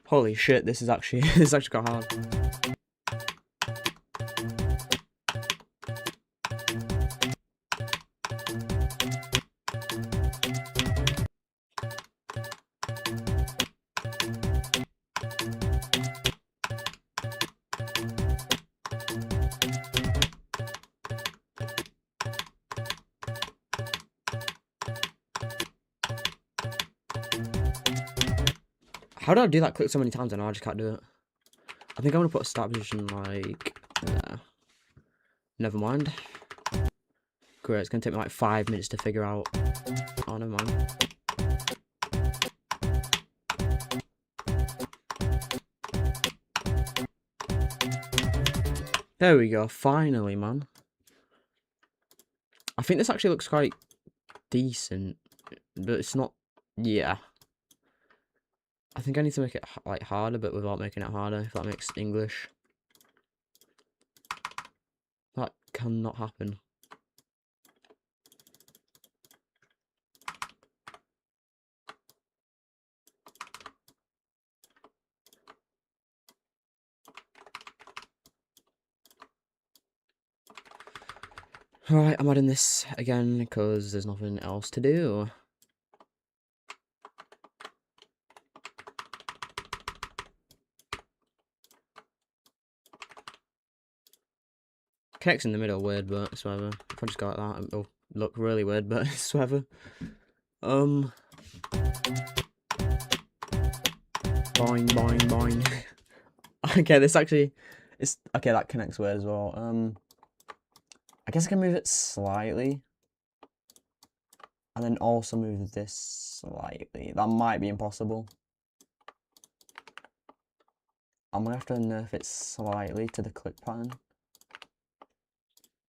Holy shit, this is actually quite hard. How did I do that click so many times and I just can't do it? I think I'm gonna put a start position like there. Never mind. Great, it's gonna take me like 5 minutes to figure out. Oh, never mind. There we go, finally, man. I think this actually looks quite decent, but it's not. Yeah. I think I need to make it like harder, but without making it harder, if that makes English. That cannot happen. Alright, I'm adding this again because there's nothing else to do. Connects in the middle, weird, but it's whatever. If I just go like that, it'll look really weird, but it's whatever. Boing, boing, boing. Okay, this actually is okay. That connects weird as well. I guess I can move it slightly, and then also move this slightly. That might be impossible. I'm gonna have to nerf it slightly to the click pattern.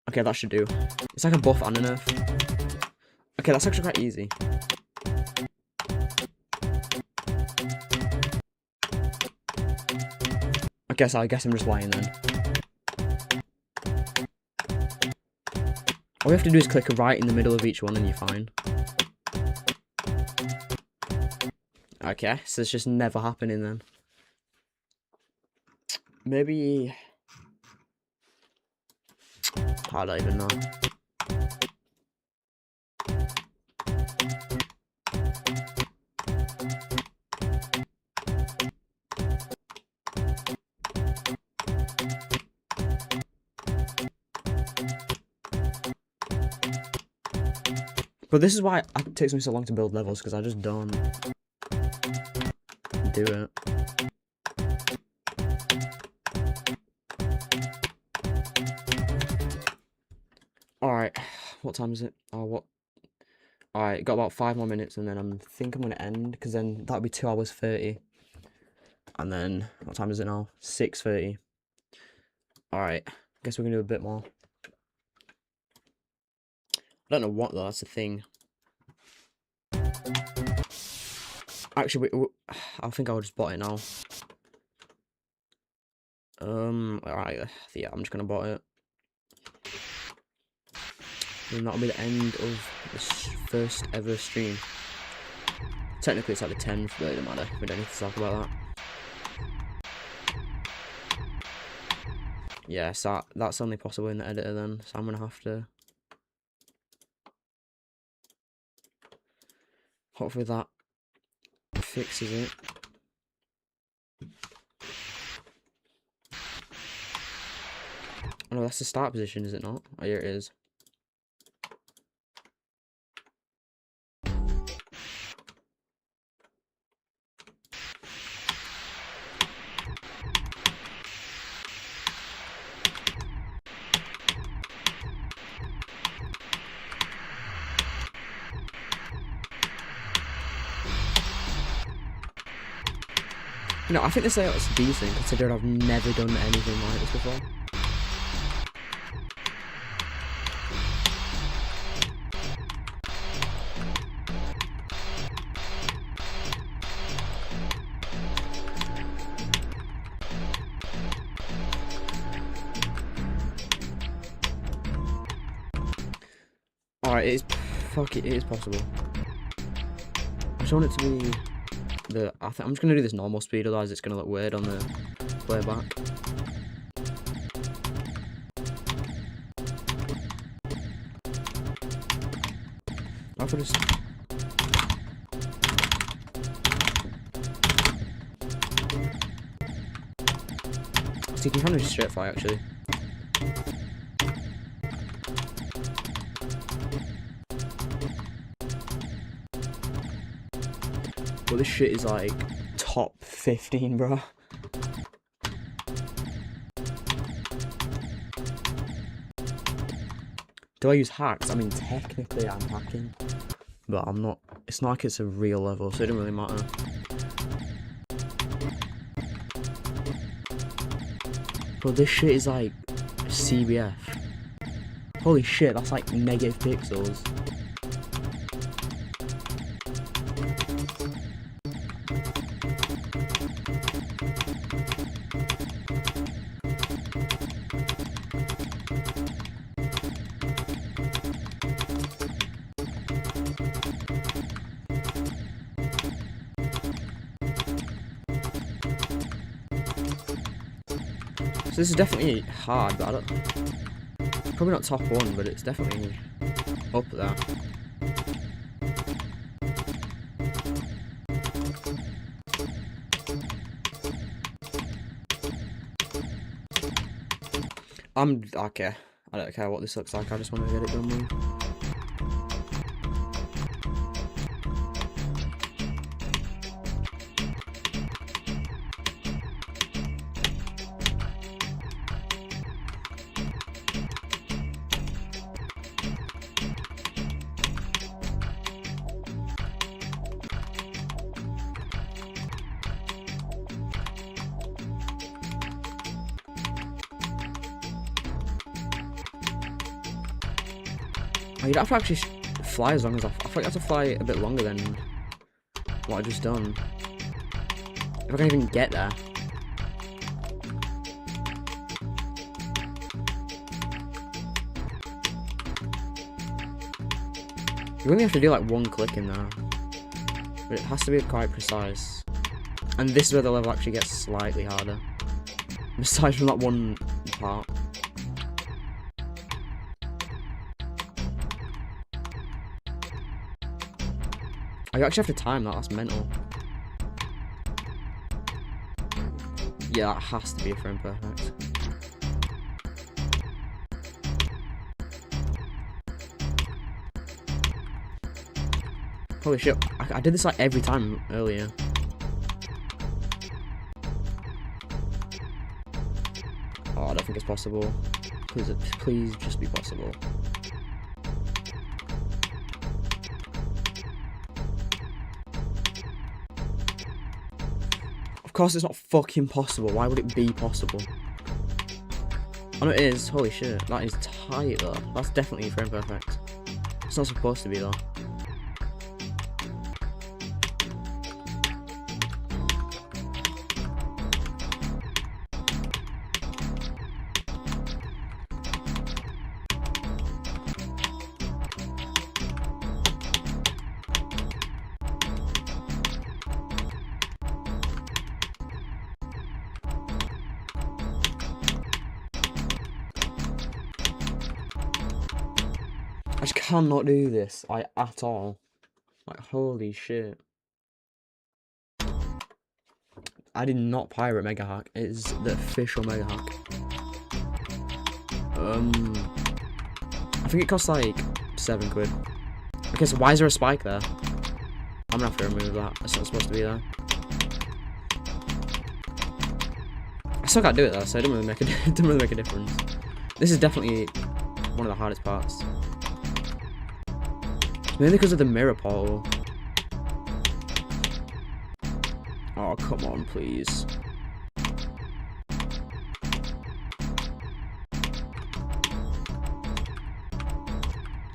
Okay, that should do. It's like a buff and a nerf. Okay, that's actually quite easy. I guess I'm just lying then. All you have to do is click right in the middle of each one and you're fine. Okay, so it's just never happening then. Maybe... I don't even know. But this is why it takes me so long to build levels, because I just don't do it. Alright, what time is it? Oh, what? Alright, got about 5 more minutes and then I think I'm going to end, because then that'll be 2 hours 30. And then, what time is it now? 6:30. Alright, guess we're going to do a bit more. I don't know what though, that's the thing. Actually, I think I'll just bot it now. Alright, yeah, I'm just gonna bot it. And that'll be the end of this first ever stream. Technically it's like the 10th, but it doesn't matter. We don't need to talk about that. Yeah, so that's only possible in the editor then, so I'm gonna have to... Hopefully that fixes it. Oh no, that's the start position, is it not? Oh, here it is. You know, I think this layout's decent, considering I've never done anything like this before. Alright, it is possible. I just want it to be... I'm just gonna do this normal speed, otherwise it's gonna look weird on the playback. I could just... So you can kind of just straight fly actually. Well, this shit is like top 15, bro. do I use hacks? I mean, technically I'm hacking, but I'm not. It's not like it's a real level, so it doesn't really matter. But this shit is like CBF. Holy shit, that's like negative pixels. So this is definitely hard, but I don't... Probably not top 1, but it's definitely up there. Okay. I don't care what this looks like, I just want to get it done with. Oh, you'd have to actually fly as long as I feel like I have to fly a bit longer than what I just done. If I can even get there. You only have to do like one click in there, but it has to be quite precise. And this is where the level actually gets slightly harder, aside from that one part. Oh, you actually have to time that, that's mental. Yeah, that has to be a frame perfect. Holy shit, I did this like every time earlier. Oh, I don't think it's possible. Please just be possible. Of course it's not fucking possible. Why would it be possible? Oh no, it is. Holy shit. That is tight though. That's definitely frame perfect. It's not supposed to be though. I just cannot do this, like, at all. Like, holy shit. I did not pirate Mega Hack. It is the official Mega Hack. I think it costs like £7. Okay, so why is there a spike there? I'm gonna have to remove that. It's not supposed to be there. I still can't do it though, so it doesn't really make a difference. This is definitely one of the hardest parts. Mainly because of the mirror portal. Oh, come on, please.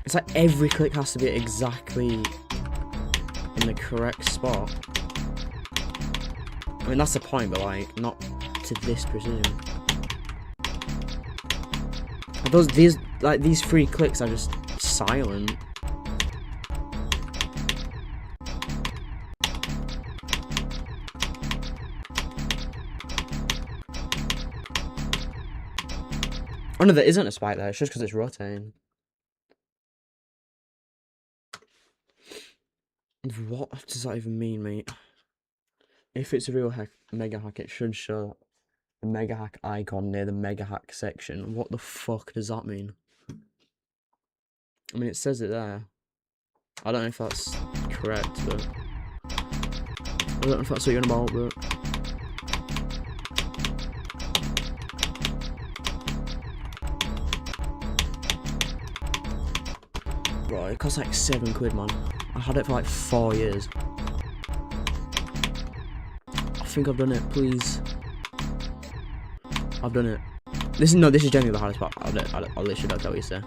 It's like every click has to be exactly in the correct spot. I mean, that's the point, but like, not to this precision. These 3 clicks are just silent. Oh no, there isn't a spike there, it's just because it's rotating. What does that even mean, mate? If it's a real Mega Hack, it should show the Mega Hack icon near the Mega Hack section. What the fuck does that mean? I mean, it says it there. I don't know if that's correct, but... I don't know if that's what you're on about, but... Oh, it costs like £7, man. I had it for like 4 years. I think I've done it, please. I've done it. This is genuinely the hardest part. I literally don't care what you say.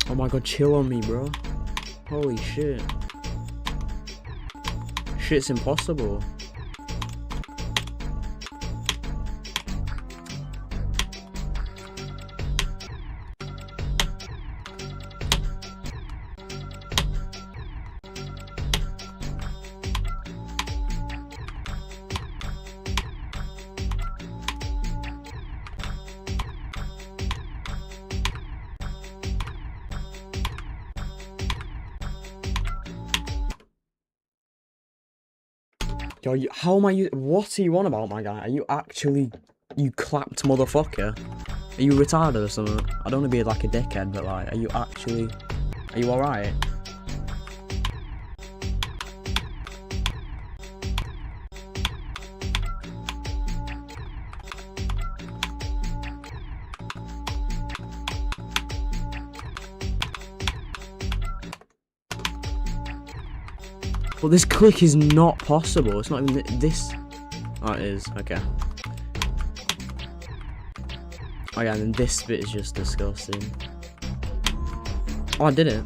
Oh my god, chill on me, bro. Holy shit. Shit's impossible. Yo, how am I? What are you on about, my guy? Are you actually, you clapped motherfucker? Are you retarded or something? I don't want to be like a dickhead, but like, are you alright? But this click is not possible. It's not even this. Oh, it is. Okay. Oh yeah, and then this bit is just disgusting. Oh, I did it.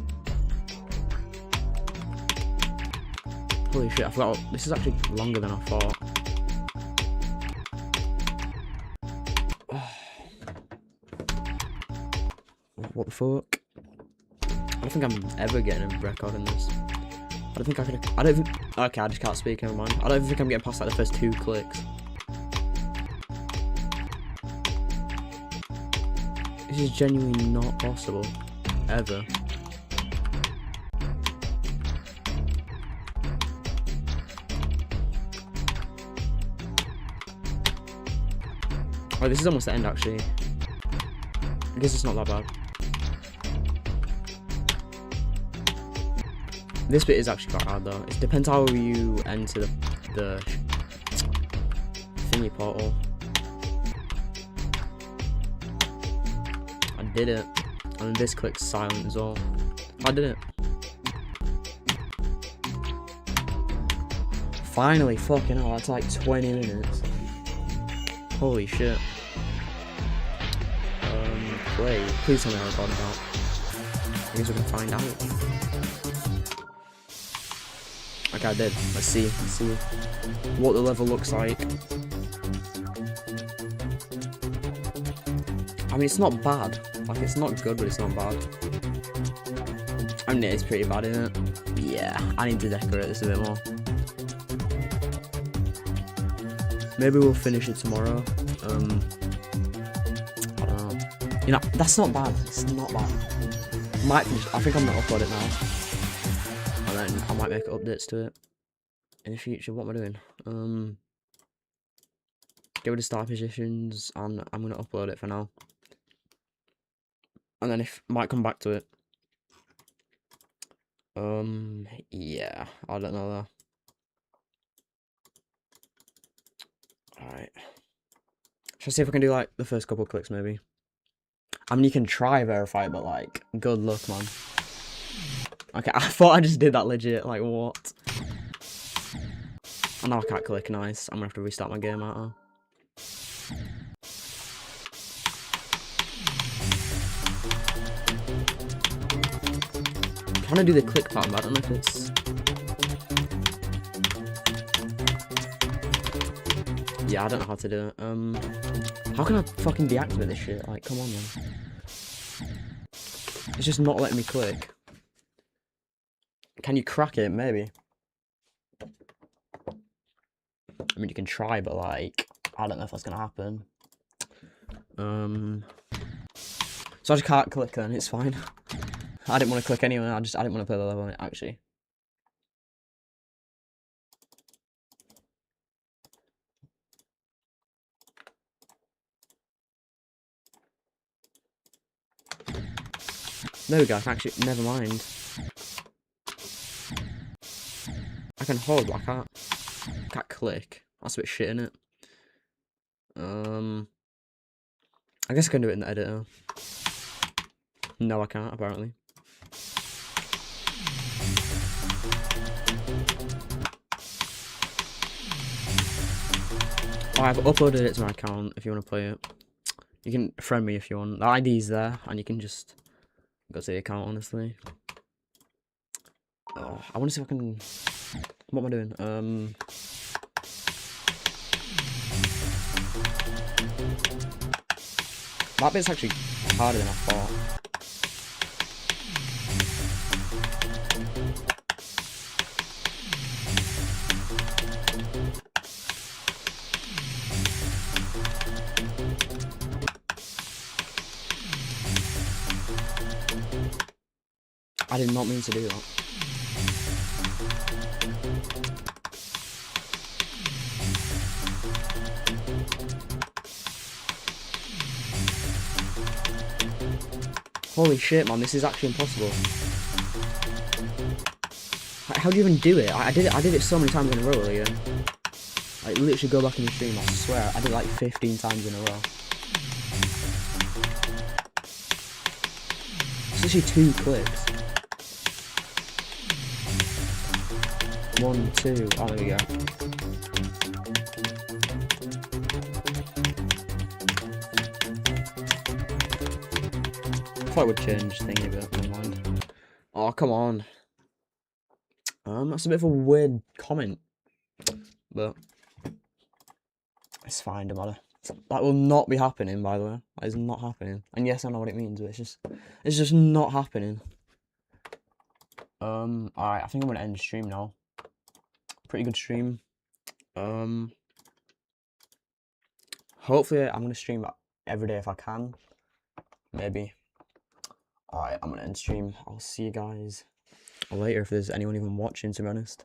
Holy shit, I forgot. This is actually longer than I thought. What the fuck? I don't think I'm ever getting a record in this. I don't think I could. Okay, I just can't speak. Never mind. I don't think I'm getting past like the first 2 clicks. This is genuinely not possible, ever. Oh, this is almost the end actually. I guess it's not that bad. This bit is actually quite hard though. It depends how you enter the thingy portal. I did it. And this clicks silent as well. I did it. Finally, fucking hell, that's like 20 minutes. Holy shit. Play. Please tell me how I got about. I guess we can find out. Okay, I did. Let's see what the level looks like. I mean, it's not bad. Like, it's not good, but it's not bad. I mean, it's pretty bad, isn't it? Yeah, I need to decorate this a bit more. Maybe we'll finish it tomorrow. I don't know. You know, that's not bad. It's not bad. Might finish. I think I'm gonna upload it now. And then I might make updates to it in the future. What am I doing? Get rid of start positions, and I'm gonna upload it for now. And then if might come back to it. Yeah, I don't know though. Alright. Shall I see if I can do like the first couple clicks maybe? I mean, you can try verify, but like, good luck, man. Okay, I thought I just did that legit. Like, what? Oh, now I can't click. Nice. I'm gonna have to restart my game out. I'm trying to do the click part, but I don't know if it's. Yeah, I don't know how to do it. How can I fucking deactivate this shit? Like, come on, man. It's just not letting me click. Can you crack it? Maybe. I mean, you can try, but like, I don't know if that's gonna happen. So I just can't click then. It's fine. I didn't want to click anyway. I didn't want to play the level actually. There we go. I can actually. Never mind. I can hold, but I can't click. That's a bit shit, innit? I guess I can do it in the editor. No, I can't, apparently. Oh, I've uploaded it to my account if you want to play it. You can friend me if you want. The ID's there, and you can just go to the account, honestly. Oh, I want to see if I can... What am I doing? That bit's actually harder than I thought. I did not mean to do that. Holy shit, man, this is actually impossible. How do you even do it? I did it so many times in a row earlier. I literally go back in the stream, I swear, I did it like 15 times in a row. It's literally 2 clicks. 1, 2, oh there we go. I thought it would change thingy, but never mind. Oh, come on. That's a bit of a weird comment, but it's fine, don't matter. That will not be happening, by the way. That is not happening. And yes, I know what it means, but it's just not happening. Alright, I think I'm gonna end the stream now. Pretty good stream. Hopefully I'm gonna stream every day if I can. Maybe. Alright, I'm gonna end stream. I'll see you guys later if there's anyone even watching, to be honest.